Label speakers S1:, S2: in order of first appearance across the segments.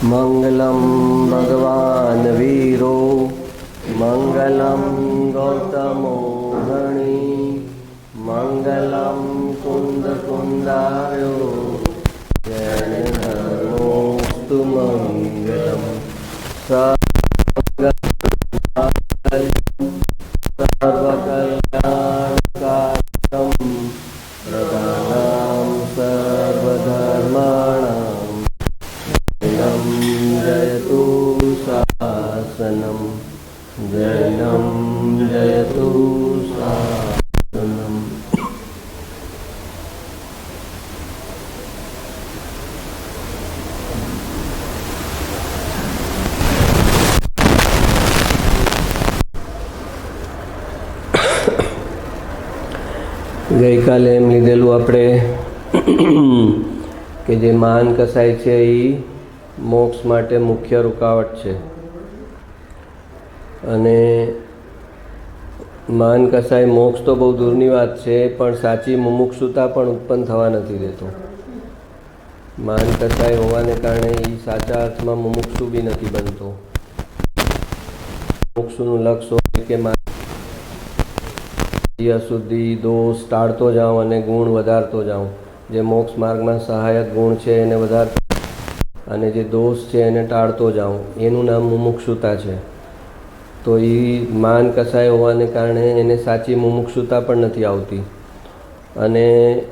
S1: मंगलम भगवान वीरो मंगलम गौतमो गणी मंगलम कुंद कुंदारो जैन धर्मोस्तु मंगलम सर्वकल्याणकारकं प्रदानं सर्वधर्माणां जयतु शासनं जैनं जयतु शासनम्। गई काले एम लीधेलू आपणे के जे मान कसाय छे ई मोक्ष माटे मुख्य रुकावट छे अने मान कसाय मोक्ष तो बहु दूरनी वात छे पण साची मुमुक्षुता पण उत्पन्न थवा नथी देतो। मान कसाय होवाने कारणे ई साचा अर्थमां मुमुक्षु बी नथी बनतो। मोक्षनुं लक्ष्य होय के अशुद्धि दोष टाळतो जाऊँ अने गुण वधारतो जाऊँ। जे मोक्ष मार्ग में सहायक गुण है एने वधारतो अने जे दोष है एने टाळतो जाऊँ एनुं नाम मुमुक्षुता है। तो ई मान कसाय होवाने कारणे एने साची मुमुक्षुता पण नथी आवती अने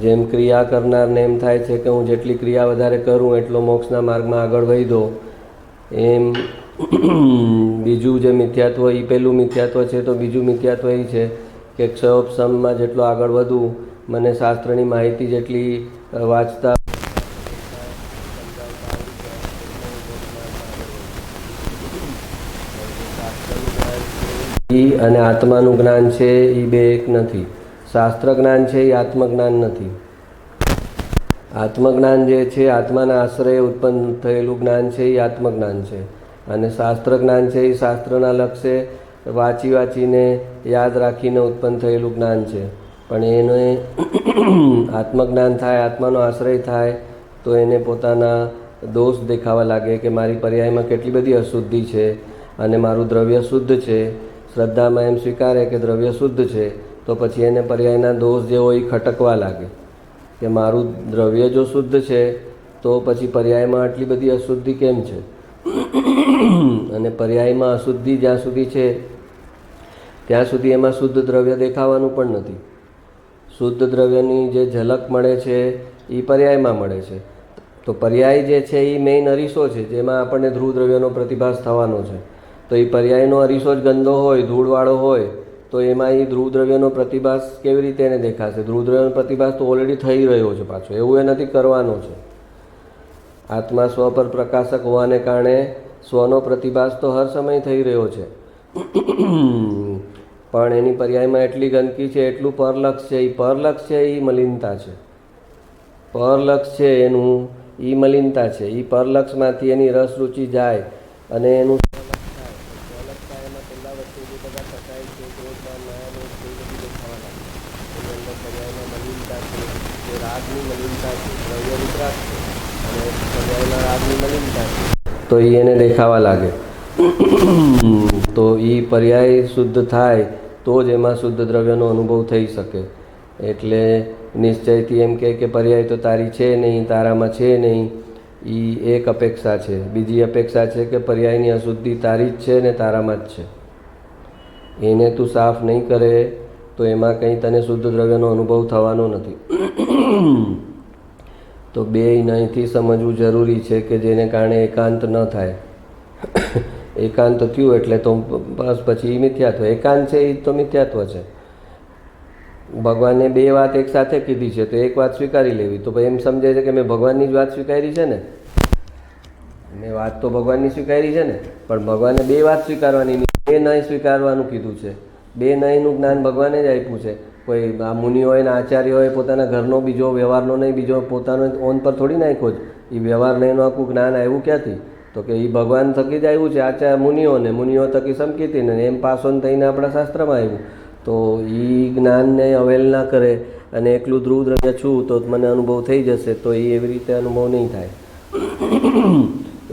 S1: जेम क्रिया करनारने एम थाय छे के हूँ जेटली क्रिया वधारे करूँ एटलो मोक्षना मार्ग में आगळ वधो एम बीजू जे मिथ्यात्व ई पेलू मिथ्यात्व है। तो बीजू मिथ्यात्व ए है कि क्षयोपशम में जेटलो आगळ वधू मने शास्त्रनी माहिती जेटली वाँचता अने आत्मानुं ज्ञान छे ई बे एक नथी। शास्त्र ज्ञान छे ई आत्मज्ञान नथी। आत्मज्ञान जे छे आत्माना आश्रये उत्पन्न थयेलुं ज्ञान छे ई आत्मज्ञान छे अने शास्त्र ज्ञान छे ई शास्त्रना लक्ष्ये वाँची वाँचीने याद राखीने उत्पन्न थयेलुं ज्ञान छे। पण एने आत्मज्ञान थाय आत्मानो आश्रय थाय तो एने पोताना दोष देखावा लागे कि मारी पर्यायमां केटली बधी अशुद्धि छे अने मारुं द्रव्य शुद्ध छे। श्रद्धामां एम स्वीकारे कि द्रव्य शुद्ध छे तो पछी एने पर्यायना दोष जे होय खटकवा लागे कि मारुं द्रव्य जो शुद्ध छे तो पछी पर्यायमां आटली बधी अशुद्धि केम छे। अने पर्यायमां अशुद्धि ज्यां सुधी छे त्यां सुधी एमां शुद्ध द्रव्य देखावानुं पण नथी। शुद्ध द्रव्यनी जे झलक मळे छे ई पर्यायमां मळे छे। तो पर्याय जे छे ई मेन अरीसो छे जेमां आपणे ध्रुव द्रव्यनो प्रतिभास थवानो छे। तो ई पर्यायनो अरीसो ज गंदो होय धूळवाळो होय तो एमां ई ध्रुव द्रव्यनो प्रतिभास केवी रीते एने देखाशे। ध्रुव द्रव्यनो प्रतिभास तो ऑलरेडी थई रह्यो छे पाछो एवुं ए नथी करवानो छे। आत्मा स्व पर प्रकाशक होवाने कारणे स्वनो प्रतिभास तो हर समय थई रह्यो छे पण एनी पर्यायमां एटली गंदकी छे एटलुं परलक्ष छे। ई परलक्ष छे ई मलिनता छे। परलक्ष छे एनुं ई मलिनता छे। ई परलक्षमांथी एनी रस रुचि जाय अने एनुं तो ये देखावा लगे तो ई पर्याय शुद्ध थाय तो ज एमां शुद्ध द्रव्यनो अनुभव थई सके। एटले निश्चयथी एम के पर्याय तो तारी छे नहीं तारामां छे नहीं ई एक अपेक्षा छे। बीजी अपेक्षा छे कि पर्यायनी अशुद्धि तारी ज छे ने तारामां ज छे। एने तू साफ नहीं करे तो एमां कंई तने शुद्ध द्रव्यनो अनुभव थवानो नथी। तो बेय नहींथी समझવું जरूरी है कि जेने कारणे एकांत न थाय। एकांत थयुं एटले तो बस पछी मिथ्यात्व एकांत छे ई तो मिथ्यात्व छे। भगवाने बे वात एक साथे कीधी छे तो एक वात स्वीकारी लेवी तो भाई एम समझे छे कि मैं भगवाननी ज वात स्वीकारी छे ने मैं वात तो भगवाननी स्वीकारी छे ने पण भगवाने बे वात स्वीकारवानी बे नहीं स्वीकारवानुं कीधुं छे। बे नहींनुं ज्ञान भगवाने ज आप्युं छे। कोई आ मुनि होय ने आचार्य होय पोताना घरनो बीजो व्यवहारनो नहीं बीजो पोतानो ओन पर थोड़ी नाख्यो ज। ई व्यवहार नहींनुं आखुं ज्ञान आव्युं क्यांथी तो कि भगवान थकी ज आव्युं छे। आचार्य मुनिओ थकी समकीती ने एम पासोन थईने आपणा शास्त्रमां आव्युं। तो ई ज्ञान ने अवेलना करे અને એકલું ધ્રુવ દ્રવ્ય છું તો મને અનુભવ થઈ જશે, તો એ એવી રીતે અનુભવ નહીં થાય.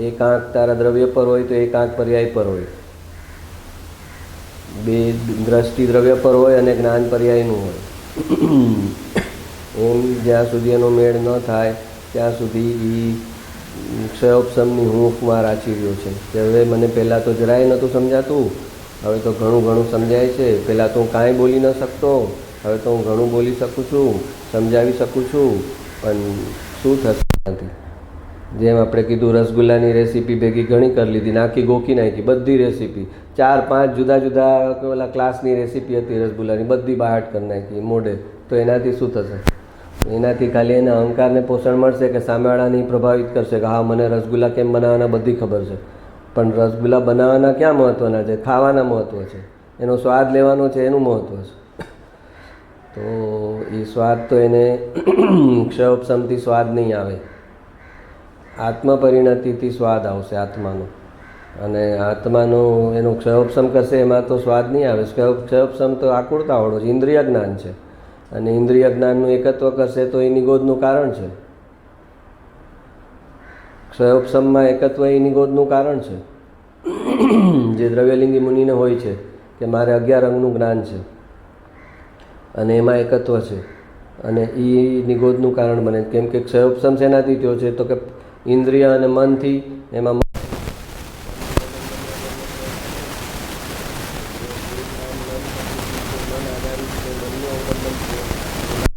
S1: એક આંખ તારા દ્રવ્ય પર હોય તો એક આંખ પર્યાય પર હોય, બે દ્રષ્ટિ દ્રવ્ય પર હોય અને જ્ઞાન પર્યાયનું હોય. એમ જ્યાં સુધી એનો મેળ ન થાય ત્યાં સુધી એ ક્ષયોપશમની હૂંફમાં રાચી રહ્યો છે કે હવે મને પહેલાં તો જરાય નહોતું સમજાતું, હવે તો ઘણું ઘણું સમજાય છે. પહેલાં તો હું કાંઈ બોલી ન શકતો, હવે તો હું ઘણું બોલી શકું છું, સમજાવી શકું છું, પણ શું થશે નથી. જેમ આપણે કીધું, રસગુલ્લાની રેસીપી ભેગી ઘણી કરી લીધી, નાખી ગોખી નાખી બધી રેસીપી, 4-5 જુદા જુદા ઓલા ક્લાસની રેસીપી હતી રસગુલ્લાની, બધી બહાટ કરી નાખી મોઢે. તો એનાથી શું થશે? એનાથી ખાલી એના અહંકારને પોષણ મળશે કે સામેવાળાને પ્રભાવિત કરશે કે હા મને રસગુલ્લા કેમ બનાવવાના બધી ખબર છે. પણ રસગુલ્લા બનાવવાના ક્યાં મહત્ત્વના છે? ખાવાના મહત્ત્વ છે, એનો સ્વાદ લેવાનો છે એનું મહત્ત્વ છે. તો એ સ્વાદ તો એને ક્ષયોપશમથી સ્વાદ નહીં આવે, આત્મપરિણતિથી સ્વાદ આવશે આત્માનો. અને આત્માનો એનો ક્ષયોપશમ કરશે એમાં તો સ્વાદ નહીં આવે. ક્ષયોપશમ તો આકુરતાવાળો છે, ઇન્દ્રિય જ્ઞાન છે, અને ઇન્દ્રિય જ્ઞાનનું એકત્વ કરશે તો એ નિગોદનું કારણ છે. ક્ષયોપશમમાં એકત્વ એ નિગોદનું કારણ છે. જે દ્રવ્યલિંગી મુનિને હોય છે કે મારે 11 અંગનું જ્ઞાન છે અને એમાં એકત્વ છે, અને એ નિગોદનું કારણ બને. કેમ કે ક્ષયોપશમ શેનાથી થયો છે? તો કે ઇન્દ્રિય અને મનથી. એમાં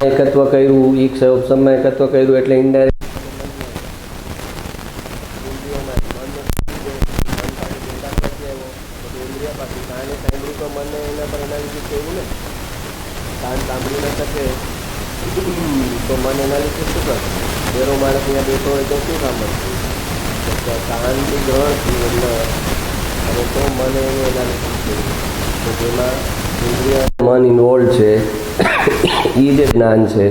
S1: એકત્વ કર્યું, એ ક્ષયોપશમમાં એકત્વ કર્યું એટલે ઇનડાયરેક્ટ કાન સાંભળી ન શકે તો મન એનાલિસિસ શું કરશે? બેરો માણસ અહીંયા બેઠો હોય તો શું સાંભળશે? કાનથી ગ્રહણ થયું અને તો મન એનું એનાલિસિસ કર્યું. તો જેમાં ઇન્દ્રિય મન ઇન્વોલ્વ છે, એ જે જ્ઞાન છે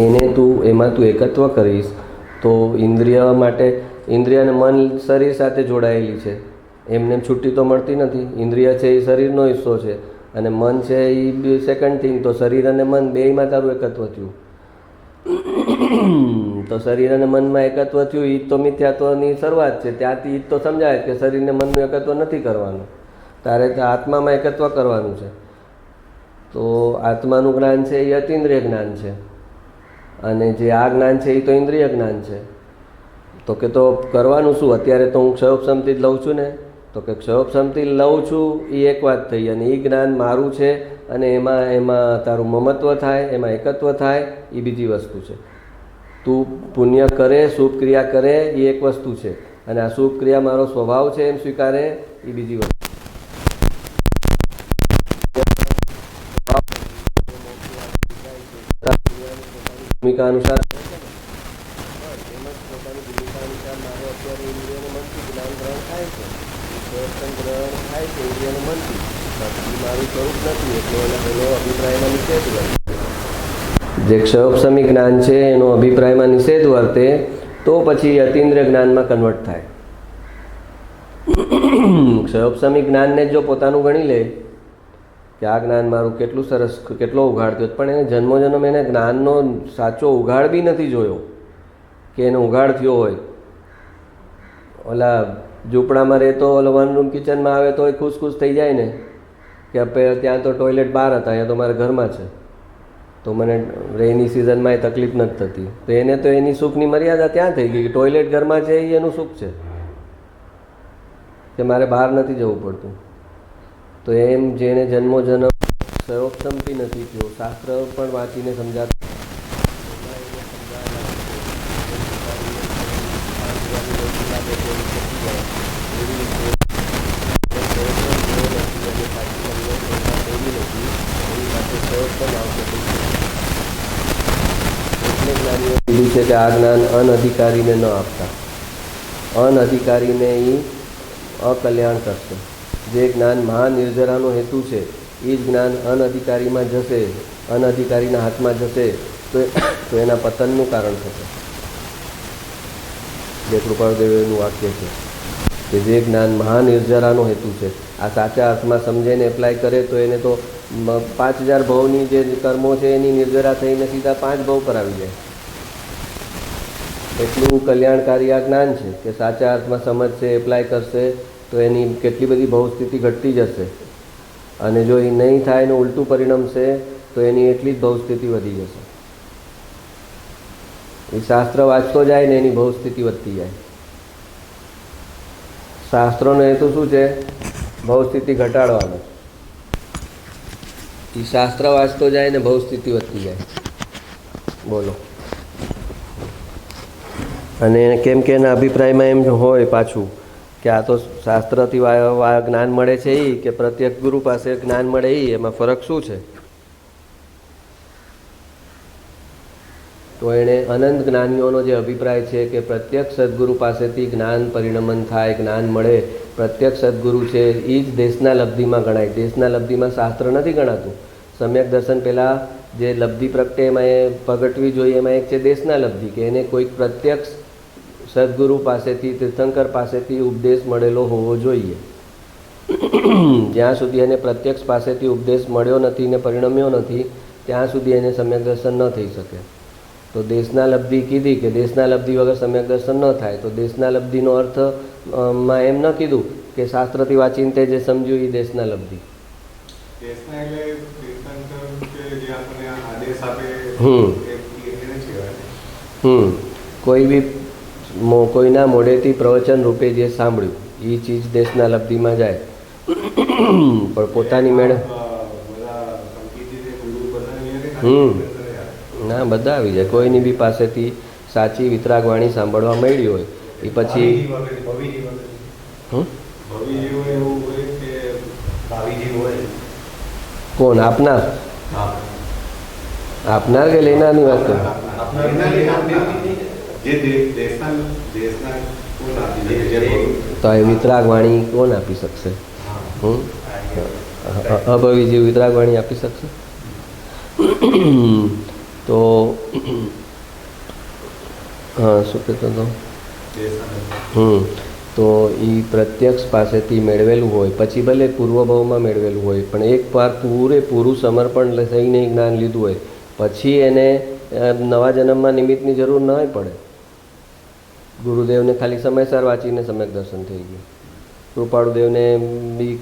S1: એને એમાં તું એકત્વ કરીશ તો ઇન્દ્રિય માટે, ઇન્દ્રિય અને મન શરીર સાથે જોડાયેલી છે, એમને છૂટી તો મળતી નથી. ઇન્દ્રિય છે એ શરીરનો હિસ્સો છે અને મન છે એ સેકન્ડ થિંગ. તો શરીર અને મન બેયમાં તારું એકત્વ થયું. તો શરીર અને મનમાં એકત્વ થયું, એ તો મિથ્યાત્વની શરૂઆત છે. ત્યાંથી એ તો સમજાય કે શરીરને મનનું એકત્વ નથી કરવાનું, તારે તો આત્મામાં એકત્વ કરવાનું છે. તો આત્માનું જ્ઞાન છે એ અતિન્દ્રિય જ્ઞાન છે, અને જે આ જ્ઞાન છે એ તો ઇન્દ્રિય જ્ઞાન છે. તો કે તો કરવાનું શું? અત્યારે તો હું ક્ષયોપશમથી જ લઉં છું ને. તો કે ક્ષયોપશમથી લઉં છું એ એક વાત થઈ, અને એ જ્ઞાન મારું છે અને એમાં તારું મમત્વ થાય, એમાં એકત્વ થાય એ બીજી વસ્તુ છે. તું પુણ્ય કરે, શુભ ક્રિયા કરે એ એક વસ્તુ છે, અને આ શુભ ક્રિયા મારો સ્વભાવ છે એમ સ્વીકારે એ બીજી વસ્તુ. ભૂમિકા અનુસાર પોતાની ભૂમિકા અનુસાર મારે અત્યારે ઇન્દ્રિયનું મનથી જ્ઞાન ગ્રહણ થાય છે, ગ્રહણ થાય છે ઇન્દ્રિયનું મનથી. બાકી મારું સ્વરૂપ નથી એટલે એનો અભિપ્રાયમાં નિષેધ વર્તે. જે ક્ષયોપશમી જ્ઞાન છે એનો અભિપ્રાયમાં નિષેધ વર્તે તો પછી અતિન્દ્રિય જ્ઞાનમાં કન્વર્ટ થાય. ક્ષયોપશમી જ્ઞાનને જો પોતાનું ગણી લે કે આ જ્ઞાન મારું કેટલું સરસ, કેટલો ઉઘાડ થયો, પણ એને જન્મોજન્મ એને જ્ઞાનનો સાચો ઉઘાડ બી નથી જોયો કે એનો ઉઘાડ થયો હોય. ઓલા ઝૂંપડામાં રહેતો ઓલો વન રૂમ કિચનમાં આવે તો એ ખુશ થઈ જાય ને કે ત્યાં તો ટોયલેટ બહાર હતા, અહીંયા તો મારા ઘરમાં છે, તો મને રેની સિઝનમાં એ તકલીફ નથી થતી. તો એને તો એની સુખની મર્યાદા ત્યાં થઈ ગઈ કે ટોયલેટ ઘરમાં છે એ એનું સુખ છે કે મારે બહાર નથી જવું પડતું. તો એમ જેને જન્મો જન્મ ક્ષયોપશમથી નથી થયો, શાસ્ત્ર પણ વાંચીને સમજાતું કીધું છે કે આ જ્ઞાન અનઅધિકારીને ન આપતા. અનઅધિકારીને એ અકલ્યાણ કરશે. જે જ્ઞાન મહાનિર્જરાનો હેતુ છે એ જ જ્ઞાન અનઅધિકારીમાં જશે, અનઅધિકારીના હાથમાં જશે તો એના પતનનું કારણ થશે. જે કૃપાળદેવનું વાક્ય છે. કે જે જ્ઞાન મહાનિર્જરાનો હેતુ છે. આ સાચા અર્થમાં સમજીને એપ્લાય કરે તો એને તો 5000 ભવની જે કર્મો છે એની નિર્જરા થઈને સીધા 5 ભવ પર આવી જાય. એટલું કલ્યાણકારી આ જ્ઞાન છે કે સાચા અર્થમાં સમજશે, એપ્લાય કરશે તો એની કેટલી બધી ભવસ્થિતિ ઘટતી જશે. અને જો એ નહીં થાય એનું ઉલટું પરિણમશે તો એની એટલી જ ભવસ્થિતિ વધી જશે. એ શાસ્ત્ર વાંચતો જાય ને એની ભવસ્થિતિ વધતી જાય. શાસ્ત્રોનો હેતુ શું છે? ભવસ્થિતિ ઘટાડવાનો. એ શાસ્ત્ર વાંચતો જાય ને ભવસ્થિતિ વધતી જાય. બોલો. અને કેમ કે એના અભિપ્રાયમાં એમ હોય પાછું કે આ તો શાસ્ત્રથી જ્ઞાન મળે છે એ કે પ્રત્યક્ષ ગુરુ પાસે જ્ઞાન મળે એ, એમાં ફરક શું છે? તો એણે અનંત જ્ઞાનીઓનો જે અભિપ્રાય છે કે પ્રત્યક્ષ સદગુરુ પાસેથી જ્ઞાન પરિણમન થાય, જ્ઞાન મળે. પ્રત્યક્ષ સદગુરુ છે એ જ દેશના લબ્ધિમાં ગણાય. દેશના લબ્ધિમાં શાસ્ત્ર નથી ગણાતું. સમ્યક દર્શન પહેલાં જે લબ્ધિ પ્રગટે એમાં એ પ્રગટવી જોઈએ એમાં એક છે દેશના લબ્ધિ, કે એને કોઈક પ્રત્યક્ષ સદગુરુ પાસેથી, તીર્થંકર પાસેથી ઉપદેશ મળેલો હોવો જોઈએ. જ્યાં સુધી એને પ્રત્યક્ષ પાસેથી ઉપદેશ મળ્યો નથી ને પરિણમ્યો નથી ત્યાં સુધી એને સમ્યક દર્શન ન થઈ શકે. તો દેશના લબ્ધિ કીધી કે દેશના લબ્ધિ વગર સમ્યક દર્શન ન થાય. તો દેશના લબ્ધિનો અર્થ માં એમ ન કીધું કે શાસ્ત્રથી વાંચીને તે જે સમજ્યું એ દેશના લબ્ધિ. કોઈ બી કોઈના મોઢેથી પ્રવચન રૂપે જે સાંભળ્યું એ ચીજ દેશના લબ્ધિમાં જાય. પણ પોતાની મેળે ના બધા આવી જાય. કોઈની બી પાસેથી સાચી વિતરાગવાણી સાંભળવા મળી હોય એ પછી કોણ આપનાર? આપનાર કે લેનારની વાત કરો? તો એ વિતરાગવાણી કોણ આપી શકશે? અભવી જેવી વિતરાગવાણી આપી શકશે? તો હા, શું કહેતો હતો? તો એ પ્રત્યક્ષ પાસેથી મેળવેલું હોય, પછી ભલે પૂર્વભાવમાં મેળવેલું હોય, પણ એક વાર પૂરેપૂરું સમર્પણ થઈને જ્ઞાન લીધું હોય પછી એને નવા જન્મમાં નિમિત્તની જરૂર ન પડે. ગુરુદેવને ખાલી સમયસર વાંચીને સમ્યક દર્શન થઈ ગયું. કૃપાળુદેવને બી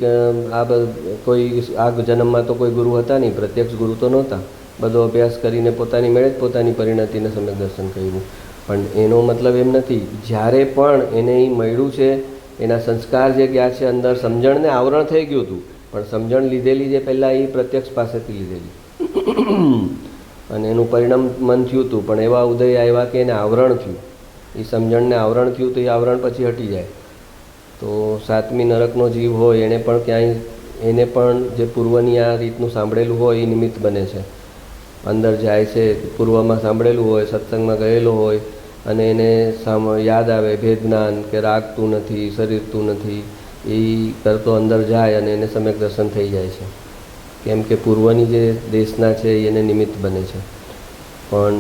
S1: કોઈ આ જન્મમાં તો કોઈ ગુરુ હતા નહીં, પ્રત્યક્ષ ગુરુ તો નહોતા. બધો અભ્યાસ કરીને પોતાની મેળે જ પોતાની પરિણતિને સમ્યક દર્શન કર્યું. પણ એનો મતલબ એમ નથી. જ્યારે પણ એને એ મળ્યું છે, એના સંસ્કાર જે ગયા છે અંદર, સમજણને આવરણ થઈ ગયું હતું, પણ સમજણ લીધેલી જે પહેલાં એ પ્રત્યક્ષ પાસેથી લીધેલી અને એનું પરિણામ મન થયું હતું. પણ એવા ઉદય આવ્યા કે એને આવરણ થયું. એ સમજણને આવરણ થયું તો એ આવરણ પછી હટી જાય. તો સાતમી નરકનો જીવ હોય એને પણ ક્યાંય એને પણ જે પૂર્વની આ રીતનું સાંભળેલું હોય એ નિમિત્ત બને છે. અંદર જાય છે, પૂર્વમાં સાંભળેલું હોય, સત્સંગમાં ગયેલો હોય અને એને યાદ આવે ભેદ જ્ઞાન કે રાગ તું નથી, શરીર તું નથી, એ કરતો અંદર જાય અને એને સમ્યક દર્શન થઈ જાય છે. કેમ કે પૂર્વની જે દેશના છે એ એને નિમિત્ત બને છે. પણ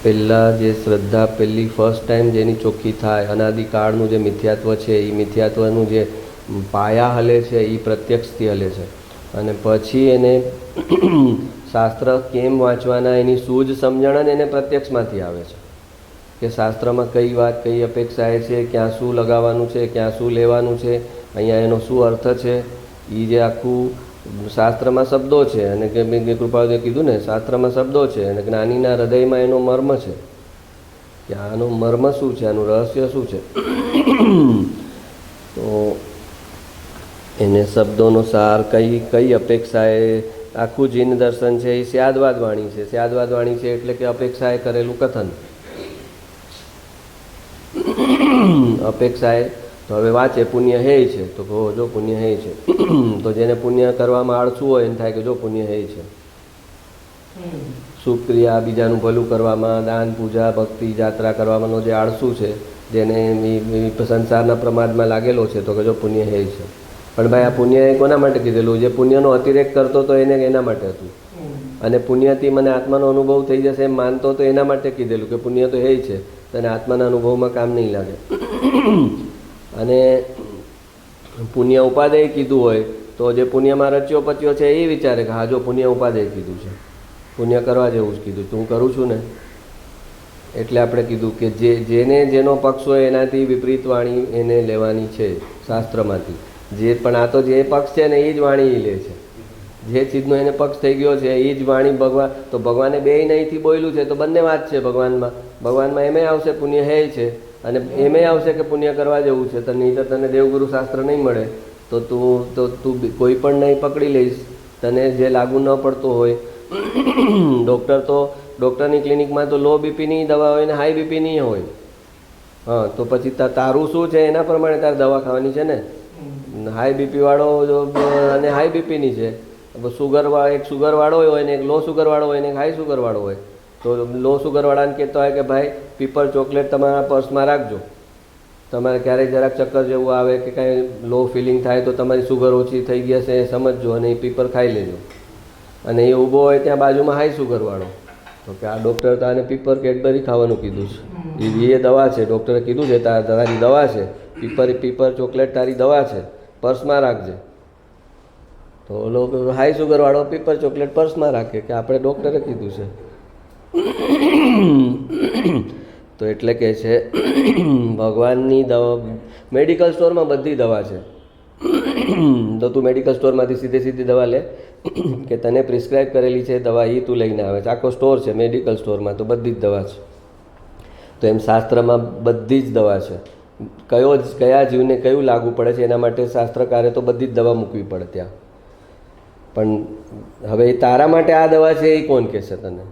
S1: પહેલાં જે શ્રદ્ધા પહેલી ફર્સ્ટ ટાઈમ જેની ચોખ્ખી થાય, અનાદિકાળનું જે મિથ્યાત્વ છે એ મિથ્યાત્વનું જે પાયા હલે છે એ પ્રત્યક્ષથી હલે છે. અને પછી એને શાસ્ત્ર કેમ વાંચવાના એની સૂઝ સમજણ એને પ્રત્યક્ષમાંથી આવે છે. કે શાસ્ત્રમાં કઈ વાત કઈ અપેક્ષાએ છે, ક્યાં શું લગાવવાનું છે, ક્યાં શું લેવાનું છે, અહીંયા એનો શું અર્થ છે, એ જે આખું શાસ્ત્રમાં શબ્દો છે. અને કૃપાળુએ કીધું ને, શાસ્ત્રમાં શબ્દો છે અને જ્ઞાનીના હૃદયમાં એનો મર્મ છે કે આનો મર્મ શું છે, આનું રહસ્ય શું છે. તો એને શબ્દોનો સાર કઈ અપેક્ષાએ આખું જીન દર્શન છે એ સ્યાદવાદ વાણી છે. સ્યાદવાદ વાણી છે એટલે કે અપેક્ષાએ કરેલું કથન. અપેક્ષાએ તો હવે વાંચે પુણ્ય હે છે તો જો પુણ્ય હે છે તો જેને પુણ્ય કરવામાં આળસું હોય એને થાય કે જો પુણ્ય હે છે. શુભ ક્રિયા, બીજાનું ભલું કરવામાં, દાન, પૂજા, ભક્તિ, જાત્રા કરવાનો જે આળસુ છે, જેને સંસારના પ્રમાદમાં લાગેલો છે, તો કે જો પુણ્ય હે છે. પણ ભાઈ આ પુણ્ય એ કોના માટે કીધેલું? જે પુણ્યનો અતિરેક કરતો તો એને એના માટે હતું. અને પુણ્યથી મને આત્માનો અનુભવ થઈ જશે એમ માનતો તો એના માટે કીધેલું કે પુણ્ય તો હે છે, તને આત્માના અનુભવમાં કામ નહીં લાગે. અને પુણ્ય ઉપાદેય કીધું હોય તો જે પુણ્યમાં રચ્યો પચ્યો છે એ વિચારે કે હા જો પુણ્ય ઉપાદેય કીધું છે, પુણ્ય કરવા જેવું જ કીધું તો હું કરું છું ને. એટલે આપણે કીધું કે જેને જેનો પક્ષ હોય એનાથી વિપરીત વાણી એને લેવાની છે શાસ્ત્રમાંથી. જે પણ આ તો જે પક્ષ છે ને એ જ વાણી લે છે. જે ચીજનો એને પક્ષ થઈ ગયો છે એ જ વાણી ભગવાન. તો ભગવાને બે નહીંથી બોલ્યું છે તો બંને વાત છે ભગવાનમાં એમે આવશે પુણ્ય હે છે અને એમે આવશે કે પુણ્ય કરવા જેવું છે. તો નહીં તો તને દેવગુરુ શાસ્ત્ર નહીં મળે તો તું કોઈ પણ નહીં પકડી લઈશ તને જે લાગુ ન પડતો હોય. ડૉક્ટરની ક્લિનિકમાં તો લો બીપીની દવા હોય ને હાઈ બીપીની હોય. હા તો પછી તારું શું છે એના પ્રમાણે તારે દવા ખાવાની છે ને. હાઈ બીપીવાળો અને હાઈ બીપીની છે. એક સુગરવાળો હોય ને એક લો સુગરવાળો હોય ને એક હાઈ સુગરવાળો હોય. તો લો સુગરવાળાને કહેતો હોય કે ભાઈ પીપર ચોકલેટ તમારા પર્સમાં રાખજો. તમારે ક્યારેક જરાક ચક્કર જેવું આવે કે કાંઈ લો ફિલિંગ થાય તો તમારી સુગર ઓછી થઈ ગયા છે એ સમજજો અને એ પીપર ખાઈ લેજો. અને એ ઊભો હોય ત્યાં બાજુમાં હાઈ સુગરવાળો તો કે આ ડૉક્ટર તો આને પીપર કેડબરી ખાવાનું કીધું છે, એ દવા છે, ડૉક્ટરે કીધું છે તારી દવા છે, પીપર ચોકલેટ તારી દવા છે, પર્સમાં રાખજે. તો લોકો હાઈ સુગરવાળો પીપર ચોકલેટ પર્સમાં રાખે કે આપણે ડૉક્ટરે કીધું છે. તો એટલે કે છે ભગવાનની દવા મેડિકલ સ્ટોરમાં બધી દવા છે. તો તું મેડિકલ સ્ટોરમાંથી સીધી દવા લે કે તને પ્રિસ્ક્રાઇબ કરેલી છે દવા એ તું લઈને આવે છે. આખો સ્ટોર છે મેડિકલ સ્ટોરમાં તો બધી જ દવા છે. તો એમ શાસ્ત્રમાં બધી જ દવા છે. કયા જીવને કયું લાગુ પડે છે એના માટે શાસ્ત્રકારે તો બધી જ દવા મૂકવી પડે ત્યાં. પણ હવે એ તારા માટે આ દવા છે એ કોણ કહેશે તને?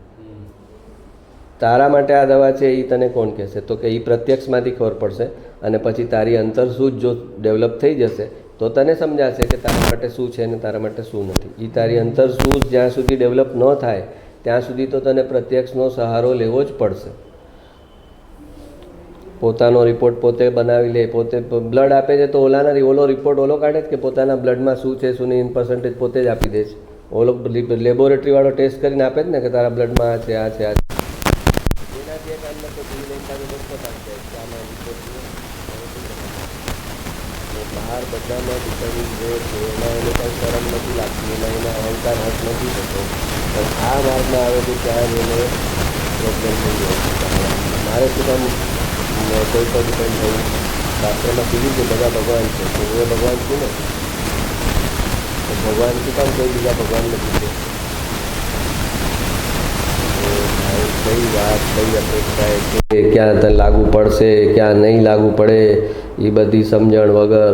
S1: તારા માટે આ દવા છે એ તને કોણ કહેશે? તો કે એ પ્રત્યક્ષમાંથી ખબર પડશે અને પછી તારી અંતરસૂઝ જો ડેવલપ થઈ જશે તો તને સમજાશે કે તારા માટે શું છે અને તારા માટે શું નથી. એ તારી અંતરસૂઝ જ્યાં સુધી ડેવલપ ન થાય ત્યાં સુધી તો તને પ્રત્યક્ષનો સહારો લેવો જ પડશે. પોતાનો રિપોર્ટ પોતે બનાવી લે, પોતે બ્લડ આપે છે તો ઓલો રિપોર્ટ ઓલો કાઢે છે કે પોતાના બ્લડમાં શું છે શું નહીં પર્સન્ટેજ પોતે જ આપી દે છે. ઓલો લેબોરેટરીવાળો ટેસ્ટ કરીને આપે જ ને કે તારા બ્લડમાં આ છે આ છે આ છે. બહાર બધામાં વિટામિન જે છે એમાં એને કંઈ શરમ નથી લાગતી, એમાં એના અહંકાર હટ નથી થતો. પણ આ માર્ગમાં આવે તો ત્યાં જ એને પ્રોબ્લેમ થઈ જાય. મારે શું કામ કોઈ પર ડિપેન્ડ થયું? શાસ્ત્રમાં કીધું કે બધા ભગવાન છે તો એ ભગવાન છું ને. તો ભગવાન શું કામ કોઈ બીજા ભગવાન નથી છે? કઈ વાત કઈ અપેક્ષા કે ક્યાં તને લાગુ પડશે ક્યાં નહીં લાગુ પડે એ બધી સમજણ વગર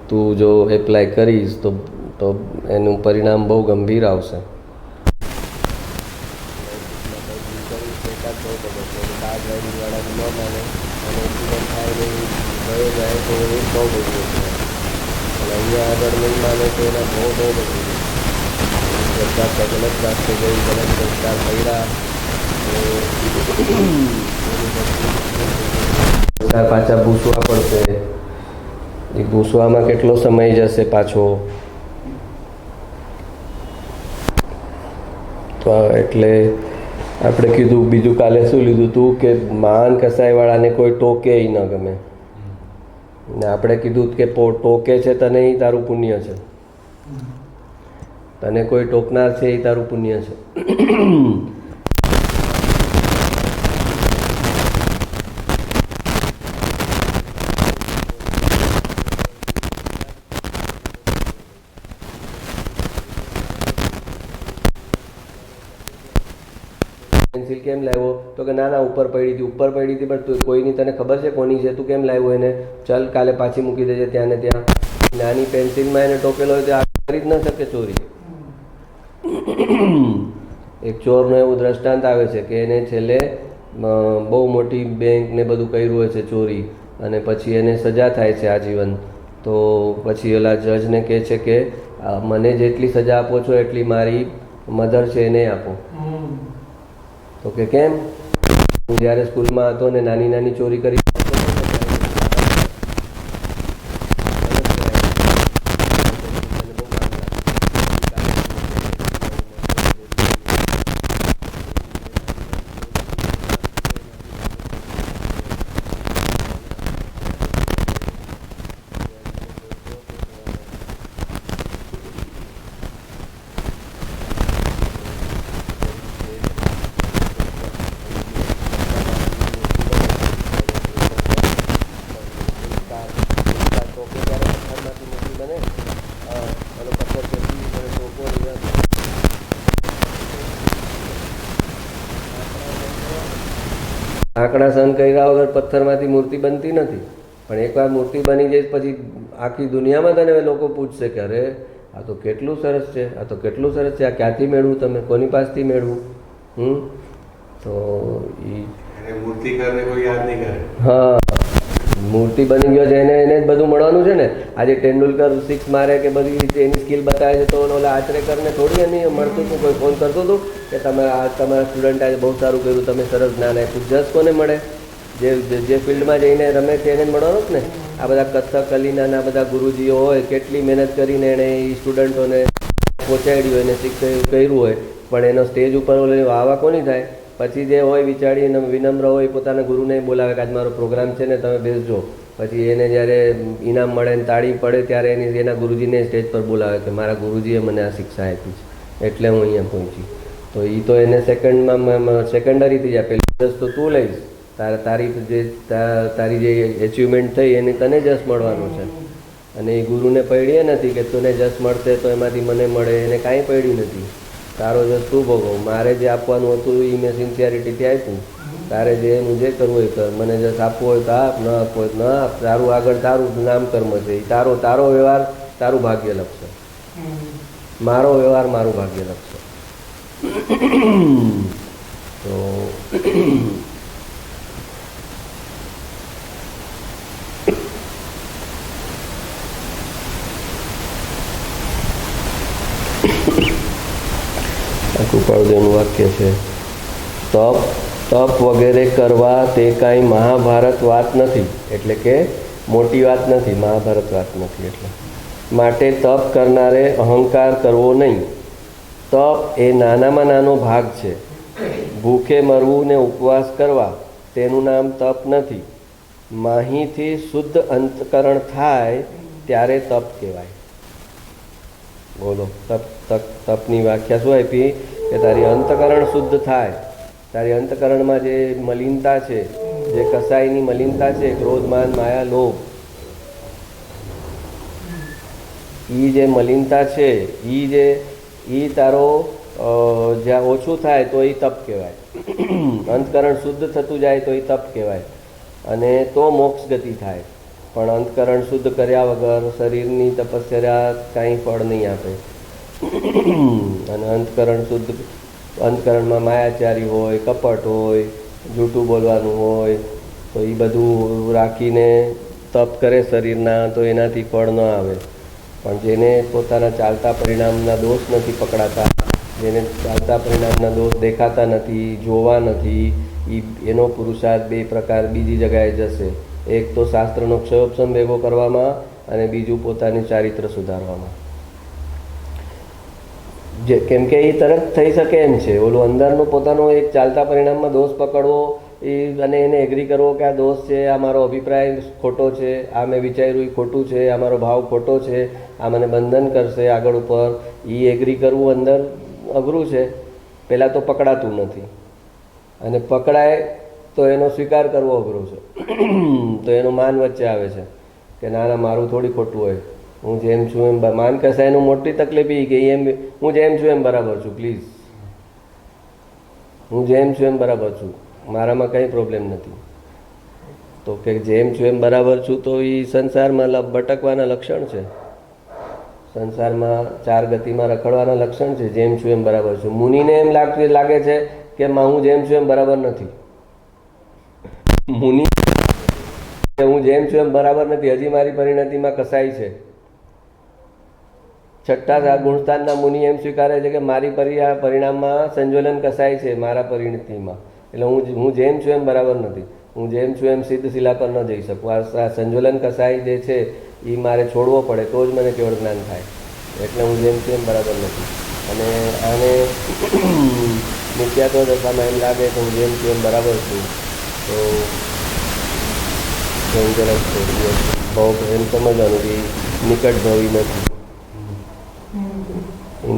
S1: તું જો એપ્લાય કરીશ તો એનું પરિણામ બહુ ગંભીર આવશે. અહીંયા આગળ નહીં માને તો એના બહુ બધું ગલત રાસ્તે ગઈ, ગલત સંસ્કાર કર્યા પાછા ભૂસવા પડશે. એ ભૂસવામાં કેટલો સમય જશે પાછો? તો એટલે આપણે કીધું બીજું કાલે શું લીધું હતું કે મહાન કસાઈવાળાને કોઈ ટોકે ન ગમે. ને આપણે કીધું કે ટોકે છે તને એ તારું પુણ્ય છે. તને કોઈ ટોકનાર છે એ તારું પુણ્ય છે. પેન્સિલ કેમ લાવ્યો? તો કે ના ઉપર પડી હતી પણ કોઈની તને ખબર છે કોની છે? તું કેમ લાવ્યો એને? ચાલ કાલે પાછી મૂકી દેજે ત્યાં ને ત્યાં. નાની પેન્સિલમાં એને ટોકેલો હોય તો આ કરી જ ન શકે ચોરી. એક ચોરનું એવું દ્રષ્ટાંત આવે છે કે એને છેલ્લે બહુ મોટી બેંક ને બધું કર્યું હોય છે ચોરી અને પછી એને સજા થાય છે આજીવન. તો પછી ઓલા જજને કહે છે કે મને જેટલી સજા આપો છો એટલી મારી મધર છે એને આપો. તો કે કેમ? હું જ્યારે સ્કૂલમાં હતો ને નાની નાની ચોરી કરી તને અને પથ્થર ફેંકી મને ટોકો આંકડા સહન કર્યા વગર પથ્થરમાંથી મૂર્તિ બનતી નથી. પણ એકવાર મૂર્તિ બની જાય પછી આખી દુનિયામાં તને લોકો પૂછશે કે અરે આ તો કેટલું સરસ છે, આ તો કેટલું સરસ છે, આ ક્યાંથી મેળવું, તમે કોની પાસથી મેળવું? તો એ મૂર્તિકારને કોઈ યાદ નહીં કરે. હા, મૂર્તિ બની ગયો છે એને જ બધું મળવાનું છે ને. આજે તેંડુલકર 6 મારે કે બધી રીતે એની સ્કિલ બતાવે છે તો ઓલા આચરેકરને થોડી નહીં મળતું હતું. કોઈ ફોન કરતું હતું કે તમારા સ્ટુડન્ટ આજે બહુ સારું કર્યું, તમે સરસ જ્ઞાન આપ્યું. જસ કોને મળે? જે ફિલ્ડમાં જઈને રમે છે એને જ મળવાનું જ ને. આ બધા કથક કલીના બધા ગુરુજીઓ હોય, કેટલી મહેનત કરીને એણે એ સ્ટુડન્ટોને પહોંચાડ્યું, એને શીખ કર્યું હોય, પણ એનો સ્ટેજ ઉપર વાવા કોની થાય? પછી જે હોય વિચારી વિનમ્ર હોય પોતાના ગુરુને બોલાવે કે આજ મારો પ્રોગ્રામ છે ને તમે બેસજો. પછી એને જ્યારે ઇનામ મળે ને તાળી પડે ત્યારે એના ગુરુજીને સ્ટેજ પર બોલાવે કે મારા ગુરુજીએ મને આ શિક્ષા આપી છે એટલે હું અહીંયા પહોંચી. તો એ તો એને સેકન્ડરી થઈ જાય. પહેલી જસ તો તું લઈશ, તારી જે એચિવમેન્ટ થઈ એની તને જસ મળવાનું છે. અને એ ગુરુને પડીએ નથી કે તને જસ મળશે તો એમાંથી મને મળે, એને કાંઈ પડ્યું નથી. તારો જસ તું ભોગવ. મારે જે આપવાનું હતું એ મેં સિન્સિયરિટીથી આપ્યું. તારે જે એનું જે કરવું હોય કર. મને જસ આપવો હોય તો આપ, ન આપવો હોય તો ન આપ. તારું આગળ તારું નામ કર્મ છે. તારો વ્યવહાર તારું ભાગ્ય લખશે. મારો વ્યવહાર મારું ભાગ્ય લખશે. તો કૃપાળુદેવનું વાક્ય છે, તપ વગેરે કરવા તે કાંઈ મહાભારત વાત નથી. એટલે કે મોટી વાત નથી, મહાભારત વાત નથી. એટલે માટે તપ કરનારે અહંકાર કરવો નહીં. તપ એ નાનામાં નાનો ભાગ છે. ભૂખે મરવું ને ઉપવાસ કરવા તેનું નામ તપ નથી. માહીથી શુદ્ધ અંતકરણ થાય ત્યારે તપ કહેવાય. બોલો, તપની વ્યાખ્યા શું આપી? કે તારી અંતકરણ શુદ્ધ થાય. તારી અંતકરણમાં જે મલિનતા છે, જે કસાઈની મલિનતા છે, ક્રોધ માન માયા લોભ, એ જે મલિનતા છે એ તારો જ્યાં ઓછું થાય તો એ તપ કહેવાય. અંતકરણ શુદ્ધ થતું જાય તો એ તપ કહેવાય. અને તો મોક્ષ ગતિ થાય. પણ અંતકરણ શુદ્ધ કર્યા વગર શરીરની તપસ્યા કાંઈ ફળ નહીં આપે. અને અંતકરણમાં માયાચારી હોય, કપટ હોય, જૂઠું બોલવાનું હોય, તો એ બધું રાખીને તપ કરે શરીરના તો એનાથી ફળ ન આવે. પણ જેને પોતાના ચાલતા પરિણામના દોષ નથી પકડાતા, જેને ચાલતા પરિણામના દોષ દેખાતા નથી, જોવા નથી, એનો પુરુષાર્થ 2 પ્રકાર બીજી જગાએ જશે. એક તો શાસ્ત્રનો ક્ષયોપશમ ભેગો કરવામાં અને બીજું પોતાની ચારિત્ર સુધારવામાં. કેમ કે એ તરત થઈ શકે એમ છે. ઓલું અંદરનું પોતાનો એક ચાલતા પરિણામમાં દોષ પકડવો અને એને એગ્રી કરવો કે આ દોષ છે, આ મારો અભિપ્રાય ખોટો છે, આ મેં વિચાર્યું એ ખોટું છે, આ મારો ભાવ ખોટો છે, આ મને બંધન કરશે આગળ ઉપર, એ એગ્રી કરવું અંદર અઘરું છે. પહેલાં તો પકડાતું નથી અને પકડાય તો એનો સ્વીકાર કરવો અઘરો છે. તો એનો માન વચ્ચે આવે છે કે ના ના મારું થોડી ખોટું હોય, હું જેમ છું એમ. માન કસાય એનું મોટી તકલીફ એ કે એમ હું જેમ છું એમ બરાબર છું, પ્લીઝ હું જેમ છું એમ બરાબર છું, મારામાં કંઈ પ્રોબ્લેમ નથી. તો કે જેમ છું એમ બરાબર છું તો એ સંસારમાં ભટકવાના લક્ષણ છે. સંસારમાં 4 ગતિમાં રખડવાના લક્ષણ છે. જેમ છું એમ બરાબર છું. મુનિને એમ લાગે છે કે હું જેમ છું એમ બરાબર નથી. મુનિ હું જેમ છું એમ બરાબર નથી, હજી મારી પરિણતિમાં કસાઈ છે. 6ઠા ગુણસ્થાનના મુનિ એમ સ્વીકારે છે કે મારી પરિણામમાં સંજોલન કસાય છે મારા પરિણતિમાં. એટલે હું જેમ છું એમ બરાબર નથી. હું જેમ છું એમ સિદ્ધ શિલા પર ન જઈ શકું. આ સંજોલન કસાય જે છે એ મારે છોડવો પડે તો જ મને કેવળ જ્ઞાન થાય. એટલે હું જેમ છું એમ બરાબર નથી. અને આને મિથ્યાત્વ દશામાં એમ લાગે કે હું જેમ છું એમ બરાબર છું તો ડેન્જરસ છે. બહુ એમ સમજવાનું કે નિકટભવી નથી.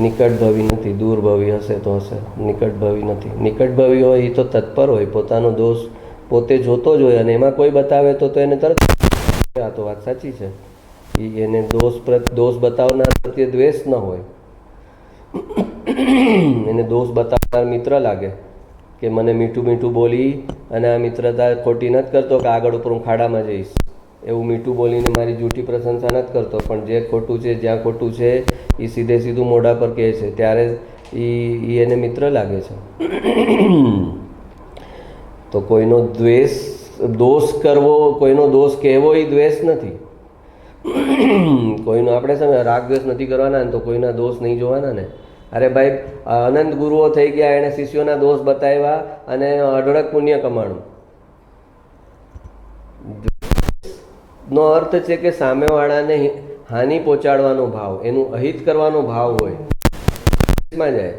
S1: નિકટભવી નથી, દૂરભવી હશે તો હશે, નિકટભવી નથી. નિકટભવી હોય એ તો તત્પર હોય, પોતાનો દોષ પોતે જોતો જ હોય અને એમાં કોઈ બતાવે તો એને તરત આ તો વાત સાચી છે. એને દોષ બતાવનાર પ્રત્યે દ્વેષ ન હોય, એને દોષ બતાવનાર મિત્ર લાગે કે મને મીઠું મીઠું બોલી અને આ મિત્રતા ખોટી નથી કરતો કે આગળ ઉપર હું ખાડામાં જઈશ, એવું મીઠું બોલીને મારી જૂઠી પ્રશંસા નથી કરતો, પણ જે ખોટું છે, જ્યાં ખોટું છે એ સીધે સીધું મોઢા પર કહે છે, ત્યારે એને મિત્ર લાગે છે. તો કોઈનો દોષ કરવો, કોઈનો દોષ કહેવો એ દ્વેષ નથી. કોઈનો આપણે સમય રાગ દ્વેષ નથી કરવાના ને, તો કોઈના દોષ નહીં જોવાના ને. અરે ભાઈ, અનંત ગુરુઓ થઈ ગયા, એણે શિષ્યોના દોષ બતાવ્યા અને અઢળક પુણ્ય કમાણું. નો અર્થ છે કે સામેવાળાને હાનિ પહોંચાડવાનો ભાવ, એનું અહિત કરવાનો ભાવ હોય માં જાય.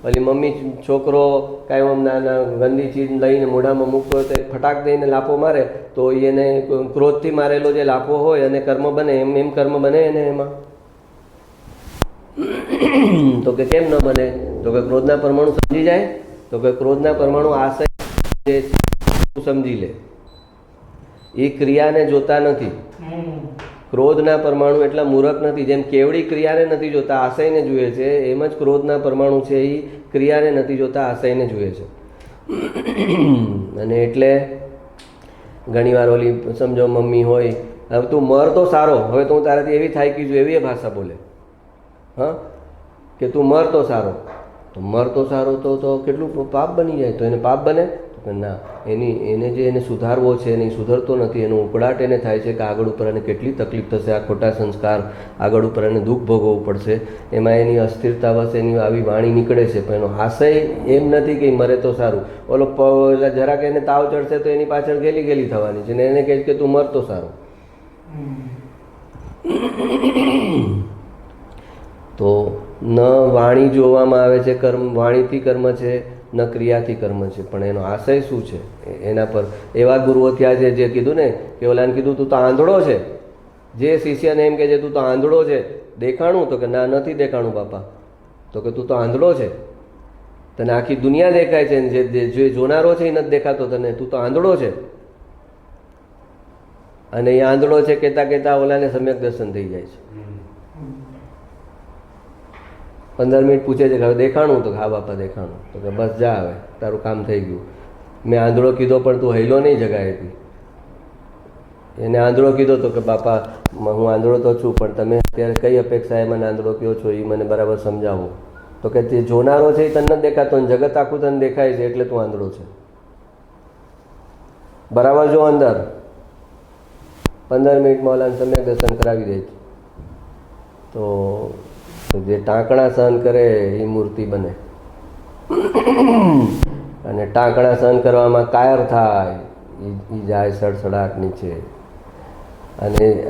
S1: ઓલી મમ્મી છોકરો કાંઈ આમ નાના ગંદી ચીજ લઈને મોઢામાં મૂકતો હોય તો ફટાક દઈને લાફો મારે, તો એને ક્રોધથી મારેલો જે લાફો હોય અને કર્મ બને, એમ કર્મ બને એને એમાં. તો કે કેમ ન બને? તો કે ક્રોધના પરમાણુ સમજી જાય. તો કે ક્રોધના પરમાણુ આશય જે સમજી લે, એ ક્રિયાને જોતા નથી. ક્રોધના પરમાણુ એટલા મૂર્ખ નથી. જેમ કેવડી ક્રિયાને નથી જોતા, આશયને જુએ છે, એમ જ ક્રોધના પરમાણુ છે એ ક્રિયાને નથી જોતા, આશયને જુએ છે. અને એટલે ઘણીવાર ઓલી સમજો મમ્મી હોય, હવે તું મર તો સારો, હવે તો હું તારાથી એવી થાકી છું, એવી ભાષા બોલે. હા, કે તું મર તો સારો. તો મર તો સારો તો કેટલું પાપ બની જાય. તો એને પાપ બને? તો ના, એને જે એને સુધારવો છે એને સુધરતો નથી. એનો ઉકળાટ એને થાય છે કે આગળ ઉપર એને કેટલી તકલીફ થશે, આ ખોટા સંસ્કાર, આગળ ઉપર એને દુઃખ ભોગવવું પડશે. એમાં એની અસ્થિરતા વસ એની આવી વાણી નીકળે છે. પણ એનો આશય એમ નથી કે મરે તો સારું. ઓલો જરાક એને તાવ ચડશે તો એની પાછળ ગેલી થવાની છે, ને એને કહે કે તું મર તો સારું. તો ન વાણી જોવામાં આવે છે, વાણીથી કર્મ છે, ન ક્રિયાથી કર્મ છે, પણ એનો આશય શું છે એના પર. એવા ગુરુઓ થયા છે જે કીધું ને કે ઓલાને કીધું તું તો આંધળો છે. જે શિષ્યને એમ કે છે તું તો આંધળો છે, દેખાણું? તો કે ના, નથી દેખાણું બાપા. તો કે તું તો આંધળો છે, તને આખી દુનિયા દેખાય છે, જે જોનારો છે એ નથી દેખાતો તને, તું તો આંધળો છે. અને એ આંધળો છે કહેતા કહેતા ઓલાને સમ્યક દર્શન થઈ જાય છે. 15 મિનિટ પૂછે છે કે હવે દેખાણું? તો હા બાપા દેખાણું. તો કે બસ જા, હવે તારું કામ થઈ ગયું. મેં આંધળો કીધો પણ તું હૈલો નહીં જગાયેથી. એને આંધળો કીધો તો કે બાપા હું આંધળો તો છું, પણ તમે અત્યારે કઈ અપેક્ષાએ મને આંધળો કહો છો એ મને બરાબર સમજાવો. તો કે જે જોનારો છે એ તને નથી દેખાતો, જગત આખું તને દેખાય છે એટલે તું આંધળો છે. બરાબર જો અંદર 15 મિનિટમાં ઓલાને સમ્યક દર્શન કરાવી દે. તો જે ટાંકણા સહન કરે એ મૂર્તિ બને, અને ટાંકણા સહન કરવામાં કાયર થાય એ જાય સડસડાટ નીચે.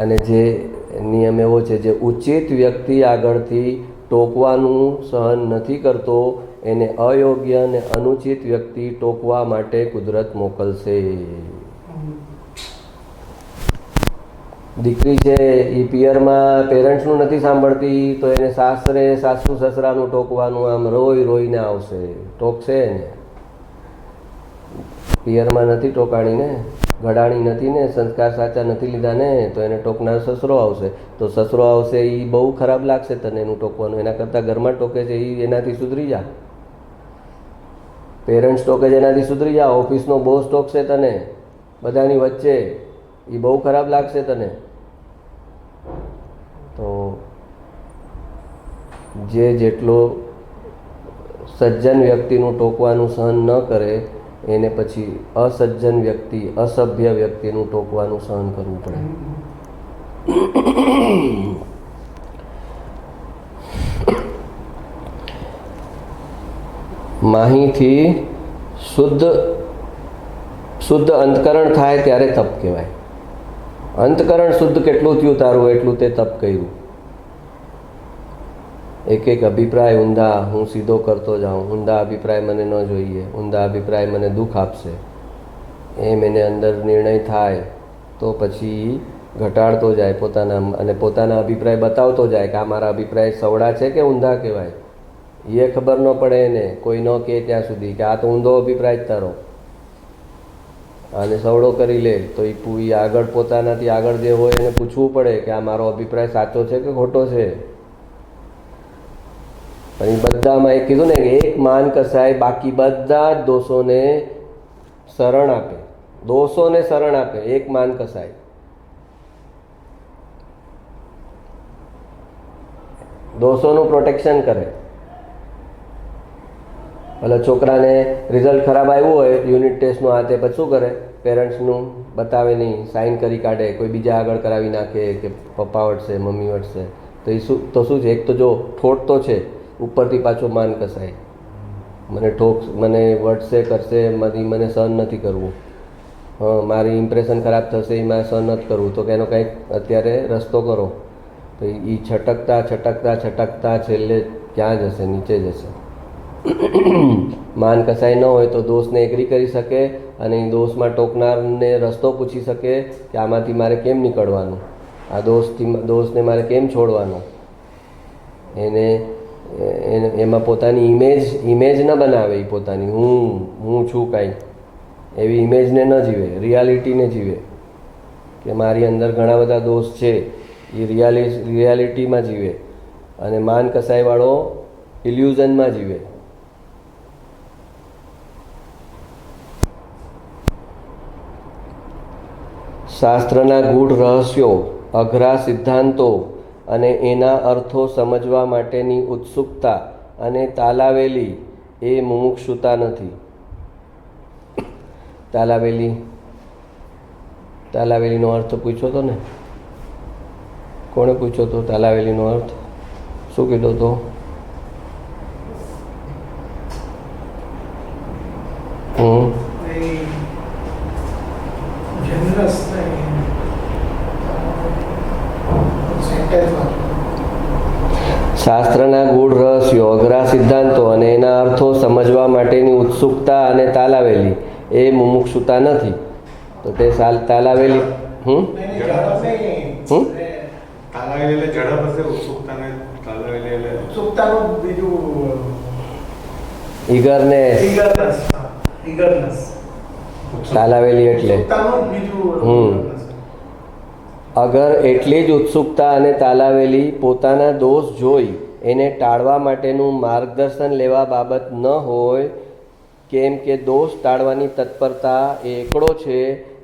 S1: અને જે નિયમ એવો છે, જે ઉચિત વ્યક્તિ આગળથી ટોકવાનું સહન નથી કરતો એને અયોગ્ય અને અનુચિત વ્યક્તિ ટોકવા માટે કુદરત મોકલશે. દીકરી છે એ પિયરમાં પેરેન્ટ્સનું નથી સાંભળતી તો એને સાસરે સાસુ સસરાનું ટોકવાનું આમ રોઈને આવશે. ટોકશે ને, પિયરમાં નથી ટોકાણી ને, ઘડાણી નથી ને, સંસ્કાર સાચા નથી લીધા ને, તો એને ટોકનાર સસરો આવશે. તો સસરો આવશે એ બહુ ખરાબ લાગશે તને એનું ટોકવાનું. એના કરતાં ઘરમાં ટોકે છે એ એનાથી સુધરી જા. પેરેન્ટ્સ ટોકે છે એનાથી સુધરી જા. ઓફિસનો બોસ ટોકશે તને બધાની વચ્ચે, એ બહુ ખરાબ લાગશે તને. તો જેટલો સજ્જન વ્યક્તિનું ટોકવાનું સહન ન કરે એને પછી અસજ્જન વ્યક્તિ, અસભ્ય વ્યક્તિનું ટોકવાનું સહન કરવું પડે. માહીથી શુદ્ધ અંતકરણ થાય ત્યારે તપ કહેવાય. અંતકરણ શુદ્ધ કેટલું થયું તારું એટલું તે તપ કર્યું. એક અભિપ્રાય ઊંધા હું સીધો કરતો જાઉં, ઊંધા અભિપ્રાય મને ન જોઈએ, ઊંધા અભિપ્રાય મને દુઃખ આપશે, એમ એને અંદર નિર્ણય થાય તો પછી ઘટાડતો જાય પોતાના, અને પોતાના અભિપ્રાય બતાવતો જાય કે આ મારા અભિપ્રાય સવડા છે કે ઊંધા કહેવાય. એ ખબર ન પડે એને, કોઈ ન કહે ત્યાં સુધી કે આ તો ઊંધો અભિપ્રાય જ તારો. અને સવડો કરી લે તો એ આગળ પોતાનાથી આગળ જે હોય એને પૂછવું પડે કે આ મારો અભિપ્રાય સાચો છે કે ખોટો છે. પણ એ બધામાં એ કીધું ને કે એક માન કસાય બાકી બધા જ દોષોને શરણ આપે. દોષોને શરણ આપે એક માન કસાય. દોષોનું પ્રોટેક્શન કરે. એટલે છોકરાને રિઝલ્ટ ખરાબ આવ્યું હોય યુનિટ ટેસ્ટનું આ તે પછી શું કરે? પેરેન્ટ્સનું બતાવે નહીં, સાઇન કરી કાઢે, કોઈ બીજા આગળ કરાવી નાખે કે પપ્પા વટશે, મમ્મી વટશે. તો એ શું છે? એક તો જો ઠોટ તો છે, ઉપરથી પાછો માન કસાય. મને મને વટશે કરશે, મને સહન નથી કરવું. મારી ઇમ્પ્રેશન ખરાબ થશે, એ મારે સહન નથી કરવું. તો કે એનો કંઈક અત્યારે રસ્તો કરો. તો એ છટકતા છટકતા છટકતા છેલ્લે ક્યાં જશે? નીચે જશે. માન કસાય ન હોય તો દોષને એગ્રી કરી શકે અને એ દોષમાં ટોકનારને રસ્તો પૂછી શકે કે આમાંથી મારે કેમ નીકળવાનું, આ દોષને મારે કેમ છોડવાનો. એમાં પોતાની ઇમેજ ન બનાવે. એ પોતાની હું છું કાંઈ એવી ઇમેજને ન જીવે, રિયાલિટીને જીવે કે મારી અંદર ઘણા બધા દોષ છે. એ રિયાલિટીમાં જીવે અને માન કસાયવાળો ઇલ્યુઝનમાં જીવે. શાસ્ત્રના ગૂઢ રહસ્યો, અઘરા સિદ્ધાંતો અને એના અર્થો સમજવા માટેની ઉત્સુકતા અને તાલાવેલી એ મુમુક્ષુતા નથી. તાલાવેલીનો અર્થ પૂછ્યો હતો ને? કોણે પૂછ્યો હતો તાલાવેલીનો અર્થ? શું કીધો હતો? શાસ્ત્રના ગૂઢ રહસ્યો, અઘરા સિદ્ધાંતો અને એના અર્થો સમજવા માટેની ઉત્સુકતા અને તાલાવેલી એ મુમુક્ષુતા નથી. તો તે તાલાવેલી તાલાવેલી એટલે અગર એટલી જ ઉત્સુકતા અને તાલાવેલી પોતાના દોષ જોઈ એને ટાળવા માટેનું માર્ગદર્શન લેવા બાબત ન હોય. કેમ કે દોષ ટાળવાની તત્પરતા એ એકડો છે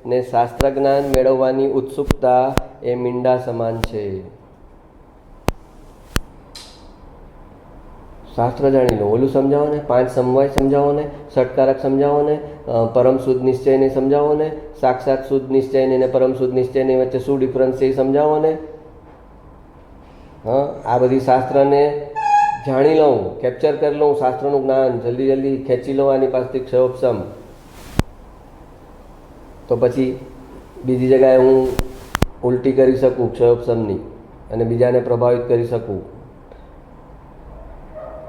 S1: ને શાસ્ત્ર જ્ઞાન મેળવવાની ઉત્સુકતા એ મીંડા સમાન છે. શાસ્ત્ર જાણી લો, ઓલું સમજાવો ને, 5 સમવાય સમજાવો ને, ષટકારક સમજાવો ને, પરમ શુદ્ધ નિશ્ચયને સમજાવો ને, સાક્ષાત શુદ્ધ નિશ્ચયને ને પરમ શુદ્ધ નિશ્ચયની વચ્ચે શું ડિફરન્સ છે એ સમજાવો ને. આ બધી શાસ્ત્રને જાણી લઉં, કેપ્ચર કરી લઉં, શાસ્ત્રનું જ્ઞાન જલ્દી ખેંચી લઉં આની પાસેથી ક્ષયોપશમ. તો પછી બીજી જગ્યાએ હું ઉલટી કરી શકું ક્ષયોપશમની અને બીજાને પ્રભાવિત કરી શકું.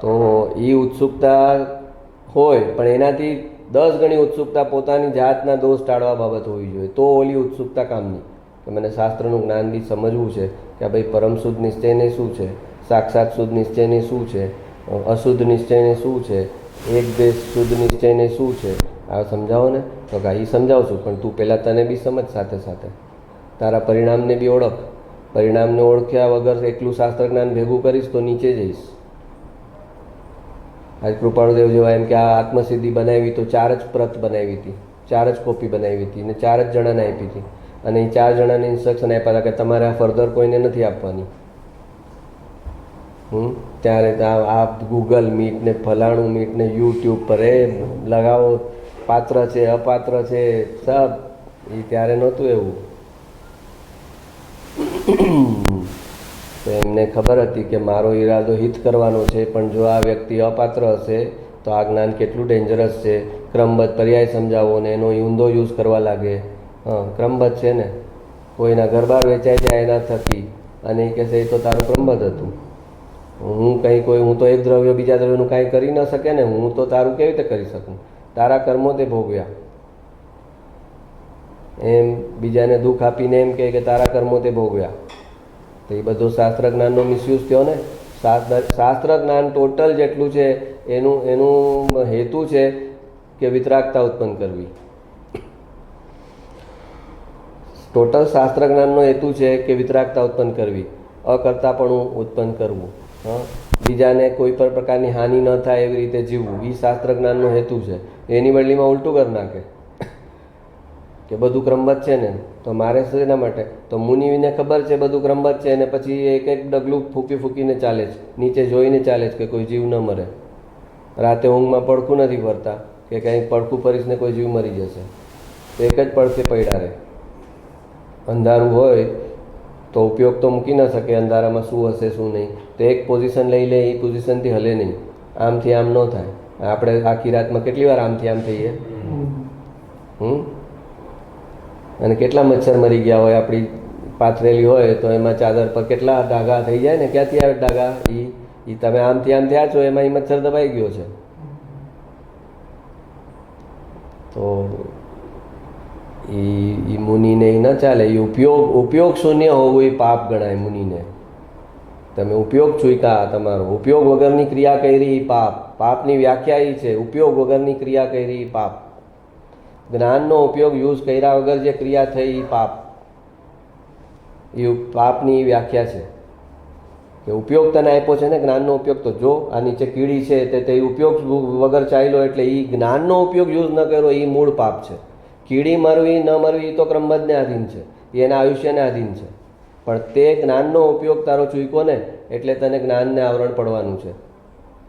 S1: તો એ ઉત્સુકતા હોય પણ એનાથી 10 ગણી ઉત્સુકતા પોતાની જાતના દોષ ટાળવા બાબત હોવી જોઈએ. તો ઓલી ઉત્સુકતા કામની કે મને શાસ્ત્રનું જ્ઞાન બી સમજવું છે કે ભાઈ પરમ શુદ્ધ નિશ્ચયને શું છે, સાક્ષાત શુદ્ધ નિશ્ચયને શું છે, અશુદ્ધ નિશ્ચયને શું છે, એક દેશ શુદ્ધ નિશ્ચયને શું છે. આ સમજાવો ને. તો કે એ સમજાવશું, પણ તું પહેલાં તને બી સમજ, સાથે સાથે તારા પરિણામને બી ઓળખ. પરિણામને ઓળખ્યા વગર એકલું શાસ્ત્ર જ્ઞાન ભેગું કરીશ તો નીચે જઈશ. આજ કૃપાળુદેવ જેવા એમ કે આ આત્મસિદ્ધિ બનાવી તો 4 જ પ્રત બનાવી હતી, 4 જ કોપી બનાવી હતી અને 4 જ જણાને આપી હતી. અને એ 4 જણાને ઇન્સ્ટ્રક્શન આપ્યા હતા કે તમારે આ ફર્ધર કોઈને નથી આપવાની. ત્યારે આ ગૂગલ મીટ ને ફલાણું મીટ ને યુટ્યુબ પર એ લગાવો, પાત્ર છે અપાત્ર છે સબ, એ ત્યારે નહોતું એવું. તો એમને ખબર હતી કે મારો ઈરાદો હિત કરવાનો છે, પણ જો આ વ્યક્તિ અપાત્ર હશે તો આ જ્ઞાન કેટલું ડેન્જરસ છે. ક્રમબદ્ધ પર્યાય સમજાવો ને એનો ઊંધો યુઝ કરવા લાગે. ક્રમબદ્ધ છે ને, કોઈના ઘર બહાર વેચાઈ જાય એના થકી અને એ કહેશે એ તો તારું ક્રમબદ્ધ હતું. હું તો એક દ્રવ્ય બીજા દ્રવ્યનું કાંઈ કરી ન શકે ને, હું તો તારું કેવી રીતે કરી શકું? તારા કર્મો તે ભોગવ્યા. એમ બીજાને દુઃખ આપીને એમ કહે કે તારા કર્મો તે ભોગવ્યા. તો એ બધો શાસ્ત્ર જ્ઞાનનો મિસયુઝ થયો ને. શાસ્ત્ર જ્ઞાન ટોટલ જેટલું છે એનું હેતુ છે કે વિતરાગતા ઉત્પન્ન કરવી. ટોટલ શાસ્ત્ર જ્ઞાનનો હેતુ છે કે વિતરાગતા ઉત્પન્ન કરવી, અકર્તાપણું ઉત્પન્ન કરવું, બીજાને કોઈ પણ પ્રકારની હાનિ ન થાય એવી રીતે જીવવું, એ શાસ્ત્ર જ્ઞાનનો હેતુ છે. એની બદલીમાં ઉલટું કરી નાખે કે બધું ક્રમબદ્ધ છે ને તો મારે શેના માટે, તો મુનિને ખબર છે બધું ક્રમબદ્ધ છે અને પછી એક એક ડગલું ફૂંકી ફૂંકીને ચાલે છે, નીચે જોઈને ચાલે છે કે કોઈ જીવ ન મરે. રાતે ઊંઘમાં પડખું નથી ભરતા કે કંઈક પડખું ભરીશ ને કોઈ જીવ મરી જશે, તો એક જ પડખે પડ્યા રહે. અંધારું હોય તો ઉપયોગ તો મૂકી ન શકે, અંધારામાં શું હશે શું નહીં, તો એક પોઝિશન લઈ લે, એ પોઝિશનથી હલે નહીં, આમથી આમ ન થાય. આપણે આખી રાતમાં કેટલી વાર આમથી આમ થઈએ, અને કેટલા મચ્છર મરી ગયા હોય આપણી પાથરેલી હોય તો એમાં ચાદર પર કેટલા ડાઘા થઈ જાય ને, ક્યાંથી આવે ડાઘા, એ તમે આમથી આમ થયા છો એમાં એ મચ્છર દબાઈ ગયો છે. તો એ મુનિને એ ન ચાલે. એ ઉપયોગ શૂન્ય હોવું એ પાપ ગણાય મુનિને. તમે ઉપયોગ ચૂક્યા, તમારો ઉપયોગ વગરની ક્રિયા કરી એ પાપ. પાપની વ્યાખ્યા એ છે ઉપયોગ વગરની ક્રિયા કરી એ પાપ. જ્ઞાનનો ઉપયોગ યુઝ કર્યા વગર જે ક્રિયા થઈ એ પાપ, એ પાપની વ્યાખ્યા છે. કે ઉપયોગ તને આપ્યો છે ને જ્ઞાનનો ઉપયોગ, તો જો આ નીચે કીડી છે તે ઉપયોગ વગર ચાલ્યો એટલે એ જ્ઞાનનો ઉપયોગ યુઝ ન કર્યો એ મૂળ પાપ છે. કીડી મરવી ન મરવી એ તો ક્રમબદ્ધને આધીન છે, એના આયુષ્યને આધીન છે. પણ તે જ્ઞાનનો ઉપયોગ તારો ચૂક્યો ને એટલે તને જ્ઞાનને આવરણ પડવાનું છે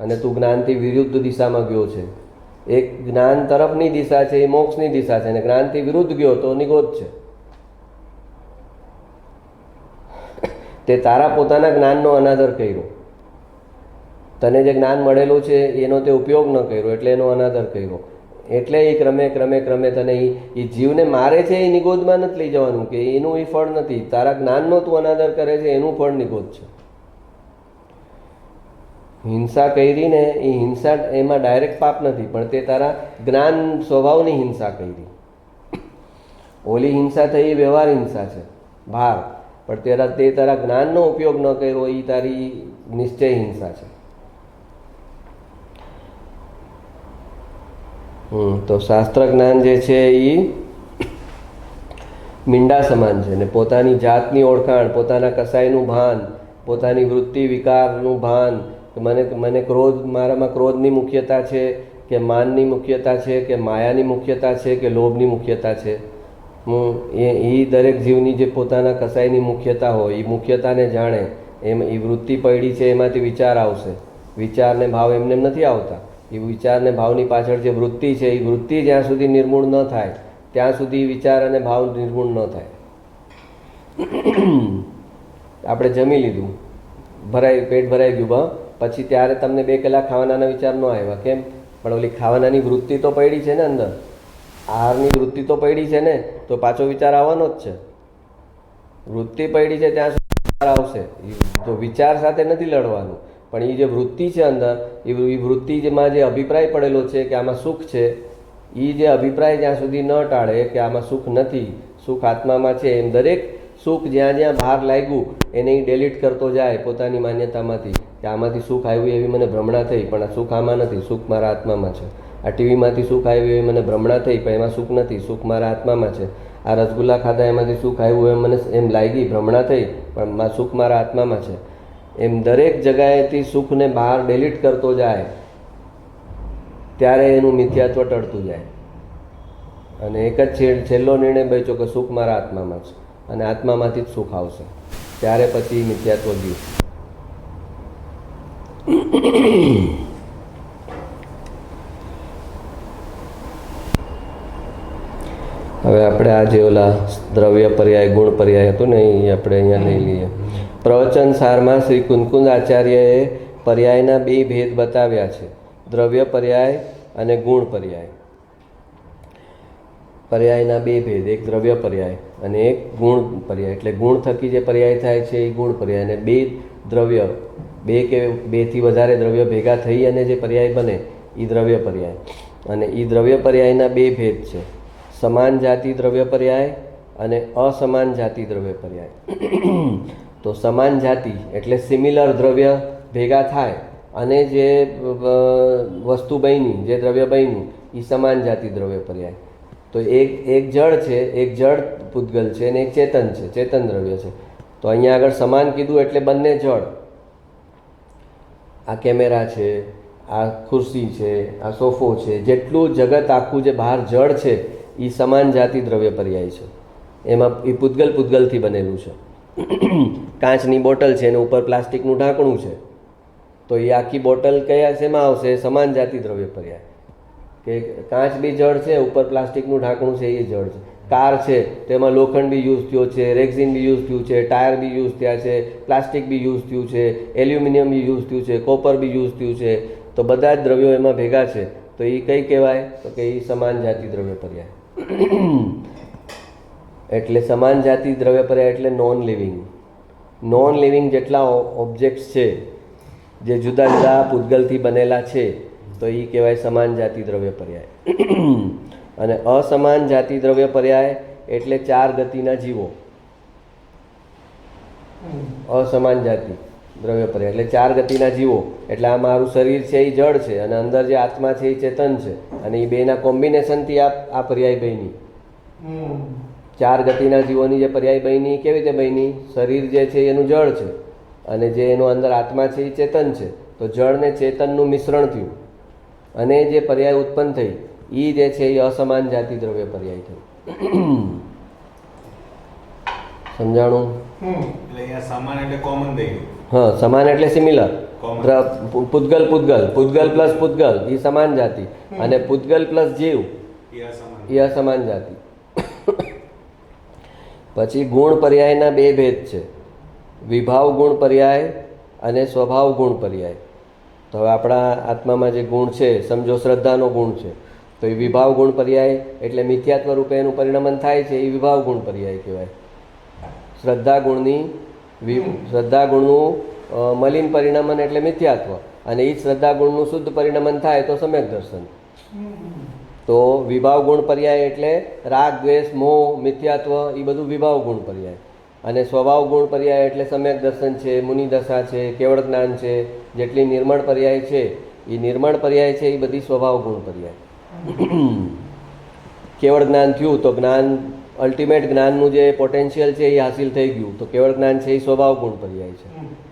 S1: અને તું જ્ઞાનથી વિરુદ્ધ દિશામાં ગયો છે. એક જ્ઞાન તરફની દિશા છે એ મોક્ષની દિશા છે, અને જ્ઞાનથી વિરુદ્ધ ગયો તો નિગોધ છે. તે તારા પોતાના જ્ઞાનનો અનાદર કર્યો. તને જે જ્ઞાન મળેલું છે એનો તે ઉપયોગ ન કર્યો એટલે એનો અનાદર કર્યો. એટલે એ ક્રમે ક્રમે ક્રમે તને એ જીવને મારે છે એ નિગોધમાં નથી લઈ જવાનું, કે એનું એ ફળ નથી. તારા જ્ઞાનનો તું અનાદર કરે છે એનું ફળ નિગોધ છે. હિંસા કરી ને એ હિંસા એમાં ડાયરેક્ટ પાપ નથી, પણ તે તારા જ્ઞાન સ્વભાવની હિંસા કરી. ઓલી હિંસા થઈ એ વ્યવહાર હિંસા છે, ભાર. પણ તે તારા જ્ઞાનનો ઉપયોગ ન કર્યો એ તારી નિશ્ચય હિંસા છે. તો શાસ્ત્ર જ્ઞાન જે છે એ મીંડા સમાન છે ને પોતાની જાતની ઓળખાણ, પોતાના કસાયનું ભાન, પોતાની વૃત્તિ વિકારનું ભાન, મને ક્રોધ, મારામાં ક્રોધની મુખ્યતા છે કે માનની મુખ્યતા છે કે માયાની મુખ્યતા છે કે લોભની મુખ્યતા છે. એ દરેક જીવની જે પોતાના કસાયની મુખ્યતા હોય એ મુખ્યતાને જાણે. એમ એ વૃત્તિ પડી છે એમાંથી વિચાર આવશે. વિચારને ભાવ એમને નથી આવતા. એ વિચારને ભાવની પાછળ જે વૃત્તિ છે એ વૃત્તિ જ્યાં સુધી નિર્મૂળ ન થાય ત્યાં સુધી વિચાર અને ભાવ નિર્મૂળ ન થાય. આપણે જમી લીધું, પેટ ભરાઈ ગયું, પછી ત્યારે તમને 2 કલાક ખાવાના વિચાર ન આવ્યા. કેમ? પણ ઓલી ખાવાનાની વૃત્તિ તો પડી છે ને અંદર, આહારની વૃત્તિ તો પડી છે ને, તો પાછો વિચાર આવવાનો જ છે. વૃત્તિ પડી છે ત્યાં સુધી વિચાર આવશે. તો વિચાર સાથે નથી લડવાનું, પણ એ જે વૃત્તિ છે અંદર, એ વૃત્તિમાં જે અભિપ્રાય પડેલો છે કે આમાં સુખ છે, એ જે અભિપ્રાય જ્યાં સુધી ન ટાળે કે આમાં સુખ નથી, સુખ આત્મામાં છે, એમ દરેક સુખ જ્યાં જ્યાં બહાર લાગ્યું એને એ ડેલીટ કરતો જાય પોતાની માન્યતામાંથી કે આમાંથી સુખ આવ્યું એવી મને ભ્રમણા થઈ, પણ આ સુખ આમાં નથી, સુખ મારા આત્મામાં છે. આ ટીવીમાંથી સુખ આવ્યું એવી મને ભ્રમણા થઈ, પણ એમાં સુખ નથી, સુખ મારા આત્મામાં છે. આ રસગુલ્લા ખાધા એમાંથી સુખ આવ્યું એમ મને એમ લાગી, ભ્રમણા થઈ, પણ સુખ મારા આત્મામાં છે. એમ દરેક જગ્યાએથી સુખને બહાર ડેલીટ કરતો જાય ત્યારે એનું મિથ્યાત્વ ટળતું જાય. અને એક જ છેલ્લો નિર્ણય બચ્યો કે સુખ મારા આત્મામાં છે અને આત્મામાંથી જ સુખ આવશે, ત્યારે પછી મિથ્યાત્વ ગયું. હવે આપણે આ જે ઓલા દ્રવ્ય પર્યાય ગુણ પર્યાય હતું ને એ આપણે અહીંયા લઈ લઈએ. પ્રવચન સારમાં શ્રી કુંદકુંદ આચાર્યએ પર્યાયના 2 ભેદ બતાવ્યા છે, દ્રવ્ય પર્યાય અને ગુણ પર્યાય. પર્યાયના 2 ભેદ, એક દ્રવ્ય પર્યાય અને એક ગુણ પર્યાય. એટલે ગુણ થકી જે પર્યાય થાય છે એ ગુણ પર્યાય, અને 2 દ્રવ્ય, 2 કે 2 થી વધારે દ્રવ્ય ભેગા થઈ અને જે પર્યાય બને એ દ્રવ્ય પર્યાય. અને એ દ્રવ્ય પર્યાયના 2 ભેદ છે, સમાન જાતિ દ્રવ્ય પર્યાય અને અસમાન જાતિ દ્રવ્ય પર્યાય. તો સમાન જાતિ એટલે સિમિલર દ્રવ્ય ભેગા થાય અને જે વસ્તુ બની, જે દ્રવ્ય બન્યું એ સમાન જાતિ દ્રવ્ય પર્યાય. તો એક જળ છે, એક જળ પૂતગલ છે અને એક ચેતન છે, ચેતન દ્રવ્ય છે. તો અહીંયા આગળ સમાન કીધું એટલે બંને જળ. આ કેમેરા છે, આ ખુરશી છે, આ સોફો છે, જેટલું જગત આખું જે બહાર જળ છે એ સમાન જાતિ દ્રવ્ય પર્યાય છે. એમાં એ પૂતગલથી બનેલું છે. કાચની બોટલ છે અને ઉપર પ્લાસ્ટિકનું ઢાંકણું છે, તો એ આખી બોટલ કયા શેમાં આવશે? સમાન જાતિ દ્રવ્ય પર્યાય. કે કાચ બી જળ છે, ઉપર પ્લાસ્ટિકનું ઢાંકણું છે એ જળ છે. કાર છે તેમાં લોખંડ બી યુઝ થયો છે, રેક્ઝિન બી યુઝ થયું છે, ટાયર બી યુઝ થયા છે, પ્લાસ્ટિક બી યુઝ થયું છે, એલ્યુમિનિયમ બી યુઝ થયું છે, કોપર બી યુઝ થયું છે. તો બધા જ દ્રવ્યો એમાં ભેગા છે. તો એ કઈ કહેવાય? તો કે એ સમાન જાતિ દ્રવ્ય પર્યાય. એટલે સમાન જાતિ દ્રવ્ય પર્યાય એટલે નોન લિવિંગ. નોન લિવિંગ જેટલા ઓબ્જેક્ટ્સ છે જે જુદા જુદા પૂતગલથી બનેલા છે તો એ કહેવાય સમાન જાતિ દ્રવ્ય પર્યાય. અને અસમાન જાતિ દ્રવ્ય પર્યાય એટલે 4 ગતિના જીવો. અસમાન જાતિ દ્રવ્ય પર્યાય એટલે 4 ગતિના જીવો. એટલે આ મારું શરીર છે એ જળ છે અને અંદર જે આત્મા છે એ ચેતન છે, અને એ બેના કોમ્બિનેશનથી આ પર્યાય બની. 4 ગતિના જીવોની જે પર્યાય બની કેવી રીતે બની? શરીર જે છે એનું જળ છે અને જે એનો અંદર આત્મા છે એ ચેતન છે. તો જળ ને ચેતનનું મિશ્રણ થયું અને જે પર્યાય ઉત્પન્ન થઈ એ જે છે એ અસમાન જાતિ દ્રવ્ય પર્યાય થઈ. સમજાણું? હા, સમાન એટલે સિમિલર. પૂતગલ પ્લસ પૂતગલ એ સમાન જાતિ, અને પૂતગલ પ્લસ જીવ એ અસમાન જાતિ. પછી ગુણ પર્યાયના 2 ભેદ છે, વિભાવ ગુણ પર્યાય અને સ્વભાવ ગુણ પર્યાય. તો હવે આપણા આત્મામાં જે ગુણ છે, સમજો શ્રદ્ધાનો ગુણ છે, તો એ વિભાવ ગુણ પર્યાય એટલે મિથ્યાત્વ રૂપે એનું પરિણમન થાય છે, એ વિભાવ ગુણ પર્યાય કહેવાય. શ્રદ્ધા ગુણનું મલિન પરિણમન એટલે મિથ્યાત્વ, અને એ જ શ્રદ્ધા ગુણનું શુદ્ધ પરિણમન થાય તો સમ્યક દર્શન. તો વિભાવ ગુણ પર્યાય એટલે રાગ, દ્વેષ, મોહ, મિથ્યાત્વ એ બધું વિભાવ ગુણ પર્યાય. અને સ્વભાવ ગુણ પર્યાય એટલે સમ્યક દર્શન છે, મુનિ દશા છે, કેવળ જ્ઞાન છે, જેટલી નિર્મળ પર્યાય છે એ નિર્મળ પર્યાય છે એ બધી સ્વભાવ ગુણ પર્યાય. કેવળ જ્ઞાન થયું તો જ્ઞાન, અલ્ટિમેટ જ્ઞાનનું જે પોટેન્શિયલ છે એ હાસિલ થઈ ગયું તો કેવળ જ્ઞાન છે એ સ્વભાવ ગુણ પર્યાય છે.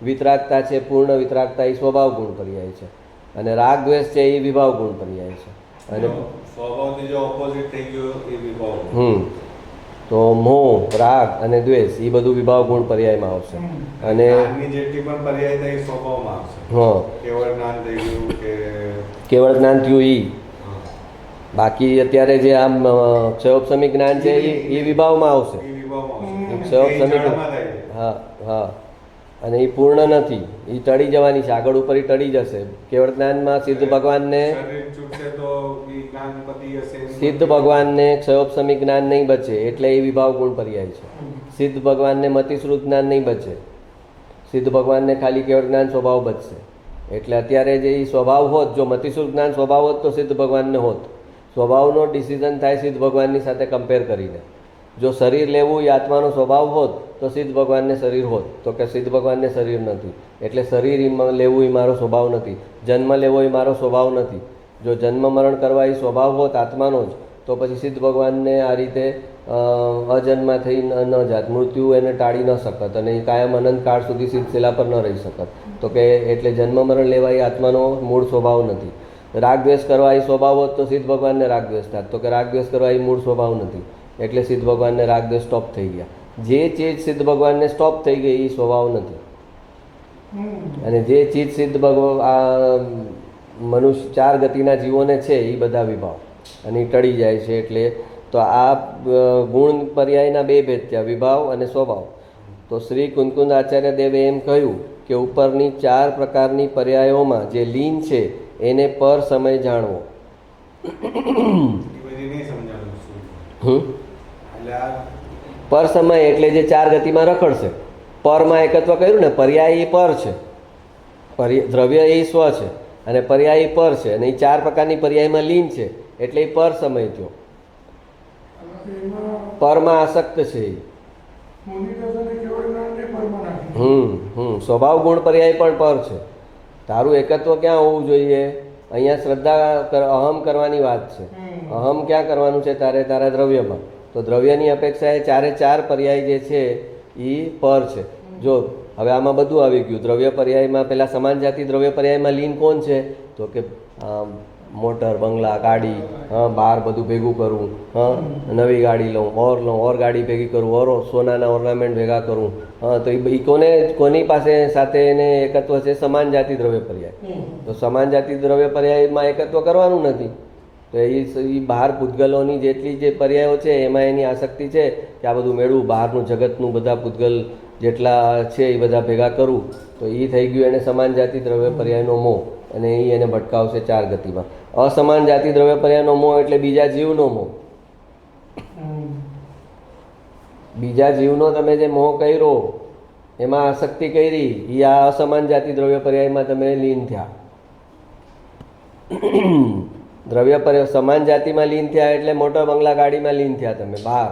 S1: વિતરાગતા છે, પૂર્ણ વિતરાગતા એ સ્વભાવ ગુણ પર્યાય છે. અને રાગ દ્વેષ છે એ વિભાવ ગુણ પર્યાય છે. અને
S2: સ્વભાવથી જો ઓપોઝિટ થઈ ગયો એ વિભાવ.
S1: તો મોહ, રાગ અને દ્વેષ એ બધું વિભાવ ગુણ પર્યાયમાં આવશે. અને
S2: જેટલી પણ પર્યાય થાય એ સ્વભાવમાં આવશે.
S1: હા,
S2: કેવળ જ્ઞાન થઈ ગયું કે
S1: કેવળ જ્ઞાન થયું ઈ. બાકી અત્યારે જે આમ ક્ષયોપસમિક જ્ઞાન છે એ વિભાવમાં આવશે. હા હા, અને એ પૂર્ણ નથી, એ ટળી જવાની છે, આગળ ઉપર ટળી જશે. કેવળ જ્ઞાનમાં સિદ્ધ ભગવાનને ક્ષયોપસમિક જ્ઞાન નહીં બચે એટલે એ વિભાવ ગુણ પર્યાય છે. સિદ્ધ ભગવાનને મતિશ્રુત જ્ઞાન નહીં બચે, સિદ્ધ ભગવાનને ખાલી કેવળ જ્ઞાન સ્વભાવ બચશે. એટલે અત્યારે જે એ સ્વભાવ હોત, જો મતિશ્રુત જ્ઞાન સ્વભાવ હોત તો સિદ્ધ ભગવાનને હોત. સ્વભાવનો ડિસિઝન થાય સિદ્ધ ભગવાનની સાથે કમ્પેર કરીને. જો શરીર લેવું એ આત્માનો સ્વભાવ હોત તો સિદ્ધ ભગવાનને શરીર હોત, તો કે સિદ્ધ ભગવાનને શરીર નથી. એટલે શરીર લેવું એ મારો સ્વભાવ નથી, જન્મ લેવો એ મારો સ્વભાવ નથી. જો જન્મ મરણ કરવા એ સ્વભાવ હોત આત્માનો જ તો પછી સિદ્ધ ભગવાનને આ રીતે અજન્મા થઈ ન જાત, મૃત્યુ એને ટાળી ન શકત અને એ કાયમ અનંત કાળ સુધી સિદ્ધ શિલા પર ન રહી શકત. તો કે એટલે જન્મ મરણ લેવા એ આત્માનો મૂળ સ્વભાવ નથી. રાગ દ્વેષ કરવા એ સ્વભાવ હોત તો સિદ્ધ ભગવાનને રાગ દ્વેષ થાત, તો કે રાગ દ્વેષ કરવા એ મૂળ સ્વભાવ નથી. એટલે સિદ્ધ ભગવાનને રાગ દ્વેષ સ્ટોપ થઈ ગયા. જે ચીજ સિદ્ધ ભગવાનને સ્ટોપ થઈ ગઈ એ સ્વભાવ નથી. અને જે ચીજ સિદ્ધ ભગવાન મનુષ્ય 4 ગતિના જીવોને છે એ બધા વિભાવ અને એ ટળી જાય છે. એટલે તો આ ગુણ પર્યાયના 2 ભેદ થયા, વિભાવ અને સ્વભાવ. તો શ્રી કુંદકુંદ આચાર્ય દેવે એમ કહ્યું કે ઉપરની 4 પ્રકારની પર્યાયોમાં જે લીન છે એને પર સમય જાણવો. પર સમય એટલે જે 4 ગતિમાં રખડશે. પરમાં એકત્વ કર્યું ને, પર્યાય એ પર છે, દ્રવ્ય એ સ્વ છે અને પર્યાય પર છે, અને એ 4 પ્રકારની પર્યાયમાં લીન છે એટલે એ પર સમય થયો. પરમાં આસક્ત છે. સ્વભાવ ગુણ પર્યાય પણ પર છે. તારું એકત્વ ક્યાં હોવું જોઈએ? અહીંયા શ્રદ્ધા અહમ કરવાની વાત છે. અહમ ક્યાં કરવાનું છે? તારા દ્રવ્યમાં. તો દ્રવ્યની અપેક્ષાએ ચારે ચાર પર્યાય જે છે એ પર છે. જો હવે આમાં બધું આવી ગયું. દ્રવ્ય પર્યાયમાં પેલા સમાન જાતિ દ્રવ્ય પર્યાયમાં લીન કોણ છે? તો કે મોટર, બંગલા, ગાડી, બહાર બધું ભેગું કરવું, નવી ગાડી લઉં, ઓર ગાડી ભેગી કરું, ઓર સોનાના ઓર્નામેન્ટ ભેગા કરું, તો એ કોની પાસે સાથે એને એકત્વ છે? સમાન જાતિ દ્રવ્ય પર્યાય. તો સમાન જાતિ દ્રવ્ય પર્યાયમાં એકત્વ કરવાનું નથી. તો એ બહાર પૂતગલોની જેટલી જે પર્યાયો છે એમાં એની આસક્તિ છે કે આ બધું મેળવું, બહારનું જગતનું બધા પૂતગલ જેટલા છે એ બધા ભેગા કરું. તો એ થઈ ગયું એને સમાન જાતિ દ્રવ્ય પર્યાયનો મોહ, અને એ એને ભટકાવશે ચાર ગતિમાં. અસમાન જાતિ દ્રવ્ય પર્યાયનો મોહ એટલે બીજા જીવનો મોહ. બીજા જીવનો તમે જે મોહ કર્યો, એમાં આસક્તિ કરી, એ આ અસમાન જાતિ દ્રવ્ય પર્યાયમાં તમે લીન થયા. સમાન જાતિમાં લીન થયા એટલે મોટર, બંગલા, ગાડીમાં લીન થયા તમે. બહાર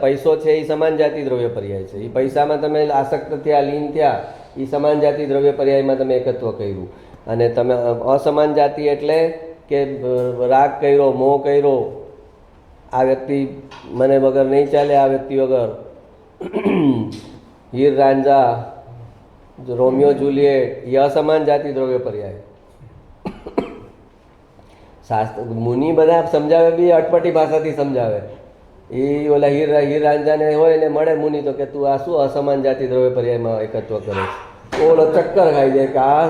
S1: પૈસો છે એ સમાન જાતિ દ્રવ્ય પર્યાય છે. એ પૈસામાં તમે આસક્ત થયા, લીન થયા, એ સમાન જાતિ દ્રવ્ય પર્યાયમાં તમે એકત્વ કર્યું. અને તમે અસમાન જાતિ એટલે કે રાગ કર્યો, મોહ કર્યો, આ વ્યક્તિ મને વગર નહીં ચાલે, આ વ્યક્તિ વગર, હીર રાંઝા, રોમિયો જુલિયટ, એ અસમાન જાતિ દ્રવ્ય પર્યાય. મુનિ બધા સમજાવે બી અટપટી ભાષાથી સમજાવે. એ ઓલા હીર રાંઝાને હોય ને મળે મુનિ તો કે તું આ શું અસમાન જાતિ દ્રવ્ય પર્યાયમાં એકત્વ કરે છે? ઓલો ચક્કર ખાઈ જાય કે આ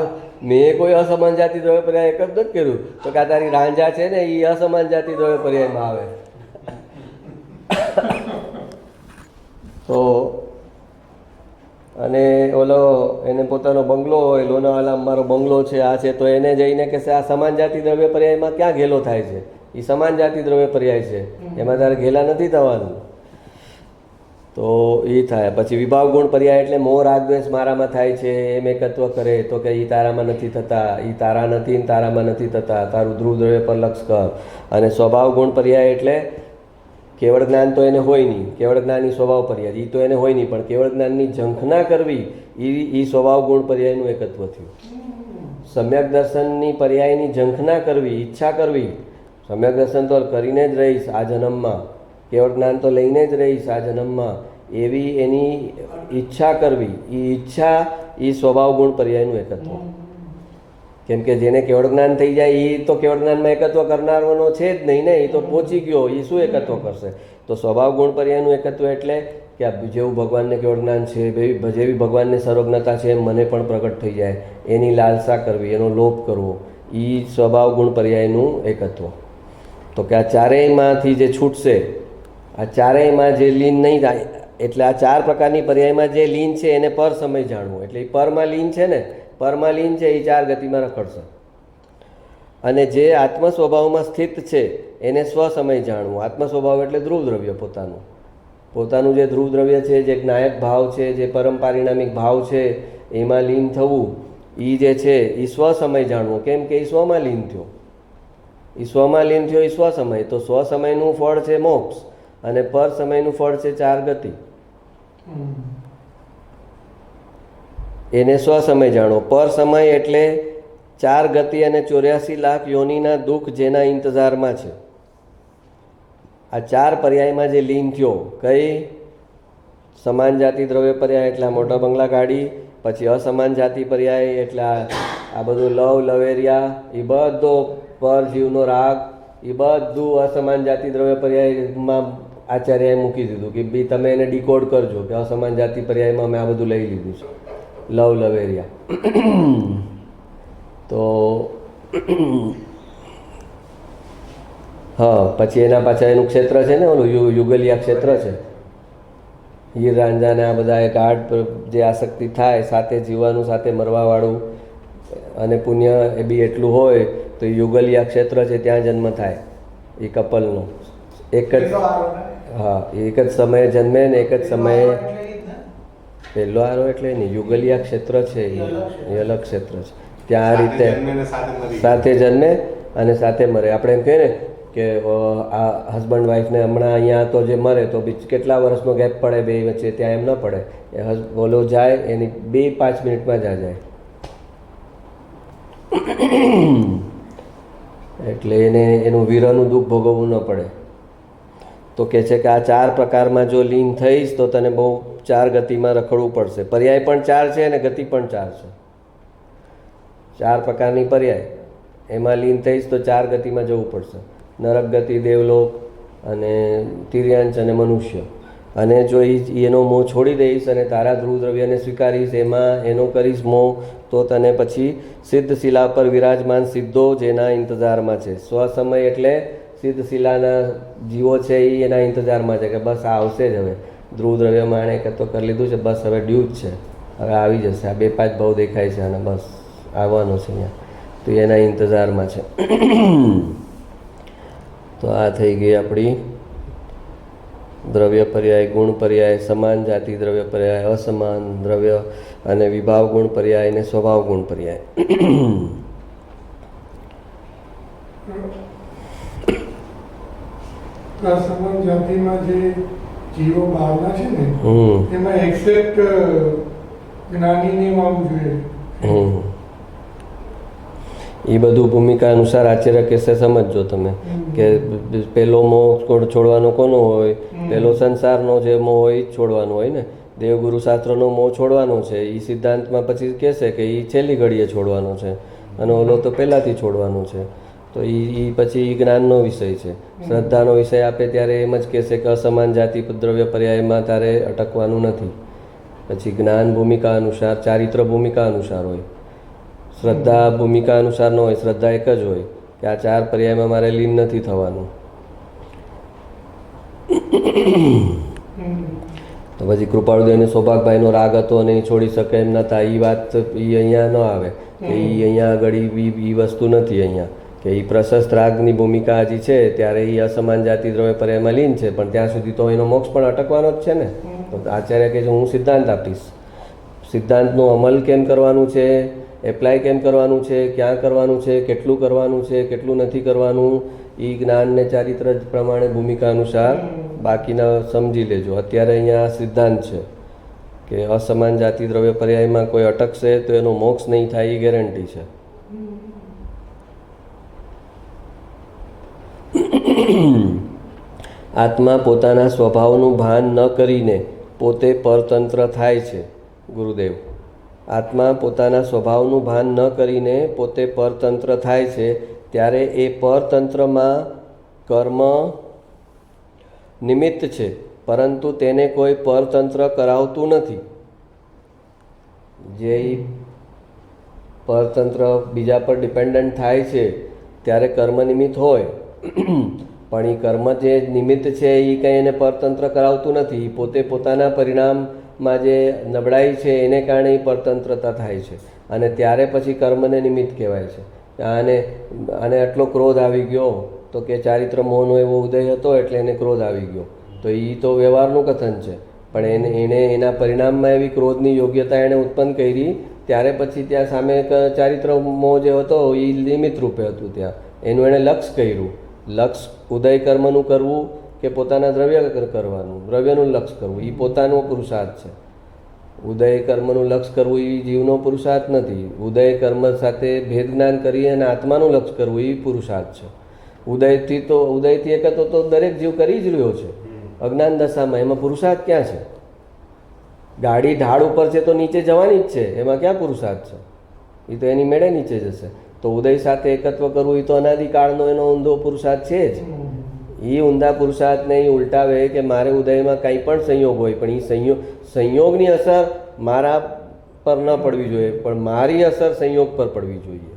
S1: મેં કોઈ અસમાન જાતિ દ્રવ્ય પર્યાય એક જ નથી કર્યું. તો કે તારી રાંઝા છે ને એ અસમાન જાતિ દ્રવ્ય પર્યાયમાં આવે. તો અને ઓલો એને પોતાનો બંગલો હોય, લોનાવાલામાં મારો બંગલો છે, આ છે, તો એને જઈને કહેશે આ સમાન જાતિ દ્રવ્ય પર્યાયમાં ક્યાં ઘેલો થાય છે? એ સમાન જાતિ દ્રવ્ય પર્યાય છે, એમાં તારે ઘેલા નથી થવાનું. તો એ થાય. પછી વિભાવ ગુણ પર્યાય એટલે મોહ, રાગ, દ્વેષ મારામાં થાય છે એમ એકત્વ કરે. તો કે એ તારામાં નથી થતા, એ તારા નથી ને તારામાં નથી થતા, તારું ધ્રુવ દ્રવ્ય પર લક્ષ કર. અને સ્વભાવ ગુણ પર્યાય એટલે કેવળ જ્ઞાન તો એને હોય નહીં, કેવળ જ્ઞાનની સ્વભાવ પર્યાય એ તો એને હોય નહીં, પણ કેવળ જ્ઞાનની ઝંખના કરવી એ સ્વભાવ ગુણ પર્યાયનું એકત્વ થયું. સમ્યક દર્શનની પર્યાયની ઝંખના કરવી, ઈચ્છા કરવી, સમ્યક દર્શન તો કરીને જ રહીશ આ જન્મમાં, કેવળ જ્ઞાન તો લઈને જ રહીશ આ જન્મમાં, એવી એની ઈચ્છા કરવી, એ ઈચ્છા એ સ્વભાવ ગુણ પર્યાયનું એકત્વ. કેમ કે જેને કેવળ જ્ઞાન થઈ જાય એ તો કેવળ જ્ઞાનમાં એકત્વ કરનારનો છે જ નહીં ને, એ તો પહોંચી ગયો, એ શું એકત્વ કરશે? તો સ્વભાવ ગુણ પર્યાયનું એકત્વ એટલે કે આ જેવું ભગવાનને કેવળ જ્ઞાન છે, જેવી ભગવાનને સર્વજ્ઞતા છે એમ મને પણ પ્રગટ થઈ જાય, એની લાલસા કરવી, એનો લોભ કરવો, એ સ્વભાવ ગુણ પર્યાયનું એકત્વ. તો કે આ ચારેયમાંથી જે છૂટશે, આ ચારેયમાં જે લીન નહીં થાય, એટલે આ ચાર પ્રકારની પર્યાયમાં જે લીન છે એને પર સમય જાણવો. એટલે એ પરમાં લીન છે ને, પરમાં લીન છે એ ચાર ગતિમાં રખડશે. અને જે આત્મ સ્વભાવમાં સ્થિત છે એને સ્વ સમય જાણવું. આત્મ સ્વભાવ એટલે ધ્રુવ દ્રવ્ય, પોતાનું જે ધ્રુવ દ્રવ્ય છે, જે જ્ઞાયક ભાવ છે, જે પરમ પારિણામિક ભાવ છે, એમાં લીન થવું, એ જે છે એ સ્વ સમય જાણવો. કેમ કે એ સ્વમાં લીન થયો, એ સ્વમાં લીન થયો, એ સ્વ સમય. તો સ્વ સમયનું ફળ છે મોક્ષ, અને પર સમયનું ફળ છે ચાર ગતિ. એને સ્વ સમય જાણો. પર સમય એટલે ચાર ગતિ અને 84 લાખ યોનિના દુઃખ જેના ઇંતજારમાં છે. આ ચાર પર્યાયમાં જે લીન થયો, કઈ સમાન જાતિ દ્રવ્ય પર્યાય એટલે આ મોટા બંગલા ગાડી, પછી અસમાન જાતિ પર્યાય એટલે આ બધું લવ લવેરિયા, એ બધો પર જીવનો રાગ, એ બધું અસમાન જાતિ દ્રવ્ય પર્યાયમાં આચાર્યએ મૂકી દીધું કે ભાઈ તમે એને ડીકોડ કરજો કે અસમાન જાતિ પર્યાયમાં મેં આ બધું લઈ લીધું છે, લવ લવેરિયા. તો હા, પછી એના પાછળ એનું ક્ષેત્ર છે ને, ઓલું યુગલિયા ક્ષેત્ર છે. હીર રાંઝાને આ બધા એક આર્ટ જે આસક્તિ થાય, સાથે જીવવાનું સાથે મરવાવાળું, અને પુણ્ય એ બી એટલું હોય તો યુગલિયા ક્ષેત્ર છે ત્યાં જન્મ થાય એ કપલનો. એક જ, હા, એક જ સમયે જન્મે ને એક જ સમયે પહેલો આરો એટલે નહીં, યુગલિયા ક્ષેત્ર છે એ અલગ ક્ષેત્ર છે. ત્યાં આ રીતે સાથે જન્મે અને સાથે મરે. આપણે એમ કહીએ ને કે આ હસબન્ડ વાઈફને હમણાં અહીંયા તો જે મરે તો કેટલા વર્ષનો ગેપ પડે બે વચ્ચે, ત્યાં એમ ન પડે. એ બોલો જાય એની 2-5 મિનિટમાં જાય. એટલે એને એનું વિરહનું દુઃખ ભોગવવું ન પડે. તો કહે છે કે આ 4 પ્રકારમાં જો લીન થઈશ તો તને બહુ 4 ગતિમાં રખડવું પડશે. પર્યાય પણ 4 છે અને ગતિ પણ 4 છે. 4 પ્રકારની પર્યાય, એમાં લીન થઈશ તો 4 ગતિમાં જવું પડશે. નરક ગતિ, દેવલોક અને તિર્યાંચ અને મનુષ્ય. અને જો એનો મોહ છોડી દઈશ અને તારા ધ્રુવ દ્રવ્યને સ્વીકારીશ, એમાં એનો કરીશ મોહ, તો તને પછી સિદ્ધ શિલા પર વિરાજમાન સિદ્ધો જેના ઇંતજારમાં છે. સ્વસમય એટલે સિદ્ધ શિલાના જીવો છે એ એના ઇંતજારમાં છે કે બસ આ આવશે જ. હવે ધ્રુવ દ્રવ્ય માણે કે તો કરી લીધું છે, બસ હવે ડ્યુ જ છે, હવે આવી જશે. આ 2-5 ભાવ દેખાય છે અને બસ આવવાનો છે અહીંયા, તો એના ઇંતજારમાં છે. તો આ થઈ ગઈ આપણી દ્રવ્ય પર્યાય, ગુણ પર્યાય, સમાન જાતિ દ્રવ્ય પર્યાય, અસમાન દ્રવ્ય અને વિભાવ ગુણ પર્યાય અને સ્વભાવ ગુણ પર્યાય.
S3: સમાન જાતિમાં જે જીવો બહારના છે ને, એમાં એક્સેપ્ટ જ્ઞાનીને આવવું જોઈએ.
S1: એ બધું ભૂમિકા અનુસાર આચાર્ય કહેશે, સમજજો તમે કે પેલો મોહ છોડવાનો કોનો હોય? પેલો સંસારનો જે મોહ હોય એ જ છોડવાનો હોય ને. દેવગુરુ શાસ્ત્રનો મોહ છોડવાનો છે. એ સિદ્ધાંતમાં પછી કહેશે કે એ છેલ્લી ઘડીએ છોડવાનો છે અને ઓલો તો પહેલાંથી છોડવાનો છે. તો એ પછી જ્ઞાનનો વિષય છે. શ્રદ્ધાનો વિષય આપે ત્યારે એમ જ કહેશે કે અસમાન જાતિ દ્રવ્ય પર્યાયમાં તારે અટકવાનું નથી. પછી જ્ઞાન ભૂમિકા અનુસાર, ચારિત્ર ભૂમિકા અનુસાર હોય. શ્રદ્ધા ભૂમિકા અનુસાર ન હોય. શ્રદ્ધા એક જ હોય કે આ 4 પર્યાયમાં મારે લીન નથી થવાનું. તો પછી કૃપાળુદેવને સૌભાગભાઈનો રાગ હતો અને એ છોડી શકે એમ નહોતા, એ વાત એ અહીંયા ન આવે કે એ અહીંયા આગળ એ વસ્તુ નથી અહીંયા કે એ પ્રશસ્ત રાગની ભૂમિકા હજી છે ત્યારે એ અસમાન જાતિ દ્રવ્ય પર્યાયમાં લીન છે, પણ ત્યાં સુધી તો એનો મોક્ષ પણ અટકવાનો જ છે ને. તો આચાર્ય કહે છે હું સિદ્ધાંત આપીશ, સિદ્ધાંતનો અમલ કેમ કરવાનું છે, એપ્લાય કેમ કરવાનું છે, ક્યાં કરવાનું છે, કેટલું કરવાનું છે, કેટલું નથી કરવાનું, એ જ્ઞાન ને ચારિત્ર પ્રમાણે ભૂમિકા અનુસાર બાકીના સમજી લેજો. અત્યારે અહીંયા સિદ્ધાંત છે કે અસમાન જાતિ દ્રવ્ય પર્યાયમાં કોઈ અટકશે તો એનો મોક્ષ નહીં થાય, એ ગેરંટી છે. આત્મા પોતાના સ્વભાવનું ભાન ન કરીને પોતે પરતંત્ર થાય છે. ગુરુદેવ, આત્મા પોતાના સ્વભાવનું ભાન ન કરીને પોતે પરતંત્ર થાય છે ત્યારે એ પરતંત્રમાં કર્મ નિમિત્ત છે, પરંતુ તેને કોઈ પરતંત્ર કરાવતું નથી. જે પરતંત્ર બીજા પર ડિપેન્ડન્ટ થાય છે ત્યારે કર્મ નિમિત્ત હોય, પણ એ કર્મ જે નિમિત્ત છે એ કંઈ એને પરતંત્ર કરાવતું નથી. પોતે પોતાના પરિણામમાં જે નબળાઈ છે એને કારણે એ પરતંત્રતા થાય છે અને ત્યારે પછી કર્મને નિમિત્ત કહેવાય છે. આને આટલો ક્રોધ આવી ગયો તો કે ચારિત્ર મોહનો એવો ઉદય હતો એટલે એને ક્રોધ આવી ગયો, તો એ તો વ્યવહારનું કથન છે. પણ એને એના પરિણામમાં એવી ક્રોધની યોગ્યતા એણે ઉત્પન્ન કરી ત્યારે પછી ત્યાં સામે ચારિત્ર મોહ જે હતો એ નિમિત્ત રૂપે હતું. ત્યાં એનું એણે લક્ષ કર્યું. લક્ષ ઉદય કર્મનું કરવું કે પોતાના દ્રવ્ય કરવાનું, દ્રવ્યનું લક્ષ કરવું એ પોતાનો પુરુષાર્થ છે. ઉદય કર્મનું લક્ષ કરવું એ જીવનો પુરુષાર્થ નથી. ઉદય કર્મ સાથે ભેદ જ્ઞાન કરી અને આત્માનું લક્ષ કરવું એ પુરુષાર્થ છે. ઉદયથી એકતો તો દરેક જીવ કરી જ રહ્યો છે અજ્ઞાન દશામાં, એમાં પુરુષાર્થ ક્યાં છે? ગાડી ઢાળ ઉપર છે તો નીચે જવાની જ છે, એમાં ક્યાં પુરુષાર્થ છે? એ તો એની મેળે નીચે જશે. તો ઉદય સાથે એકત્વ કરવું એ તો અનાદિકાળનો એનો ઊંધો પુરુષાર્થ છે જ. એ ઊંધા પુરુષાર્થને એ ઉલટાવે કે મારે ઉદયમાં કંઈ પણ સંયોગ હોય, પણ એ સંયોગની અસર મારા પર ન પડવી જોઈએ, પણ મારી અસર સંયોગ પર પડવી જોઈએ.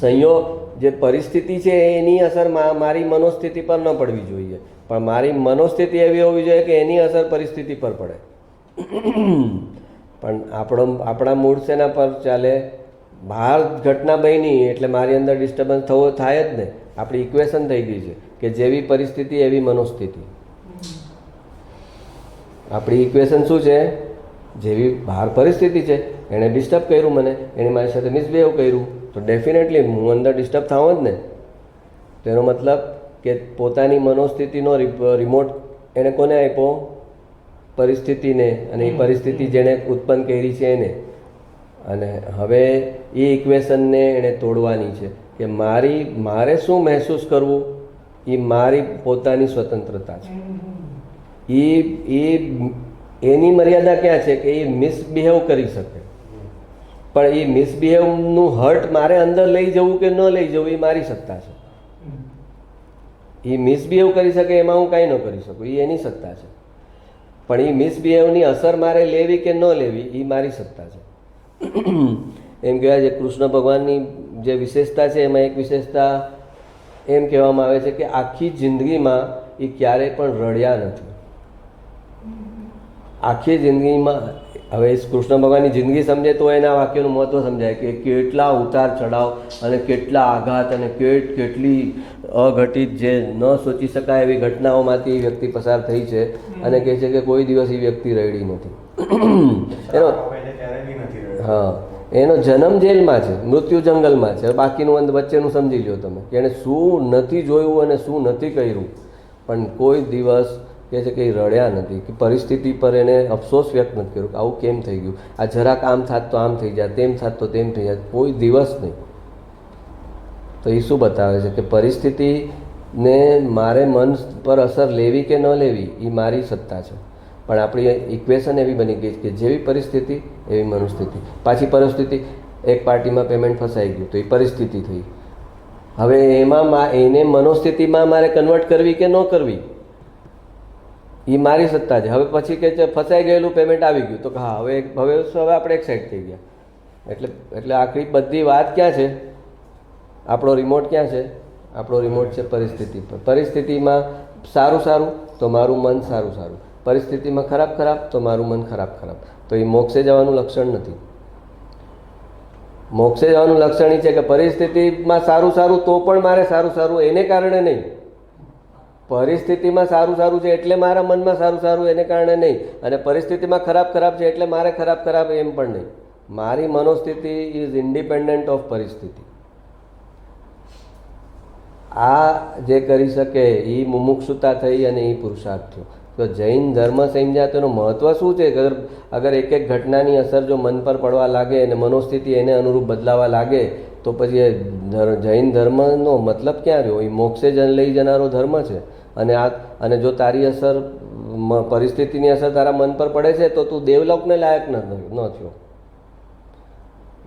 S1: સંયોગ જે પરિસ્થિતિ છે એની અસર મારી મનોસ્થિતિ પર ન પડવી જોઈએ, પણ મારી મનોસ્થિતિ એવી હોવી જોઈએ કે એની અસર પરિસ્થિતિ પર પડે. પણ આપણા મૂળ શેના પર ચાલે? બહાર ઘટના બની એટલે મારી અંદર ડિસ્ટર્બન્સ થાય જ ને. આપણી ઇક્વેશન થઈ ગઈ છે કે જેવી પરિસ્થિતિ એવી મનોસ્થિતિ. આપણી ઇક્વેશન શું છે? જેવી બહાર પરિસ્થિતિ છે, એણે ડિસ્ટર્બ કર્યું મને, એણે મારી સાથે મિસબિહેવ કર્યું, તો ડેફિનેટલી હું અંદર ડિસ્ટર્બ થાઉં જ ને. તેનો મતલબ કે પોતાની મનોસ્થિતિનો રિમોટ એણે કોને આપ્યો? પરિસ્થિતિને. અને એ પરિસ્થિતિ જેણે ઉત્પન્ન કરી છે એને. અને હવે એ ઇક્વેશનને એણે તોડવાની છે. કે મારે શું મહેસૂસ કરવું એ મારી પોતાની સ્વતંત્રતા છે. એની મર્યાદા ક્યાં છે કે એ મિસબિહેવ કરી શકે, પણ એ મિસબિહેવનું હર્ટ મારે અંદર લઈ જવું કે ન લઈ જવું એ મારી સત્તા છે. એ મિસબિહેવ કરી શકે એમાં હું કાંઈ ન કરી શકું, એ એની સત્તા છે. પણ એ મિસબિહેવની અસર મારે લેવી કે ન લેવી એ મારી સત્તા છે. એમ કહેવાય છે કૃષ્ણ ભગવાનની જે વિશેષતા છે એમાં એક વિશેષતા એમ કહેવામાં આવે છે કે આખી જિંદગીમાં એ ક્યારેય પણ રડ્યા નથી. આખી જિંદગીમાં, હવે કૃષ્ણ ભગવાનની જિંદગી સમજે તો એના વાક્યનું મહત્ત્વ સમજાય કે કેટલા ઉતાર ચઢાવ અને કેટલા આઘાત અને કેટલી અઘટિત જે ન સોચી શકાય એવી ઘટનાઓમાંથી એ વ્યક્તિ પસાર થઈ છે અને કહે છે કે કોઈ દિવસ એ વ્યક્તિ રડી નથી. હા, એનો જન્મ જેલમાં છે, મૃત્યુ જંગલમાં છે. બાકીનું વચ્ચેનું સમજી લો તમે કે એણે શું નથી જોયું અને શું નથી કર્યું, પણ કોઈ દિવસ કહે છે કે એ રડ્યા નથી, કે પરિસ્થિતિ પર એને અફસોસ વ્યક્ત નથી કર્યો કે આવું કેમ થઈ ગયું, આ જરાક આમ થાત તો આમ થઈ જાય, તેમ થાત તો તેમ થઈ જાય, કોઈ દિવસ નહીં. તો એ શું બતાવે છે કે પરિસ્થિતિને મારે મન પર અસર લેવી કે ન લેવી એ મારી સત્તા છે. પણ આપણી ઇક્વેશન એવી બની ગઈ કે જેવી પરિસ્થિતિ એવી મનુસ્થિતિ. પાછી પરિસ્થિતિ, એક પાર્ટીમાં પેમેન્ટ ફસાઈ ગયું તો એ પરિસ્થિતિ થઈ. હવે એમાં એને મનોસ્થિતિમાં મારે કન્વર્ટ કરવી કે ન કરવી એ મારી સત્તા છે. હવે પછી કે છે ફસાઈ ગયેલું પેમેન્ટ આવી ગયું તો કે હા હવે આપણે એક સાઈડ થઈ ગયા. એટલે આખરી બધી વાત ક્યાં છે? આપણો રિમોટ ક્યાં છે? આપણો રિમોટ છે પરિસ્થિતિ પર. પરિસ્થિતિમાં સારું તો મારું મન સારું, પરિસ્થિતિમાં ખરાબ તો મારું મન ખરાબ. તો એ મોક્ષે જવાનું લક્ષણ નથી. મોક્ષે જવાનું લક્ષણ એ છે કે પરિસ્થિતિમાં સારું તો પણ મારે સારું એને કારણે નહીં. પરિસ્થિતિમાં સારું છે એટલે મારા મનમાં સારું એને કારણે નહીં, અને પરિસ્થિતિમાં ખરાબ છે એટલે મારે ખરાબ એમ પણ નહીં. મારી મનોસ્થિતિ ઇઝ ઇન્ડિપેન્ડન્ટ ઓફ પરિસ્થિતિ. આ જે કરી શકે એ મુમુક્ષુતા થઈ અને એ પુરુષાર્થ થયો. તો જૈન ધર્મ સમજ્યા તો એનું મહત્ત્વ શું છે? અગર એક ઘટનાની અસર જો મન પર પડવા લાગે અને મનોસ્થિતિ એને અનુરૂપ બદલાવા લાગે તો પછી જૈન ધર્મનો મતલબ ક્યાં રહ્યો? એ મોક્ષે લઈ જનારો ધર્મ છે. અને જો તારી અસર પરિસ્થિતિની અસર તારા મન પર પડે છે તો તું દેવલોકને લાયક ન થયો.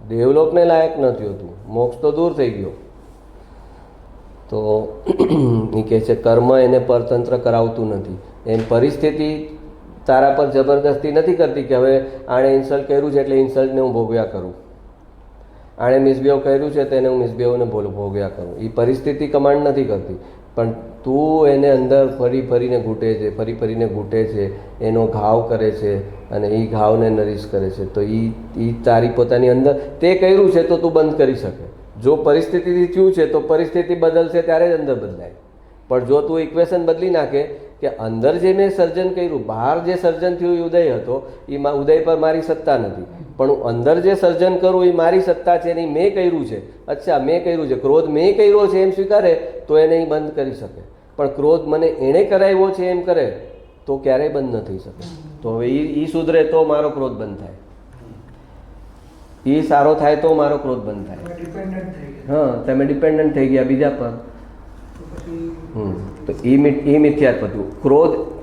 S1: દેવલોકને લાયક ન થયો તું, મોક્ષ તો દૂર થઈ ગયો. તો એ કહે છે કર્મ એને પરતંત્ર કરાવતું નથી. એમ પરિસ્થિતિ તારા પર જબરદસ્તી નથી કરતી કે હવે આણે ઇન્સલ્ટ કર્યું છે એટલે ઇન્સલ્ટને હું ભોગવ્યા કરું, આણે મિસબિહેવ કર્યું છે તેને હું મિસબિહેવને ભોગવ્યા કરું. એ પરિસ્થિતિ કમાન્ડ નથી કરતી, પણ તું એને અંદર ફરીને ઘૂંટે છે, એનો ઘાવ કરે છે અને એ ઘાવને નરીશ કરે છે. તો એ તારી પોતાની અંદર તે કર્યું છે તો તું બંધ કરી શકે. જો પરિસ્થિતિથી થયું છે તો પરિસ્થિતિ બદલશે ત્યારે જ અંદર બદલાય. પણ જો તું ઇક્વેશન બદલી નાખે કે અંદર જે મેં સર્જન કર્યું, બહાર જે સર્જન થયું એ ઉદય હતો, એ ઉદય પર મારી સત્તા નથી, પણ હું અંદર જે સર્જન કરું એ મારી સત્તા છે, એની મેં કર્યું છે. અચ્છા, મેં કર્યું છે, ક્રોધ મેં કર્યો છે એમ સ્વીકારે તો એને બંધ કરી શકે. પણ ક્રોધ મને એણે કરાવ્યો છે એમ કરે તો ક્યારેય બંધ ન થઈ શકે. તો હવે એ સુધરે તો મારો ક્રોધ બંધ થાય, એ સારો થાય તો મારો ક્રોધ બંધ થાય. હા, તમે ડિપેન્ડન્ટ થઈ ગયા બીજા પર. તો એ મિથ્યાત્વ થયું.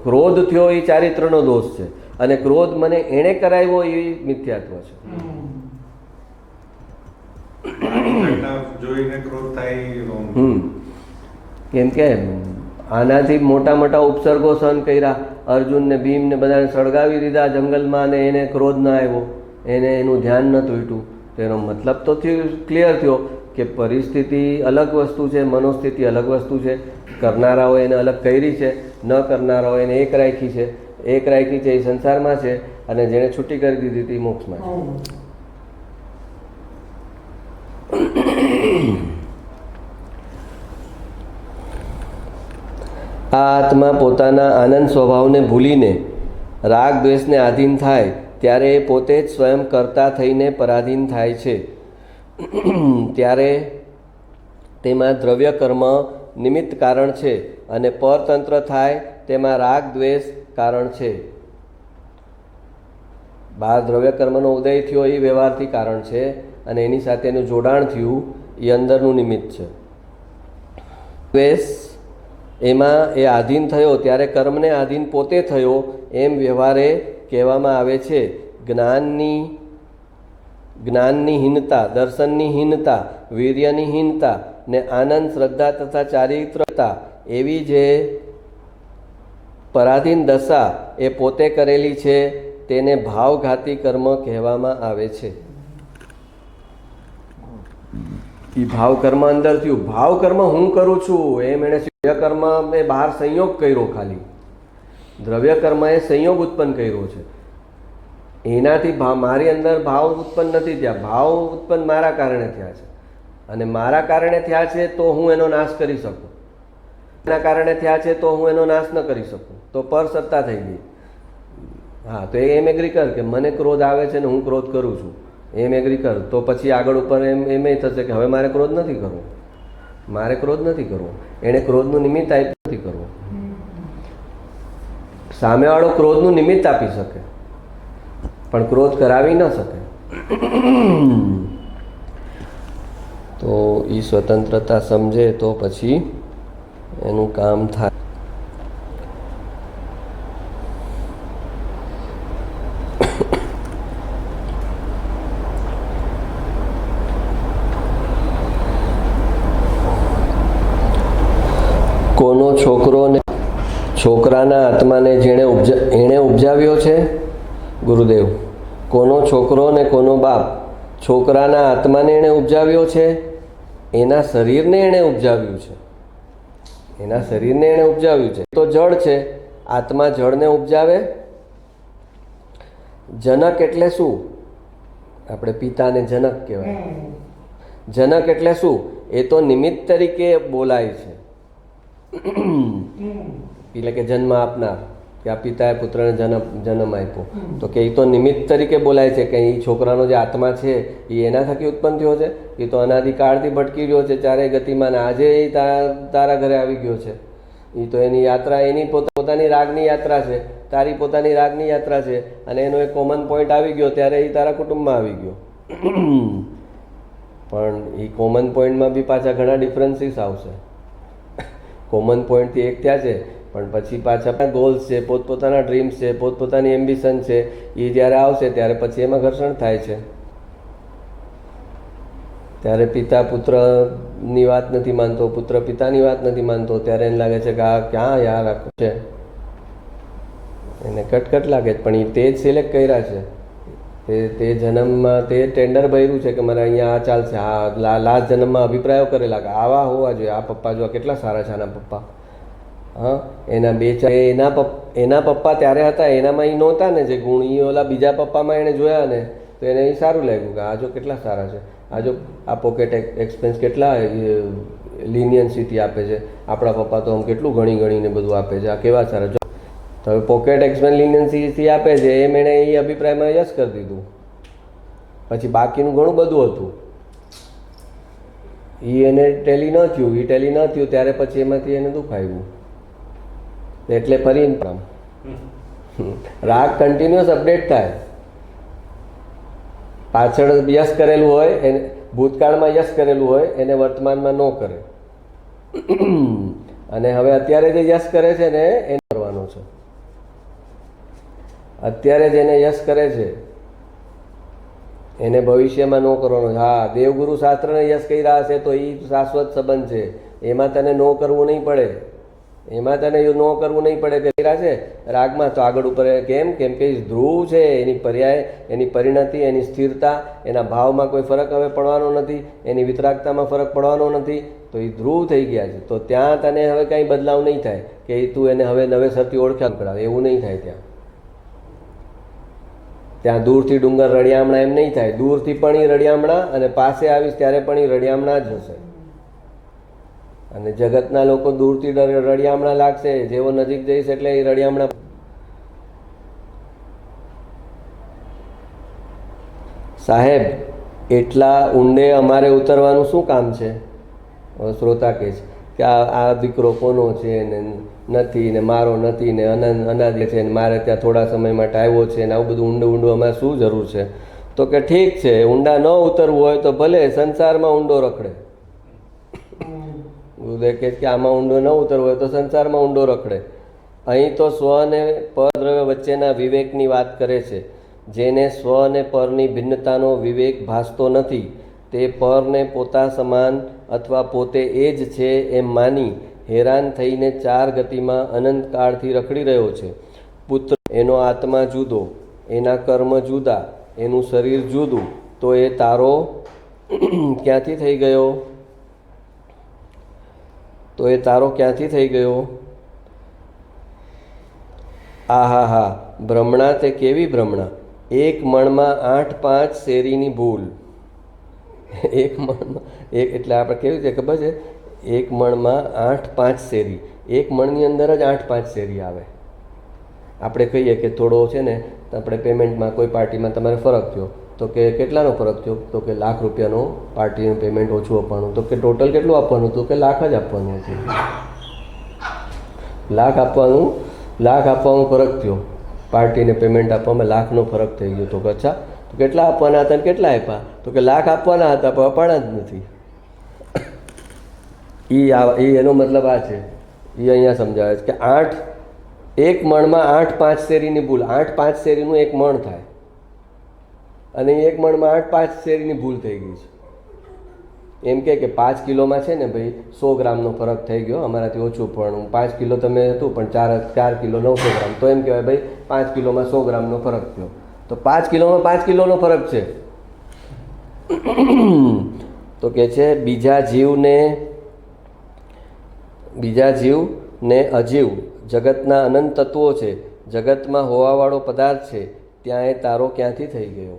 S1: ક્રોધ થયો એ ચારિત્રનો દોષ છે, અને ક્રોધ મને એણે કરાવ્યો એ મિથ્યાત્વ છે.
S2: જોઈને ક્રોધ થાય.
S1: કેમ કે આનાથી મોટા ઉપસર્ગો સહન કર્યા. અર્જુન ને ભીમ ને બધાને સળગાવી દીધા જંગલમાં, અને એને ક્રોધ ના આવ્યો, એને એનું ધ્યાન ન તૂટ્યું. તો એનો મતલબ તો ક્લિયર થયો કે પરિસ્થિતિ અલગ વસ્તુ છે, મનોસ્થિતિ અલગ વસ્તુ છે. કરનારાઓ એને અલગ કરી છે, ન કરનારાઓ એને એક રાખી છે. એક રાખી છે એ સંસારમાં છે, અને જેણે છૂટી કરી દીધી હતી મોક્ષમાં છે. આ આત્મા પોતાના આનંદ સ્વભાવને ભૂલીને રાગ દ્વેષને આધીન થાય ત્યારે એ પોતે જ સ્વયં કર્તા થઈને પરાધીન થાય છે. ત્યારે તેમાં દ્રવ્ય કર્મ નિમિત્ત કારણ છે, અને પરતંત્ર થાય તેમાં રાગ દ્વેષ કારણ છે. બહાર દ્રવ્ય કર્મનો ઉદય થયો એ વ્યવહારથી કારણ છે, અને એની સાથે એનું જોડાણ થયું એ અંદરનું નિમિત્ત છે. દ્વેષ એમાં એ આધીન થયો ત્યારે કર્મને આધીન પોતે થયો એમ વ્યવહારે કહેવામાં આવે છે. જ્ઞાનની હીનતા, દર્શનની હીનતા, વીર્યની હીનતા ને આનંદ, શ્રદ્ધા તથા ચારિત્રતા એવી જે પરાધીન દશા એ પોતે કરેલી છે તેને ભાવઘાતી કર્મ કહેવામાં આવે છે. એ ભાવ કર્મ અંદર થયું. ભાવ કર્મ હું કરું છું એમ એણે દ્રવ્ય કર્મ એ બહાર સંયોગ કર્યો. ખાલી દ્રવ્ય કર્મ એ સંયોગ ઉત્પન્ન કર્યો છે. એનાથી મારી અંદર ભાવ ઉત્પન્ન નથી થયા. ભાવ ઉત્પન્ન મારા કારણે થયા છે અને મારા કારણે થયા છે તો હું એનો નાશ કરી શકું. એના કારણે થયા છે તો હું એનો નાશ ન કરી શકું, તો પર સત્તા થઈ ગઈ. હા, તો એમ એગ્રી કર કે મને ક્રોધ આવે છે ને હું ક્રોધ કરું છું, એમ એગ્રી કર. તો પછી આગળ ઉપર એમ થશે કે હવે મારે ક્રોધ નથી કરવો, મારે ક્રોધ નથી કરવો. એણે ક્રોધનું નિમિત્ત આપ્યું નથી કરવું. સામેવાળો ક્રોધનું નિમિત્ત આપી શકે પણ ક્રોધ કરાવી ન શકે. તો એ સ્વતંત્રતા સમજે તો પછી એનું કામ થાય. કોનો છોકરો ને છોકરાના આત્માને એણે ઉપજાવ્યો છે? ગુરુદેવ. કોનો છોકરો ને કોનો બાપ છોકરાના આત્માને એણે ઉપજાવ્યો છે? એના શરીરને એણે ઉપજાવ્યું છે. એના શરીરને એણે ઉપજાવ્યું છે. તો જળ છે, આત્મા જળને ઉપજાવે. જનક એટલે શું? આપણે પિતાને જનક કહેવાય. જનક એટલે શું? એ તો નિમિત્ત તરીકે બોલાય છે. એટલે કે જન્મ આપનાર, કે આ પિતાએ પુત્રને જન્મ આપ્યો, તો કે એ તો નિમિત્ત તરીકે બોલાય છે કે એ છોકરાનો જે આત્મા છે એ એના થકી ઉત્પન્ન થયો છે. એ તો અનાદિકાળથી ભટકી રહ્યો છે ચારે ગતિમાં, આજે એ તારા ઘરે આવી ગયો છે. એ તો એની યાત્રા, એની પોતાની રાગની યાત્રા છે, તારી પોતાની રાગની યાત્રા છે, અને એનો એક કોમન પોઈન્ટ આવી ગયો ત્યારે એ તારા કુટુંબમાં આવી ગયો. પણ એ કોમન પોઈન્ટમાં બી પાછા ઘણા ડિફરન્સીસ આવશે. કોમન પોઈન્ટથી એક થયા છે પણ પછી પાછા ગોલ્સ છે, પોતપોતાના ડ્રીમ્સ છે, પોતપોતાની એમ્બિશન છે, એ જ્યારે આવશે ત્યારે પછી એમાં ઘર્ષણ થાય છે. ત્યારે પિતા પુત્રની વાત નથી માનતો, પુત્ર પિતાની વાત નથી માનતો, ત્યારે એને લાગે છે કે આ ક્યાં યાર આખું છે, એને કટકટ લાગે. પણ એ તે જ સિલેક્ટ કર્યા છે. તે જન્મમાં તે ટેન્ડર ભર્યું છે કે મારે અહીંયા આ ચાલશે. આ લાસ્ટ જન્મમાં અભિપ્રાયો કરેલા કે આવા હોવા જોઈએ, આ પપ્પા જો કેટલા સારા છે આના પપ્પા. હા, એના બે ચાર એના પપ્પા ત્યારે હતા, એનામાં એ નહોતા ને જે ગુણ, એ ઓલા બીજા પપ્પામાં એણે જોયા ને તો એને એ સારું લાગ્યું કે આ જો કેટલા સારા છે, આ જો આ પોકેટ એક્સપેન્સ કેટલા લિનિયન્સીથી આપે છે, આપણા પપ્પા તો આમ કેટલું ગણીને બધું આપે છે, આ કેવા સારા. જો તો હવે પોકેટ એક્સપેન્સ લિનિયન્સીથી આપે છે એમ એણે એ અભિપ્રાયમાં યસ કરી દીધું. પછી બાકીનું ઘણું બધું હતું એ એને ટેલી ન થયું. એ ટેલી ન થયું ત્યારે પછી એમાંથી એને દુઃખ આવ્યું. એટલે ફરી રાગ કન્ટિન્યુઅસ અપડેટ થાય. પાછળ યસ કરેલું હોય એને ભૂતકાળમાં યસ કરેલું હોય એને વર્તમાનમાં ન કરે, અને હવે અત્યારે જે યસ કરે છે ને એને કરવાનો છે. અત્યારે જેને યસ કરે છે એને ભવિષ્યમાં ન કરવાનો. હા, દેવગુરુ શાસ્ત્રને યસ કર્યા હશે તો એ શાશ્વત સંબંધ છે, એમાં તને ન કરવું નહીં પડે. એમાં તને ન કરવું નહીં પડે કે કર્યા છે રાગમાં તો આગળ ઉપર કેમ કે ધ્રુવ છે, એની પર્યાય, એની પરિણતિ, એની સ્થિરતા, એના ભાવમાં કોઈ ફરક હવે પડવાનો નથી, એની વિતરાગતામાં ફરક પડવાનો નથી. તો એ ધ્રુવ થઈ ગયા છે. તો ત્યાં તને હવે કાંઈ બદલાવ નહીં થાય કે તું એને હવે નવેસરથી ઓળખ્યા કરાવે, એવું નહીં થાય. ત્યાં દૂરથી ડુંગર રળિયામણા એમ નહીં થાય. દૂરથી પણ એ રળિયામણા અને પાસે આવીશ ત્યારે પણ એ રળિયામણા જ હશે. અને જગતના લોકો દૂરથી રળિયામણા લાગશે, જેવો નજીક જઈશ એટલે એ રળિયામણા. સાહેબ, એટલા ઊંડે અમારે ઉતરવાનું શું કામ છે? શ્રોતા કહે છે કે આ દીકરો કોનો છે ને નથી ને મારો નથી ને અનાદિ છે ને મારે ત્યાં થોડા સમય માટે આવ્યો છે ને આવું બધું ઊંડું અમારે શું જરૂર છે? તો કે ઠીક છે, ઊંડા ન ઉતરવું હોય તો ભલે સંસારમાં ઊંડો રખડે. ગુરુદેવ કહે કે આમાં ઊંડો ન ઉતરવું હોય તો સંસારમાં ઊંડો રખડે. અહીં તો સ્વ અને પરદ્રવ્ય વચ્ચેના વિવેકની વાત કરે છે. જેને સ્વ અને પરની ભિન્નતાનો વિવેક ભાસતો નથી તે પરને પોતા સમાન અથવા પોતે એ જ છે એમ માની હેરાન થઈને ચાર ગતિમાં અનંતકાળથી રખડી રહ્યો છે. પુત્ર એનો આત્મા જુદો, એના કર્મ જુદા, એનું શરીર જુદું, તો એ તારો ક્યાંથી થઈ ગયો? તો એ તારો ક્યાંથી થઈ ગયો? આહા હા, ભ્રમણા તે કેવી ભ્રમણા! એક મણમાં 8-5 શેરીની ભૂલ. એક મણમાં એટલે આપણે કેવી રીતે ખબર છે? એક મણમાં 8-5 શેરી. એક મણની અંદર જ 8-5 શેરી આવે. આપણે કહીએ કે થોડો છે ને, તો આપણે પેમેન્ટમાં કોઈ પાર્ટીમાં તમારે ફરક થયો, તો કે કેટલાનો ફરક થયો? તો કે ₹1,00,000 પાર્ટીનું પેમેન્ટ ઓછું આપવાનું. તો કે ટોટલ કેટલું આપવાનું? તો કે લાખ જ આપવાનું હતું. લાખ આપવાનું ફરક થયો. પાર્ટીને પેમેન્ટ આપવામાં લાખનો ફરક થઈ ગયો. તો કે અચ્છા, તો કેટલા આપવાના હતા અને કેટલા આપ્યા? તો કે લાખ આપવાના હતા પણ અપાણા જ નથી. એનો મતલબ આ છે. એ અહીંયા સમજાવે છે કે એક મણમાં 8-5 શેરીની ભૂલ. 8-5 શેરીનું એક મણ થાય અને એક મણમાં 8-5 શેરીની ભૂલ થઈ ગઈ છે. એમ કે 5 કિલોમાં છે ને ભાઈ 100 ગ્રામનો ફરક થઈ ગયો, અમારાથી ઓછું, પણ 5 કિલો તમે હતું પણ 4 કિલો 900 ગ્રામ, તો એમ કહેવાય ભાઈ 5 કિલોમાં 100 ગ્રામનો ફરક થયો. તો 5 કિલોમાં 5 કિલોનો ફરક છે. તો કે છે બીજા જીવને અજીવ જગતના અનંત તત્વો છે, જગતમાં હોવાવાળો પદાર્થ છે, ત્યાં એ તારો ક્યાંથી થઈ ગયો?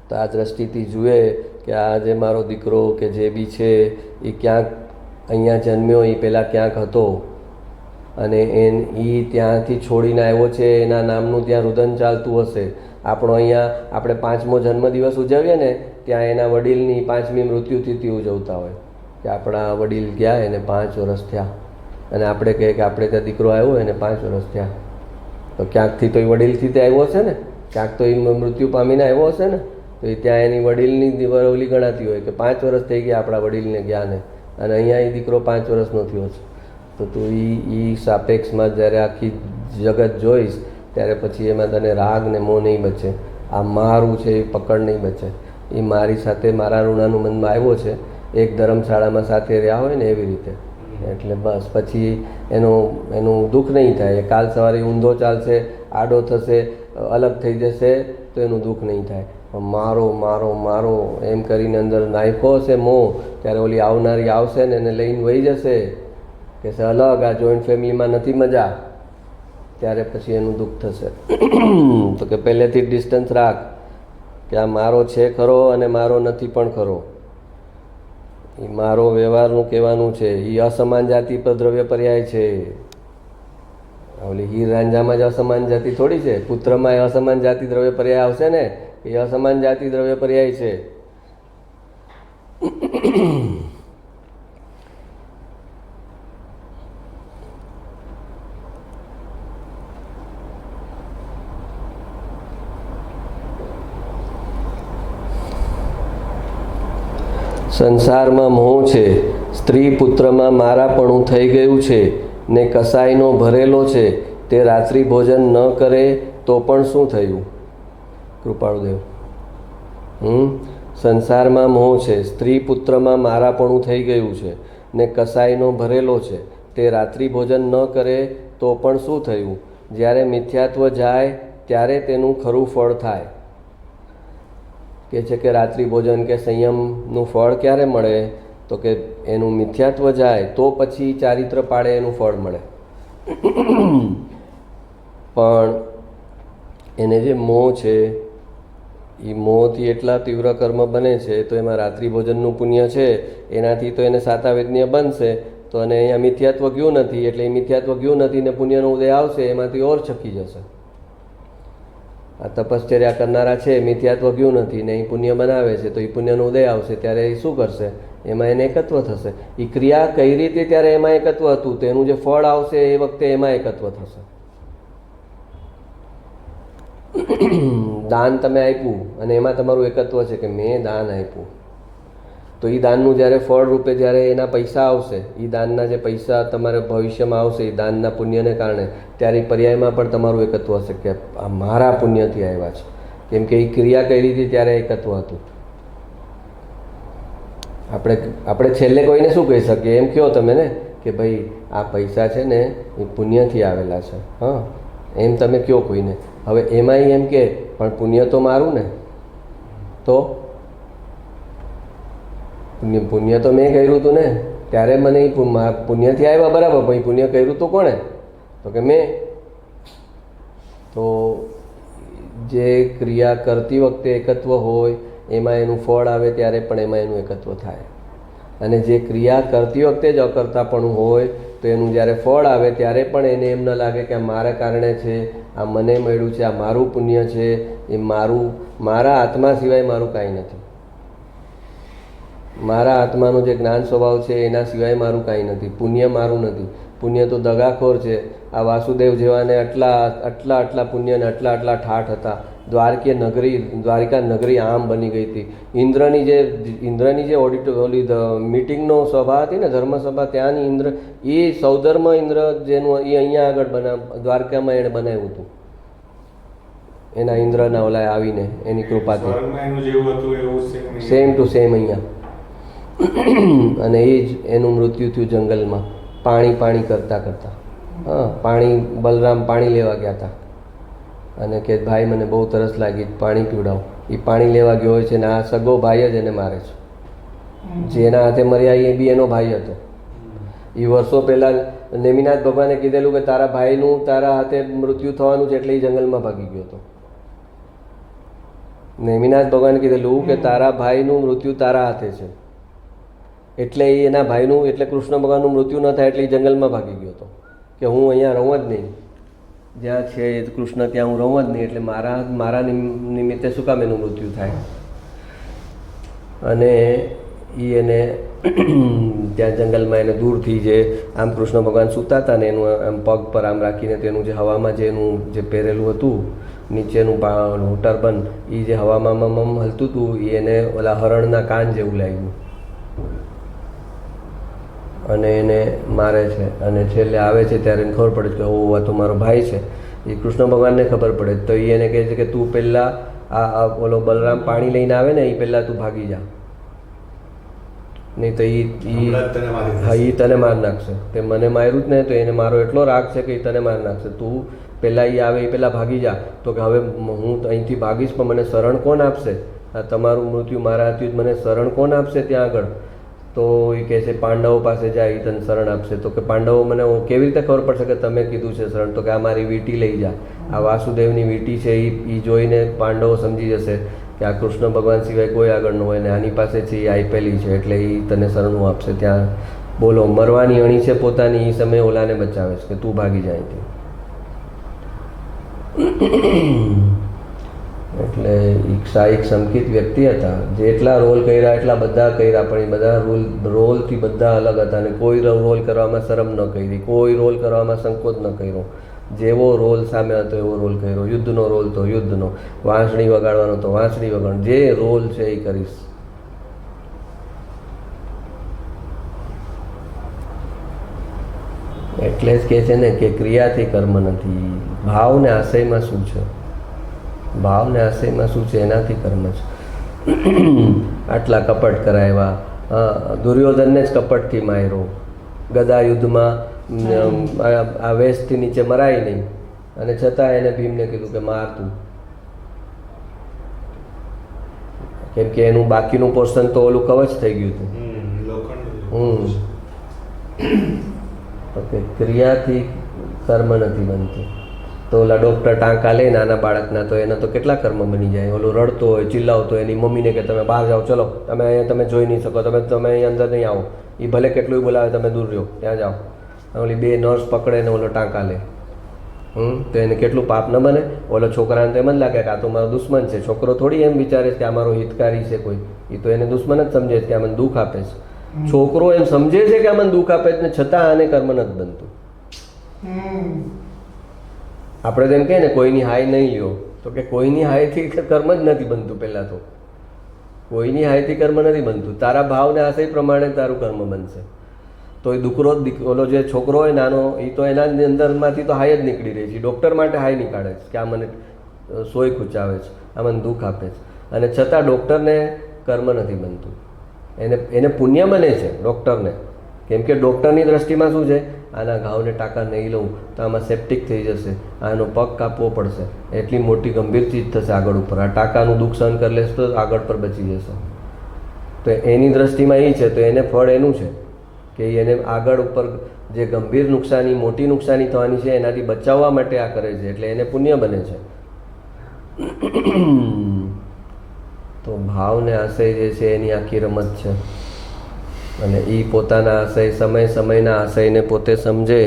S1: તો આ દ્રષ્ટિથી જુએ કે આ જે મારો દીકરો કે જે બી છે એ ક્યાંક અહીંયા જન્મ્યો, એ પહેલાં ક્યાંક હતો અને એ ત્યાંથી છોડીને આવ્યો છે, એના નામનું ત્યાં રુદન ચાલતું હશે. આપણો અહીંયા આપણે 5મો જન્મદિવસ ઉજવીએ ને, ત્યાં એના વડીલની 5મી મૃત્યુતિથિ ઉજવતા હોય કે આપણા વડીલ ગયા એને 5 વર્ષ થયા, અને આપણે કહીએ કે આપણે ત્યાં દીકરો આવ્યો એને 5 વર્ષ થયા. તો ક્યાંકથી તો એ વડીલથી તે આવ્યો હશે ને, ક્યાંક તો એ મૃત્યુ પામીને આવ્યો હશે ને, તો એ ત્યાં એની વડીલની ઓલી ગણાતી હોય કે 5 વર્ષ થઈ ગયા આપણા વડીલને ગયાને, અને અહીંયા એ દીકરો 5 વર્ષનો થયો છે. તો તું એ સાપેક્ષમાં જ્યારે આખી જગત જોઈશ ત્યારે પછી એમાં તને રાગ ને મોહ નહીં બચે. આ મારું છે એ પકડ નહીં બચે. એ મારી સાથે મારા ઋણાનું મનમાં આવ્યો છે, એક ધર્મશાળામાં સાથે રહ્યા હોય ને એવી રીતે. એટલે બસ પછી એનું દુઃખ નહીં થાય. કાલ સવારે ઊંધો ચાલશે, આડો થશે, અલગ થઈ જશે તો એનું દુઃખ નહીં થાય. મારો મારો મારો એમ કરીને અંદર નાખ્યો હશે મોહ, ત્યારે ઓલી આવનારી આવશે ને એને લઈને વહી જશે કે છે અલગ, આ જોઈન્ટ ફેમિલીમાં નથી મજા, ત્યારે પછી એનું દુઃખ થશે. તો કે પહેલેથી જ ડિસ્ટન્સ રાખ કે આ મારો છે ખરો અને મારો નથી પણ ખરો. એ મારો વ્યવહારનું કહેવાનું છે. એ અસમાન જાતિ પર દ્રવ્ય પર્યાય છે. ઓલી હીર રાંઝામાં જ અસમાન જાતિ થોડી છે. પુત્રમાં એ અસમાન જાતિ દ્રવ્ય પર્યાય આવશે ને, એ અસમાન જાતિ દ્રવ્ય પર્યાય છે. સંસારમાં મોહ છે, સ્ત્રી પુત્રમાં મારાપણું થઈ ગયું છે ને કસાઈનો ભરેલો છે, તે રાત્રિ ભોજન ન કરે તો પણ શું થયું? કૃપાળુદેવ. સંસારમાં મોહ છે, સ્ત્રી પુત્રમાં મારાપણું થઈ ગયું છે ને કસાઈનો ભરેલો છે, તે રાત્રિ ભોજન ન કરે તો પણ શું થયું? જ્યારે મિથ્યાત્વ જાય ત્યારે તેનું ખરું ફળ થાય. કે છે કે રાત્રિ ભોજન કે સંયમનું ફળ ક્યારે મળે? તો કે એનું મિથ્યાત્વ જાય તો પછી ચારિત્ર પાળે એનું ફળ મળે. પણ એને જે મોહ છે એ મોહથી એટલા તીવ્ર કર્મ બને છે, તો એમાં રાત્રિ ભોજનનું પુણ્ય છે એનાથી તો એને સાતાવેદનીય બનશે. તો અને અહીંયા મિથ્યાત્વ ગયું નથી, એટલે એ મિથ્યાત્વ ગયું નથી ને પુણ્યનો ઉદય આવશે, એમાંથી ઓર છકી જશે. આ તપશ્ચર્યા કરનારા છે, મિથ્યાત્વ ગયું નથી ને એ પુણ્ય બનાવે છે, તો એ પુણ્યનો ઉદય આવશે ત્યારે એ શું કરશે? એમાં એને એકત્વ થશે. એ ક્રિયા કઈ રીતે ત્યારે એમાં એકત્વ હતું, તો એનું જે ફળ આવશે એ વખતે એમાં એકત્વ થશે. દાન તમે આપ્યું અને એમાં તમારું એકત્વ છે કે મેં દાન આપ્યું, તો એ દાનનું જ્યારે ફળ રૂપે જ્યારે એના પૈસા આવશે, એ દાનના જે પૈસા તમારે ભવિષ્યમાં આવશે એ દાનના પુણ્યને કારણે, ત્યારે એ પર્યાયમાં પણ તમારું એકત્વ હશે કે આ મારા પુણ્યથી આવ્યા છે, કેમ કે એ ક્રિયા કરી હતી ત્યારે એકત્વ હતું. આપણે છેલ્લે કોઈને શું કહી શકીએ? એમ કહો તમે ને કે ભાઈ આ પૈસા છે ને એ પુણ્યથી આવેલા છે, હા એમ તમે કહો કોઈને. હવે એમાંય એમ કે પણ પુણ્ય તો મારું ને, તો પુણ્ય તો મેં કર્યું હતું ને, ત્યારે મને એ પુણ્યથી આવ્યા બરાબર, પણ એ પુણ્ય કર્યું તો કોણે? તો કે મેં. તો જે ક્રિયા કરતી વખતે એકત્વ હોય એમાં એનું ફળ આવે ત્યારે પણ એમાં એનું એકત્વ થાય, અને જે ક્રિયા કરતી વખતે જ અકર્તાપણું હોય તો એનું જ્યારે ફળ આવે ત્યારે પણ એને એમ ન લાગે કે આ મારા કારણે છે, આ મને મળ્યું છે, આ મારું પુણ્ય છે, એ મારા આત્મા સિવાય મારું કાંઈ નથી, મારા આત્માનો જે જ્ઞાન સ્વભાવ છે એના સિવાય મારું કાંઈ નથી, પુણ્ય મારું નથી. પુણ્ય તો દગાખોર છે. આ વાસુદેવ જેવાને આટલા પુણ્ય ને આટલા ઠાઠ હતા. દ્વારિકા નગરી આમ બની ગઈ હતી. ઇન્દ્રની જે ઓલી મીટિંગનો સભા હતી ને, ધર્મસભા, ત્યાંની ઇન્દ્ર, એ સૌધર્મ ઇન્દ્ર જેનું એ અહીંયા આગળ દ્વારકામાં એણે બનાવ્યું હતું, એના ઇન્દ્રના ઓલા આવીને એની કૃપાથી સેમ ટુ સેમ અહીંયા. અને એ જ એનું મૃત્યુ થયું જંગલમાં પાણી કરતાં. હા, બલરામ પાણી લેવા ગયા હતા અને કે ભાઈ મને બહુ તરસ લાગી, પાણી પીવડાવો. એ પાણી લેવા ગયો હોય છે ને આ સગો ભાઈ જ એને મારે છે. જેના હાથે મર્યા એ બી એનો ભાઈ હતો. એ વર્ષો પહેલાં નેમિનાથ ભગવાને કીધેલું કે તારા ભાઈનું તારા હાથે મૃત્યુ થવાનું છે, એટલે એ જંગલમાં ભાગી ગયો હતો. નેમિનાથ ભગવાને કીધેલું કે તારા ભાઈનું મૃત્યુ તારા હાથે છે, એટલે એ એના ભાઈનું, એટલે કૃષ્ણ ભગવાનનું મૃત્યુ ન થાય એટલે એ જંગલમાં ભાગી ગયો હતો કે હું અહીંયા રહું જ નહીં, જ્યાં છે કૃષ્ણ ત્યાં હું રહું જ નહીં, એટલે મારા નિમિત્તે શું કામ એનું મૃત્યુ થાય. અને એને ત્યાં જંગલમાં એને દૂરથી જે આમ કૃષ્ણ ભગવાન સૂતા હતા ને એનું આમ પગ પર આમ રાખીને તેનું જે હવામાં જે એનું જે પહેરેલું હતું નીચેનું ટર્બન, એ જે હવામાં હલતું હતું એ એને ઓલા હરણના કાન જેવું લાગ્યું અને એને મારે છે. અને છેલ્લે આવે છે ત્યારે એને ખબર પડે કે ઓ આ તો મારો ભાઈ છે. એ કૃષ્ણ ભગવાનને ખબર પડે તો એ એને કહે છે કે તું પહેલાં આ ઓલો બલરામ પાણી લઈને આવે ને એ પહેલાં તું ભાગી જા, નહીં તો એ તને માર નાખશે. તે મને માર્યું જ ને, તો એને મારો એટલો રાગ છે કે એ તને માર નાખશે. તું પહેલાં એ આવે એ પહેલાં ભાગી જા. તો કે હવે હું અહીંથી ભાગીશ પણ મને શરણ કોણ આપશે? આ તમારું મૃત્યુ મારા હાથથી મને શરણ કોણ આપશે ત્યાં આગળ? તો એ કહે છે પાંડવો પાસે જાય, એ તને શરણ આપશે. તો કે પાંડવો મને કેવી રીતે ખબર પડશે કે તમે કીધું છે શરણ? તો કે આ મારી વીંટી લઈ જા, આ વાસુદેવની વીંટી છે, એ જોઈને પાંડવો સમજી જશે કે આ કૃષ્ણ ભગવાન સિવાય કોઈ આગળ ન હોય ને આની પાસે છે એ આપેલી છે, એટલે એ તને શરણું આપશે. ત્યાં બોલો મરવાની અણી છે પોતાની, એ સમયે ઓલાને બચાવે છે કે તું ભાગી જાય અહીંથી. એટલે એક સંકિત વ્યક્તિ હતા, જેટલા રોલ કર્યા એટલા બધા કર્યા, પણ એ બધા રોલથી બધા અલગ હતા. અને કોઈ રોલ કરવામાં શરમ ન કરી, કોઈ રોલ કરવામાં સંકોચ ન કર્યો. જેવો રોલ સામે હતો એવો રોલ કર્યો. યુદ્ધનો રોલ તો યુદ્ધનો, વાંસળી વગાડવાનો તો વાંસળી વગાડવાનો, જે રોલ છે એ કરીશ. એટલે જ કહે છે ને કે ક્રિયાથી કર્મ નથી, ભાવ ને આશયમાં શું છે, ભાવ ને આશયમાં શું છે એનાથી કર્મ છે. આટલા કપટ કરાવ્યા, દુર્યોધનને જ કપટથી માર્યો, ગદા યુદ્ધમાં આ વેસ્ટથી નીચે મરાય નહીં, અને છતાં એને ભીમને કીધું કે માર તું, કેમ કે એનું બાકીનું પોર્શન તો ઓલું કવચ થઈ ગયું હતું. ઓકે, ક્રિયાથી કર્મ નથી બનતું. તો ઓલા ડૉક્ટર ટાંકા લે નાના બાળકના, તો એના તો કેટલા કર્મ બની જાય. ઓલો રડતો હોય, ચિલ્લાવતો હોય, એની મમ્મીને કે તમે બહાર જાઓ, ચલો તમે અહીંયા તમે જોઈ નહીં શકો, તમે અહીં અંદર નહીં આવો. એ ભલે કેટલું બોલાવે તમે દૂર રહો, ત્યાં જાઓ. ઓલી બે નર્સ પકડે ને ઓલો ટાંકા લે, તો એને કેટલું પાપ ન બને. ઓલો છોકરાને તો એમ જ લાગે કે આ તો મારો દુશ્મન છે. છોકરો થોડી એમ વિચારે છે કે આ મારો હિતકારી છે કોઈ, એ તો એને દુશ્મન જ સમજે છે કે આ મને દુઃખ આપે છે. છોકરો એમ સમજે છે કે આ મને દુઃખ આપે છે ને છતાં આને કર્મ નથી બનતું. આપણે તો એમ કહે ને કોઈની હાય નહીં લ્યો, તો કે કોઈની હાયથી કર્મ જ નથી બનતું. પહેલાં તો કોઈની હાયથી કર્મ નથી બનતું. તારા ભાવને આશય પ્રમાણે તારું કર્મ બનશે. તો એ ઓલો જે છોકરો હોય નાનો, એ તો એના અંદરમાંથી તો હાય જ નીકળી રહી છે. ડૉક્ટર માટે હાય નીકાળે છે કે આ મને સોય ખૂંચાવે છે, આ મને દુઃખ આપે છે, અને છતાં ડૉક્ટરને કર્મ નથી બનતું. એને પુણ્ય બને છે ડૉક્ટરને, કેમ કે ડૉક્ટરની દ્રષ્ટિમાં શું છે, આના ઘાવને ટાંકા નહીં લઉં તો આમાં સેપ્ટિક થઈ જશે, આનો પગ કાપવો પડશે, એટલી મોટી ગંભીર ચીજ થશે આગળ ઉપર, આ ટાંકાનું દુઃખ સહન કરી લેશે તો આગળ પર બચી જશે. તો એની દ્રષ્ટિમાં એ છે, તો એને ફળ એનું છે કે એને આગળ ઉપર જે ગંભીર નુકસાની, મોટી નુકસાની થવાની છે એનાથી બચાવવા માટે આ કરે છે, એટલે એને પુણ્ય બને છે. તો ભાવને આશય જે છે એની આખી રમત છે, અને એ પોતાના આશય, સમયના આશયને પોતે સમજે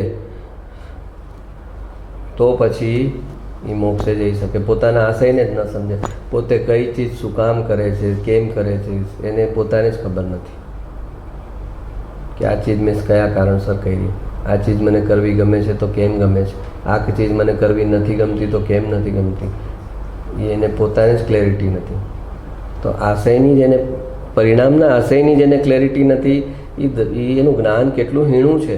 S1: તો પછી એ મોક્ષે જઈ શકે. પોતાના આશયને જ ન સમજે, પોતે કઈ ચીજ શું કામ કરે છે, કેમ કરે છે, એને પોતાને જ ખબર નથી કે આ ચીજ મેં કયા કારણસર કરી, આ ચીજ મને કરવી ગમે છે તો કેમ ગમે છે, આ ચીજ મને કરવી નથી ગમતી તો કેમ નથી ગમતી, એને પોતાને જ ક્લેરિટી નથી. તો આશયની જેને, પરિણામના આશયની જેને ક્લેરિટી નથી, એનું જ્ઞાન કેટલું હીણું છે.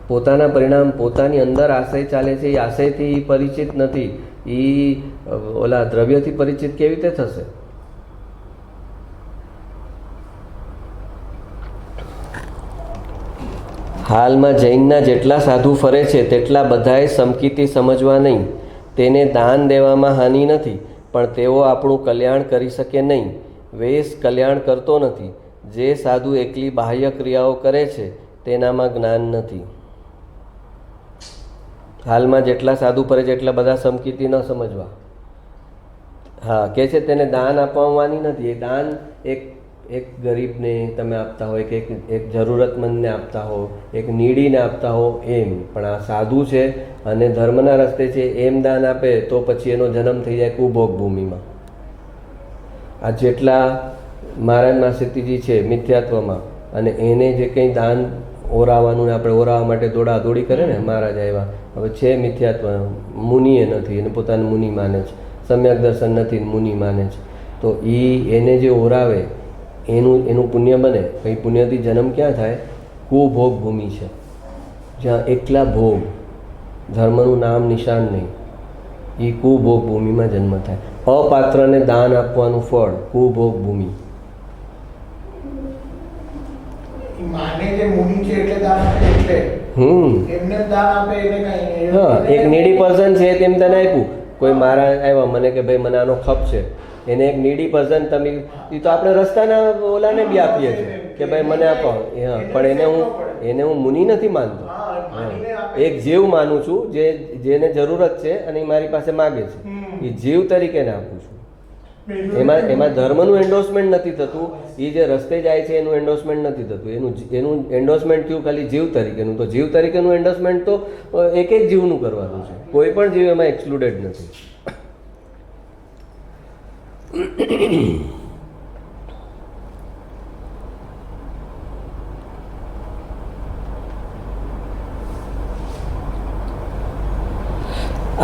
S1: પોતાના પરિણામ, પોતાની અંદર આશય ચાલે છે, એ આશયથી પરિચિત નથી, એ ઓલા દ્રવ્યથી પરિચિત કેવી રીતે થશે? હાલમાં જૈનના જેટલા સાધુ ફરે છે તેટલા બધાએ સમકીતી સમજવા નહીં. તેને દાન દેવામાં હાનિ નથી, પણ તેઓ આપણું કલ્યાણ કરી શકે નહીં. વેશ કલ્યાણ કરતો નથી. જે સાધુ એકલી બાહ્ય ક્રિયાઓ કરે છે તેનામાં જ્ઞાન નથી. હાલમાં જેટલા સાધુ ફરે છે એટલા બધા સમકીતી ન સમજવા. હા, કે છે તેને દાન આપવાની નથી. એ દાન એક ગરીબને તમે આપતા હોય કે એક જરૂરતમંદને આપતા હો, એક નીડીને આપતા હો એમ. પણ આ સાધુ છે અને ધર્મના રસ્તે છે એમ દાન આપે તો પછી એનો જન્મ થઈ જાય કુભોગ ભૂમિમાં. આ જેટલા મહારાજ માસિતીજી છે મિથ્યાત્વમાં, અને એને જે કંઈ દાન ઓરાવાનું, આપણે ઓરાવા માટે દોડાદોડી કરે ને, મહારાજ આવ્યા, હવે છે મિથ્યાત્વ, મુનિએ નથી, એને પોતાને મુનિ માને છે, સમ્યક દર્શન નથી, મુનિ માને છે, તો એને જે ઓરાવે એનું પુણ્ય બને. કંઈ પુણ્યથી જન્મ ક્યાં થાય? કુભોગ ભૂમિ છે, જ્યાં એકલા ભોગ, ધર્મનું નામ નિશાન નહીં, એ કુભોગ ભૂમિમાં જન્મ થાય. અપાત્રને દાન આપવાનું ફળ કુભોગ ભૂમિ.
S3: માને જે મુનિ છે એટલે દાન આપે, એટલે એમને દાન આપે એને કઈ.
S1: હા, એક નીડી પર્સન છે તેમ તને આપ્યું. કોઈ મારા આવ્યા મને કે ભાઈ મને આનો ખપ છે, એને એક નીડી પર્સન તમે, એ તો આપણે રસ્તાના ઓલાને બી આપીએ છીએ કે ભાઈ મને આપો. હા, પણ એને હું મુનિ નથી માનતો. એક જીવ માનું છું જેને જરૂરત છે અને એ મારી પાસે માગે છે, એ જીવ તરીકે ને આપું છું. એમાં ધર્મનું એન્ડોર્સમેન્ટ નથી થતું. એ જે રસ્તે જાય છે એનું એન્ડોર્સમેન્ટ નથી થતું. એનું એન્ડોર્સમેન્ટ થયું ખાલી જીવ તરીકેનું. તો જીવ તરીકેનું એન્ડોર્સમેન્ટ તો એક એક જીવનું કરવાનું છે, કોઈ પણ જીવ એમાં એક્સક્લુડેડ નથી.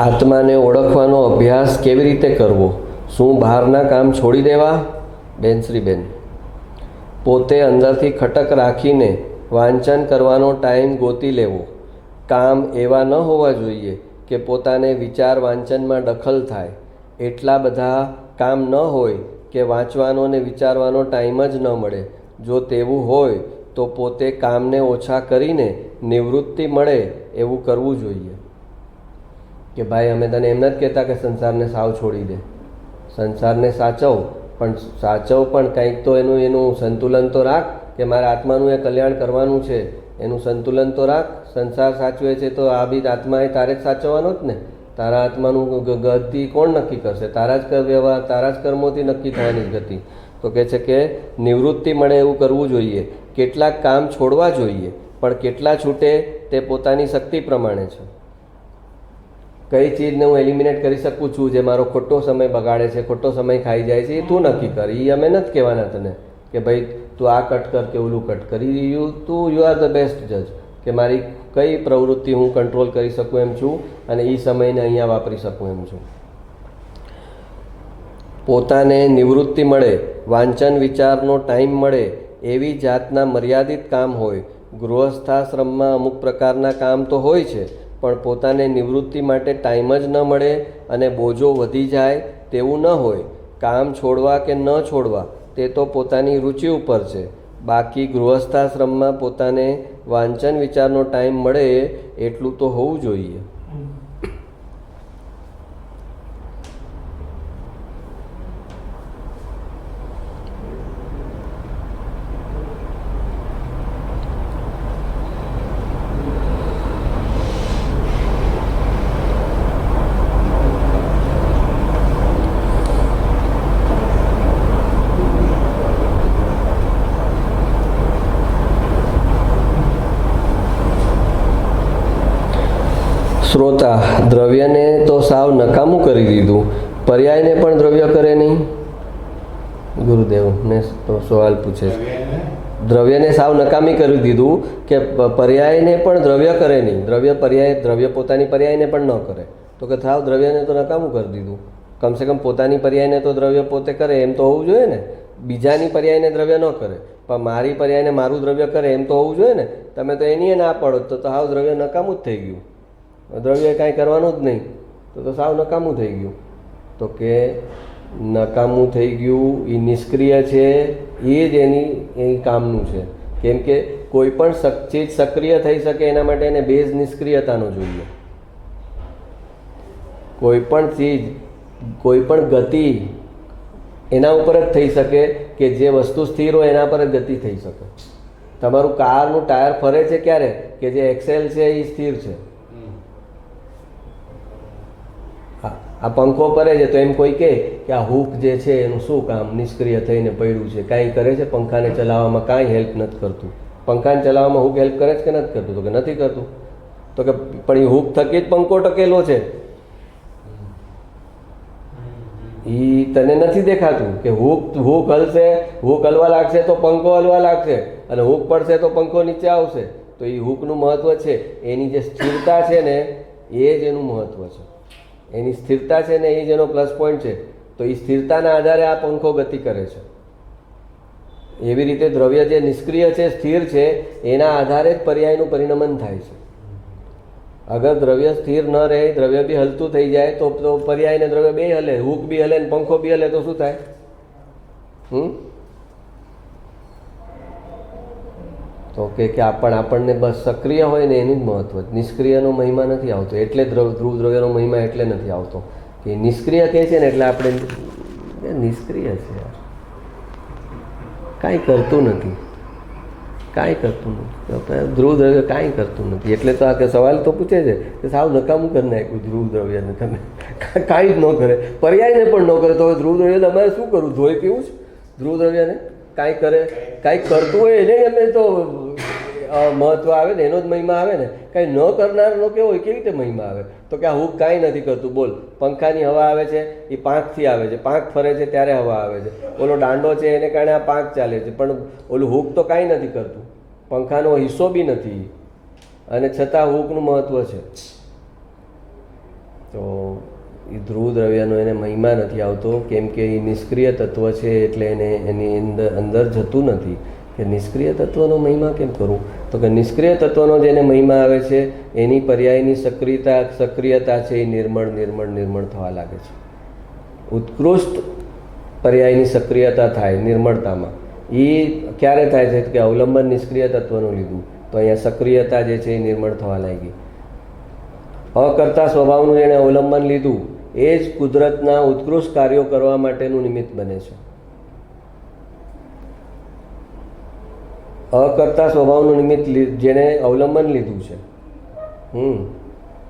S1: આત્માને ઓળખવાનો અભ્યાસ કેવી રીતે કરવો? શું બહારના કામ છોડી દેવા? બેનશ્રીબેન, પોતે અંદરથી ખટક રાખીને વાંચન કરવાનો ટાઈમ ગોતી લેવો. કામ એવા ન હોવા જોઈએ કે પોતાને વિચાર વાંચનમાં દખલ થાય. એટલા બધા કામ ન હોય કે વાંચવાનો ને વિચારવાનો ટાઈમ જ ન મળે. જો તેવું હોય તો પોતે કામને ઓછા કરીને નિવૃત્તિ મળે એવું કરવું જોઈએ. કે ભાઈ અમે તને એમ નથી કહેતા કે સંસારને સાવ છોડી દે, સંસારને સાચવ, પણ સાચવ પણ કંઈક તો એનું સંતુલન તો રાખ કે મારે આત્માનું એ કલ્યાણ કરવાનું છે, એનું સંતુલન તો રાખ. સંસાર સાચવે છે તો આ બી આત્મા એ તારે જ સાચવવાનો જ ને. તારા આત્માનું ગતિ કોણ નક્કી કરશે? તારા જ વ્યવહાર, તારા જ કર્મોથી નક્કી થવાની ગતિ. તો કહે છે કે નિવૃત્તિ મળે એવું કરવું જોઈએ. કેટલાક કામ છોડવા જોઈએ, પણ કેટલા છૂટે તે પોતાની શક્તિ પ્રમાણે છે. કઈ ચીજને હું એલિમિનેટ કરી શકું છું જે મારો ખોટો સમય બગાડે છે, ખોટો સમય ખાઈ જાય છે, એ તું નક્કી કર. એ અમે નથી કહેવાના તને કે ભાઈ તું આ કટ કર કે ઓલું કટ કરી. યુ આર ધ બેસ્ટ જજ કે મારી કઈ પ્રવૃત્તિ હું કંટ્રોલ કરી શકું એમ છું અને એ સમયને અહીંયા વાપરી શકું એમ છું. પોતાને નિવૃત્તિ મળે, વાંચન વિચારનો ટાઈમ મળે એવી જાતના મર્યાદિત કામ હોય. ગૃહસ્થાશ્રમમાં અમુક પ્રકારના કામ તો હોય છે, પણ પોતાને નિવૃત્તિ માટે ટાઈમ જ ન મળે અને બોજો વધી જાય તેવું ન હોય. કામ છોડવા કે ન છોડવા તે તો પોતાની રુચિ ઉપર છે. બાકી ગૃહસ્થાશ્રમમાં પોતાને વાંચન વિચારનો ટાઈમ મળે એટલું તો હોવું જોઈએ. શ્રોતા, દ્રવ્યને તો સાવ નકામું કરી દીધું, પર્યાયને પણ દ્રવ્ય કરે નહીં. ગુરુદેવને તો સવાલ પૂછે છે. દ્રવ્યને સાવ નકામી કરી દીધું કે પર્યાયને પણ દ્રવ્ય કરે નહીં. દ્રવ્ય પોતાની પર્યાયને પણ ન કરે, તો કે સાવ દ્રવ્યને તો નકામું કરી દીધું. કમસે કમ પોતાની પર્યાયને તો દ્રવ્ય પોતે કરે એમ તો હોવું જોઈએ ને. બીજાની પર્યાયને દ્રવ્ય ન કરે પણ મારી પર્યાયને મારું દ્રવ્ય કરે એમ તો હોવું જોઈએ ને. તમે તો એની ના પાડો તો સાવ દ્રવ્ય નકામું જ થઈ ગયું. દ્રવ્ય કાંઈ કરવાનું જ નહીં તો સાવ નકામું થઈ ગયું. તો કે નકામું થઈ ગયું, એ નિષ્ક્રિય છે, એ જ એની કામનું છે. કેમ કે કોઈ પણ ચીજ સક્રિય થઈ શકે એના માટે એને બેઝ નિષ્ક્રિયતાનો જોઈએ. કોઈ પણ ચીજ, કોઈ પણ ગતિ એના ઉપર જ થઈ શકે કે જે વસ્તુ સ્થિર હોય એના પર જ ગતિ થઈ શકે. તમારું કારનું ટાયર ફરે છે ક્યારે કે જે એક્સેલ છે એ સ્થિર છે. આ પંખો ફરે છે તો એમ કોઈ કહે કે આ હૂક જે છે એનું શું કામ, નિષ્ક્રિય થઈને પડ્યું છે, કાંઈ કરે છે પંખાને ચલાવવામાં, કાંઈ હેલ્પ નથી કરતું. પંખાને ચલાવવામાં હૂક હેલ્પ કરે છે કે નથી કરતું? તો કે નથી કરતું. તો કે પણ એ હૂક થકી જ પંખો ટકેલો છે. એ તને નથી દેખાતું કે હૂક હલશે, હૂક હલવા લાગશે તો પંખો હલવા લાગશે, અને હૂક પડશે તો પંખો નીચે આવશે. તો એ હૂકનું મહત્વ છે, એની જે સ્થિરતા છે ને એ જ એનું મહત્વ છે. એની સ્થિરતા છે ને એ જ એનો પ્લસ પોઈન્ટ છે. તો એ સ્થિરતાના આધારે આ પંખો ગતિ કરે છે. એવી રીતે દ્રવ્ય જે નિષ્ક્રિય છે, સ્થિર છે, એના આધારે જ પર્યાયનું પરિણમન થાય છે. અગર દ્રવ્ય સ્થિર ન રહે, દ્રવ્ય બી હલતું થઈ જાય તો પર્યાય ને દ્રવ્ય બે હલે, હૂક બી હલે ને પંખો બી હલે તો શું થાય? તો કે આપણને બસ સક્રિય હોય ને એનું જ મહત્વ, નિષ્ક્રિયનો મહિમા નથી આવતો. એટલે ધ્રુવ દ્રવ્યનો મહિમા એટલે નથી આવતો કે નિષ્ક્રિય કહે છે ને એટલે આપણે નિષ્ક્રિય છે, કાંઈ કરતું નથી, કાંઈ કરતું નથી. ધ્રુવ દ્રવ્ય કાંઈ કરતું નથી. એટલે તો આ કે સવાલ તો પૂછે છે કે સાવ નકામું કરી નાખ્યું ધ્રુવ દ્રવ્યને. તમે કાંઈ જ ન કરે, પર્યાયને પણ ન કરે, તો હવે ધ્રુવ દ્રવ્ય તમારે શું કરવું? ધોઈ પીવું છે ધ્રુવ દ્રવ્યને? કાંઈ કરે, કાંઈક કરતું હોય એને અમે તો મહત્વ આવે ને, એનો જ મહિમા આવે ને. કાંઈ ન કરનારનો કેવો હોય, કેવી રીતે મહિમા આવે? તો કે આ હૂક કાંઈ નથી કરતું. બોલ, પંખાની હવા આવે છે એ પાંખથી આવે છે, પાંખ ફરે છે ત્યારે હવા આવે છે. ઓલો દાંડો છે એને કારણે આ પાંખ ચાલે છે, પણ ઓલું હૂક તો કાંઈ નથી કરતું, પંખાનો હિસ્સો બી નથી, અને છતાં હૂકનું મહત્વ છે. તો એ ધ્રુવ દ્રવ્યનો એને મહિમા નથી આવતો, કેમ કે એ નિષ્ક્રિય તત્વ છે. એટલે એને એની અંદર જતું નથી કે નિષ્ક્રિય તત્વનો મહિમા કેમ કરવું? તો કે નિષ્ક્રિય તત્વનો જેને મહિમા આવે છે એની પર્યાયની સક્રિયતા છે એ નિર્મળ થવા લાગે છે. ઉત્કૃષ્ટ પર્યાયની સક્રિયતા થાય નિર્મળતામાં. એ ક્યારે થાય છે કે અવલંબન નિષ્ક્રિય તત્વનું લીધું, તો અહીંયા સક્રિયતા જે છે એ નિર્મળ થવા લાગી. અકર્તા સ્વભાવનું જેણે અવલંબન લીધું એ જ કુદરતના ઉત્કૃષ્ટ કાર્યો કરવા માટેનું નિમિત્ત બને છે. અકર્તા સ્વભાવનું નિમિત્ત જેણે અવલંબન લીધું છે,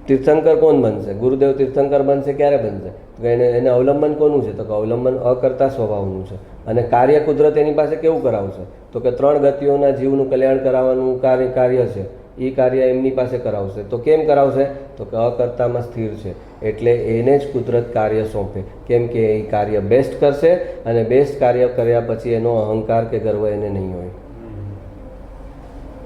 S1: તીર્થંકર કોણ બનશે? ગુરુદેવ તીર્થંકર બનશે. ક્યારે બનશે? તો એને અવલંબન કોનું છે? તો કે અવલંબન અકર્તા સ્વભાવનું છે. અને કાર્ય કુદરત એની પાસે કેવું કરાવશે? તો કે 3 ગતિઓના જીવનું કલ્યાણ કરાવવાનું કાર્ય છે, એ કાર્ય એમની પાસે કરાવશે. તો કેમ કરાવશે? તો કે અકર્તામાં સ્થિર છે, એટલે એને જ કુદરત કાર્ય સોંપે. કેમ કે એ કાર્ય બેસ્ટ કરશે, અને બેસ્ટ કાર્ય કર્યા પછી એનો અહંકાર કે ગર્વ એને નહીં હોય.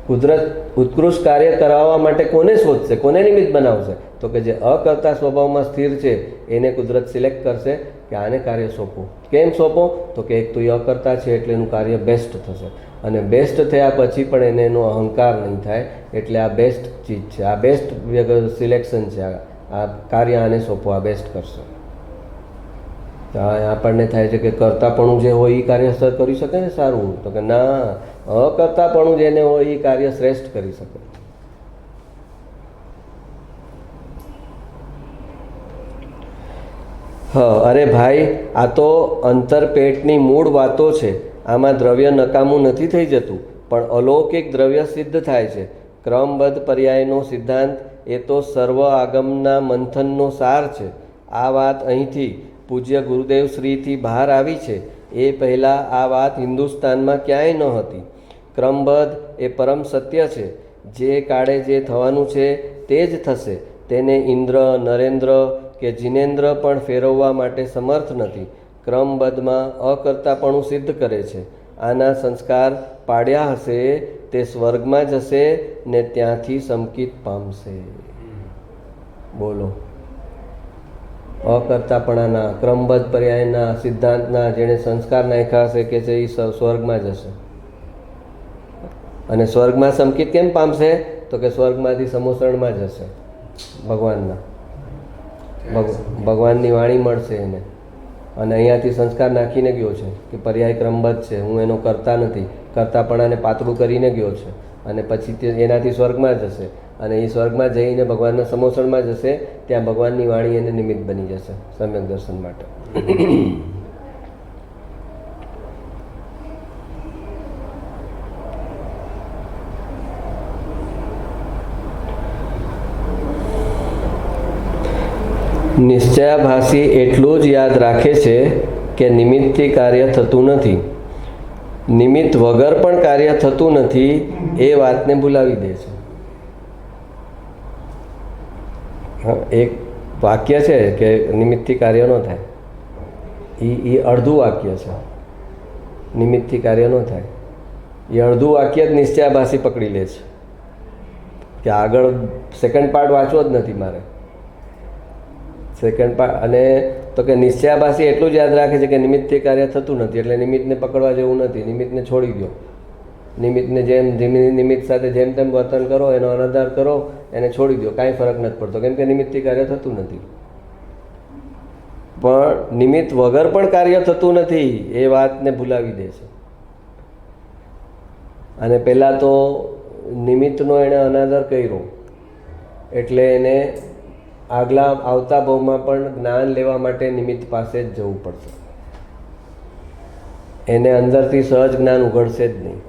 S1: કુદરત ઉત્કૃષ્ટ કાર્ય કરાવવા માટે કોને શોધશે, કોને નિમિત્ત બનાવશે? તો કે જે અકર્તા સ્વભાવમાં સ્થિર છે એને કુદરત સિલેક્ટ કરશે કે કે આને કાર્ય સોંપો. કેમ સોંપો? તો કે એક તો એ અકર્તા છે એટલે એનું કાર્ય બેસ્ટ થશે, અને બેસ્ટ થયા પછી પણ એને એનો અહંકાર નહીં થાય, એટલે આ બેસ્ટ ચીજ છે, આ બેસ્ટ સિલેક્શન છે, આ કાર્ય આને સોંપો, આ બેસ્ટ કરશે. તો આપણને થાય છે કે કર્તાપણું જે હોય એ કાર્ય કરી શકે ને સારું, તો કે ના, અકર્તાપણું જેને હોય એ કાર્ય શ્રેષ્ઠ કરી શકે. અરે ભાઈ, આ તો અંતરપેટની મૂળ વાતો છે. આમાં દ્રવ્ય નકામું નથી થઈ જતું, પણ અલૌકિક દ્રવ્ય સિદ્ધ થાય છે. ક્રમબદ્ધ પર્યાયનો સિદ્ધાંત એ તો સર્વ આગમના મંથનનો સાર છે. આ વાત અહીંથી પૂજ્ય ગુરુદેવ શ્રીથી બહાર આવી છે. એ પહેલાં આ વાત હિન્દુસ્તાનમાં ક્યાંય ન હતી. ક્રમબદ્ધ એ પરમ સત્ય છે. જે કાળે જે થવાનું છે તે જ થશે. તેને ઇન્દ્ર, નરેન્દ્ર કે જિનેન્દ્ર પણ ફેરવવા માટે સમર્થ નથી. ક્રમબદ્ધમાં અકર્તાપણું સિદ્ધ કરે છે. આના સંસ્કાર પાડ્યા હશે તે સ્વર્ગમાં જશે ને ત્યાંથી સમકિત પામશે. બોલો, અકર્તાપણાના ક્રમબદ્ધ પર્યાયના સિદ્ધાંતના જેણે સંસ્કાર નાખ્યા હશે કે જે સ્વર્ગમાં જશે. અને સ્વર્ગમાં સમકિત કેમ પામશે? તો કે સ્વર્ગમાંથી સમોસણમાં જશે, ભગવાનના ભગવાનની વાણી મળશે એને. અને અહીંયાથી સંસ્કાર નાખીને ગયો છે કે પર્યાય ક્રમબદ્ધ છે, હું એનો કરતા નથી, કરતાપણાને પાતળું કરીને ગયો છે, અને પછી તે એનાથી સ્વર્ગમાં જશે, અને એ સ્વર્ગમાં જઈને ભગવાનના સમોસણમાં જશે. ત્યાં ભગવાનની વાણી એને નિમિત્ત બની જશે સમ્યક દર્શન માટે. નિશ્ચયાભાસી એટલું જ યાદ રાખે છે કે નિમિત્તથી કાર્ય થતું નથી, નિમિત્ત વગર પણ કાર્ય થતું નથી, એ વાતને ભૂલાવી દે છે. એક વાક્ય છે કે નિમિત્તથી કાર્ય ન થાય, એ અડધું વાક્ય છે. નિમિત્તથી કાર્ય ન થાય એ અડધું વાક્ય જ નિશ્ચયાભાસી પકડી લે છે કે આગળ સેકન્ડ પાર્ટ વાંચવો જ નથી મારે. સેકન્ડ પાર્ટ અને તો કે નિશ્ચયાભાસી એટલું જ યાદ રાખે છે કે નિમિત્તથી કાર્ય થતું નથી, એટલે નિમિત્તને પકડવા જેવું નથી, નિમિત્તને છોડી દો. નિમિત્તને જેમ નિમિત્ત સાથે જેમ તેમ વર્તન કરો, એનો અનાદર કરો, એને છોડી દો, કાંઈ ફરક નથી પડતો, કેમ કે નિમિત્તથી કાર્ય થતું નથી. પણ નિમિત્ત વગર પણ કાર્ય થતું નથી એ વાતને ભૂલાવી દે છે. અને પહેલાં તો નિમિત્તનો એણે અનાદર કર્યો, એટલે એને આગલા આવતા ભાવમાં પણ જ્ઞાન લેવા માટે નિમિત્ત પાસે જ જવું પડશે. એને અંદરથી સહજ જ્ઞાન ઉઘડશે જ નહીં.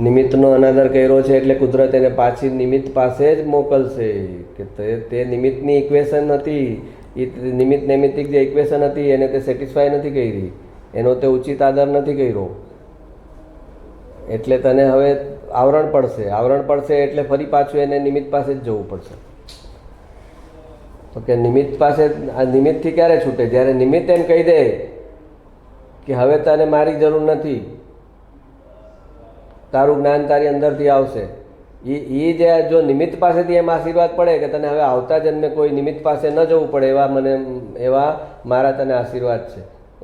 S1: નિમિત્તનો અનાદર કર્યો છે એટલે કુદરત એને પાછી નિમિત્ત પાસે જ મોકલશે કે તે નિમિત્તની ઇક્વેશન હતી, એ નિમિત્ત નૈમિત્તિક જે ઇક્વેશન હતી એને તે સેટિસ્ફાય નથી કરી, એનો તે ઉચિત આદર નથી કર્યો, એટલે તને હવે આવરણ પડશે એટલે ફરી પાછું એને નિમિત્ત પાસે જ જવું પડશે. તો કે નિમિત્ત પાસે, આ નિમિત્તથી ક્યારે છૂટે? જ્યારે નિમિત્ત એમ કહી દે કે હવે તને મારી જરૂર નથી, તારું જ્ઞાન તારી અંદરથી આવશે. એ જે જો નિમિત્ત પાસેથી એમ આશીર્વાદ પડે કે તને હવે આવતા જન્મે કોઈ નિમિત્ત પાસે ન જવું પડે, એવા મારા તને આશીર્વાદ છે,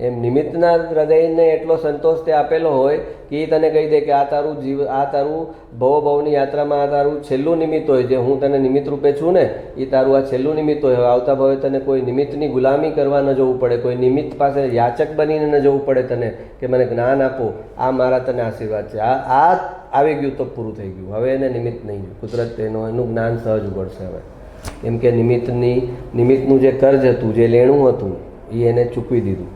S1: એમ નિમિત્તના હૃદયને એટલો સંતોષ તે આપેલો હોય કે એ તને કહી દે કે આ તારું ભવની યાત્રામાં આ તારું છેલ્લું નિમિત્ત હોય, જે હું તને નિમિત્ત રૂપે છું ને એ તારું આ છેલ્લું નિમિત્ત હોય. હવે આવતા ભવે તને કોઈ નિમિત્તની ગુલામી કરવા ન જવું પડે, કોઈ નિમિત્ત પાસે યાચક બનીને ન જવું પડે તને કે મને જ્ઞાન આપો, આ મારા તને આશીર્વાદ છે. આ આવી ગયું તો પૂરું થઈ ગયું, હવે એને નિમિત્ત નહીં, કુદરત એનું જ્ઞાન સહજ ઉગડશે હવે. કેમ કે નિમિત્તનું જે કર્જ હતું, જે લેણું હતું, એ એને ચૂકવી દીધું.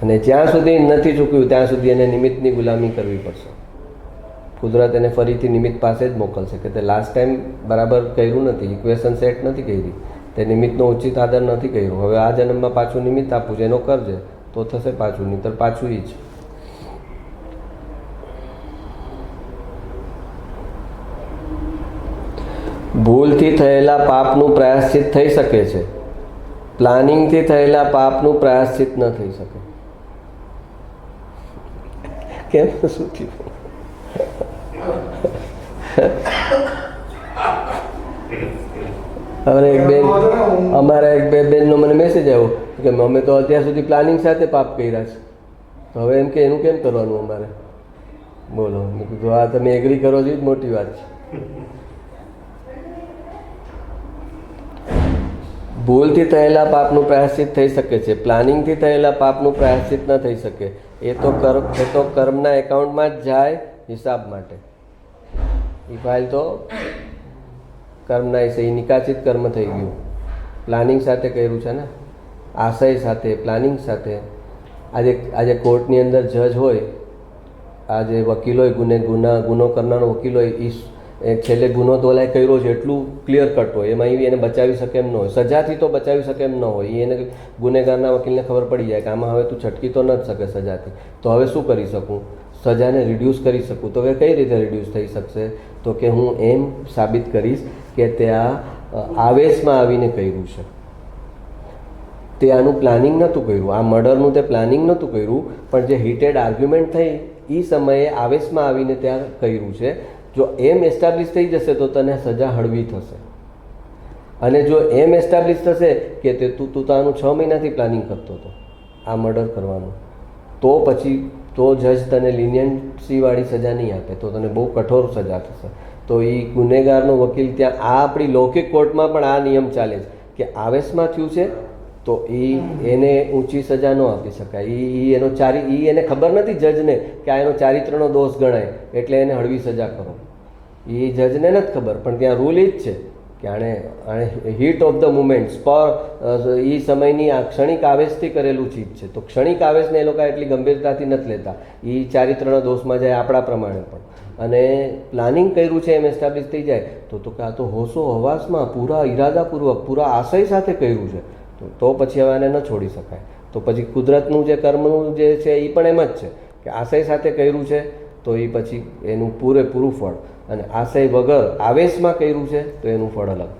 S1: અને જ્યાં સુધી નથી ચૂક્યું ત્યાં સુધી એને નિમિત્તની ગુલામી કરવી પડશે. કુદરત એને ફરીથી નિમિત્ત પાસે જ મોકલશે કે તે લાસ્ટ ટાઈમ બરાબર કર્યું નથી, ઇક્વેશન સેટ નથી કરી, તે નિમિત્તનો ઉચિત આદર નથી કર્યો, હવે આ જન્મમાં પાછું નિમિત્ત આપવું છે, એનો કરજ તો થશે પાછું, નહીંતર પાછું જ. ભૂલથી થયેલા પાપનું પ્રાયશ્ચિત થઈ શકે છે, પ્લાનિંગથી થયેલા પાપનું પ્રાયશ્ચિત ન થઈ શકે. કેમ? શું થયું? હવે એક બેન અમારા એક બે બેનનો મને મેસેજ આવ્યો કે અમે તો અત્યાર સુધી પ્લાનિંગ સાથે પાપ કર્યા છે, તો હવે એમ કે એનું કેમ કરવાનું અમારે? બોલો. મેં કીધું આ તમે એગ્રી કરો છો એ જ મોટી વાત છે. ભૂલથી થયેલા પાપનું પ્રાયશ્ચિત થઈ શકે છે, પ્લાનિંગથી થયેલા પાપનું પ્રાયશ્ચિત ન થઈ શકે. એ તો કર્મના એકાઉન્ટમાં જ જાય હિસાબ માટે. એ ફાઇલ તો કર્મના વિશે નિકાસિત કર્મ થઈ ગયું. પ્લાનિંગ સાથે કર્યું છે ને, આશય સાથે, પ્લાનિંગ સાથે. આજે કોર્ટની અંદર જજ હોય, આજે વકીલ હોય, ગુનો કરનારો વકીલ હોય, એ છેલ્લે ગુનો તો ઓલાએ કર્યો છે એટલું ક્લિયર કટ હોય, એમાં એને બચાવી શકે એમ ન હોય, સજાથી તો બચાવી શકે એમ ન હોય. એને ગુનેગારના વકીલને ખબર પડી જાય કે આમાં હવે તું છટકી તો ન જ શકે સજાથી, તો હવે શું કરી શકું? સજાને રિડ્યુસ કરી શકું. તો હવે કઈ રીતે રિડ્યુસ થઈ શકશે? તો કે હું એમ સાબિત કરીશ કે તે આ આવેશમાં આવીને કર્યું છે, તે આનું પ્લાનિંગ નહોતું કર્યું, આ મર્ડરનું તે પ્લાનિંગ નહોતું કર્યું, પણ જે હીટેડ આર્ગ્યુમેન્ટ થઈ એ સમયે આવેશમાં આવીને ત્યાં કર્યું છે. જો એમ એસ્ટાબ્લિશ થઈ જશે તો તને સજા હળવી થશે. અને જો એમ એસ્ટાબ્લિશ થશે કે તું તો આનું 6 મહિનાથી પ્લાનિંગ કરતો હતો આ મર્ડર કરવાનું, તો પછી તો જજ તને લિનિયન્સીવાળી સજા નહીં આપે, તો તને બહુ કઠોર સજા થશે. તો એ ગુનેગારનો વકીલ ત્યાં આ આપણી લૌકિક કોર્ટમાં પણ આ નિયમ ચાલે છે કે આવેશમાં થયું છે તો એને ઊંચી સજા ન આપી શકાય. એને ખબર નથી જજને કે આ એનો ચારિત્રનો દોષ ગણાય એટલે એને હળવી સજા કરો. એ જજને નથી ખબર, પણ ત્યાં રૂલ એ જ છે કે આણે હીટ ઓફ ધ મુમેન્ટ એ સમયની આ ક્ષણિક આવેશથી કરેલું ચીજ છે. તો ક્ષણિક આવેશને એ લોકો એટલી ગંભીરતાથી નથી લેતા, એ ચારિત્રના દોષમાં જાય આપણા પ્રમાણે પણ. અને પ્લાનિંગ કર્યું છે એમ એસ્ટાબ્લિશ થઈ જાય તો આ તો હોશો હવાસમાં પૂરા ઈરાદાપૂર્વક પૂરા આશય સાથે કર્યું છે, તો પછી હવે આને ન છોડી શકાય. તો પછી કુદરતનું જે કર્મનું જે છે એ પણ એમ જ છે કે આશય સાથે કર્યું છે તો એ પછી એનું પૂરેપૂરું ફળ, અને આશય વગર આવેશમાં કર્યું છે તો એનું ફળ અલગ.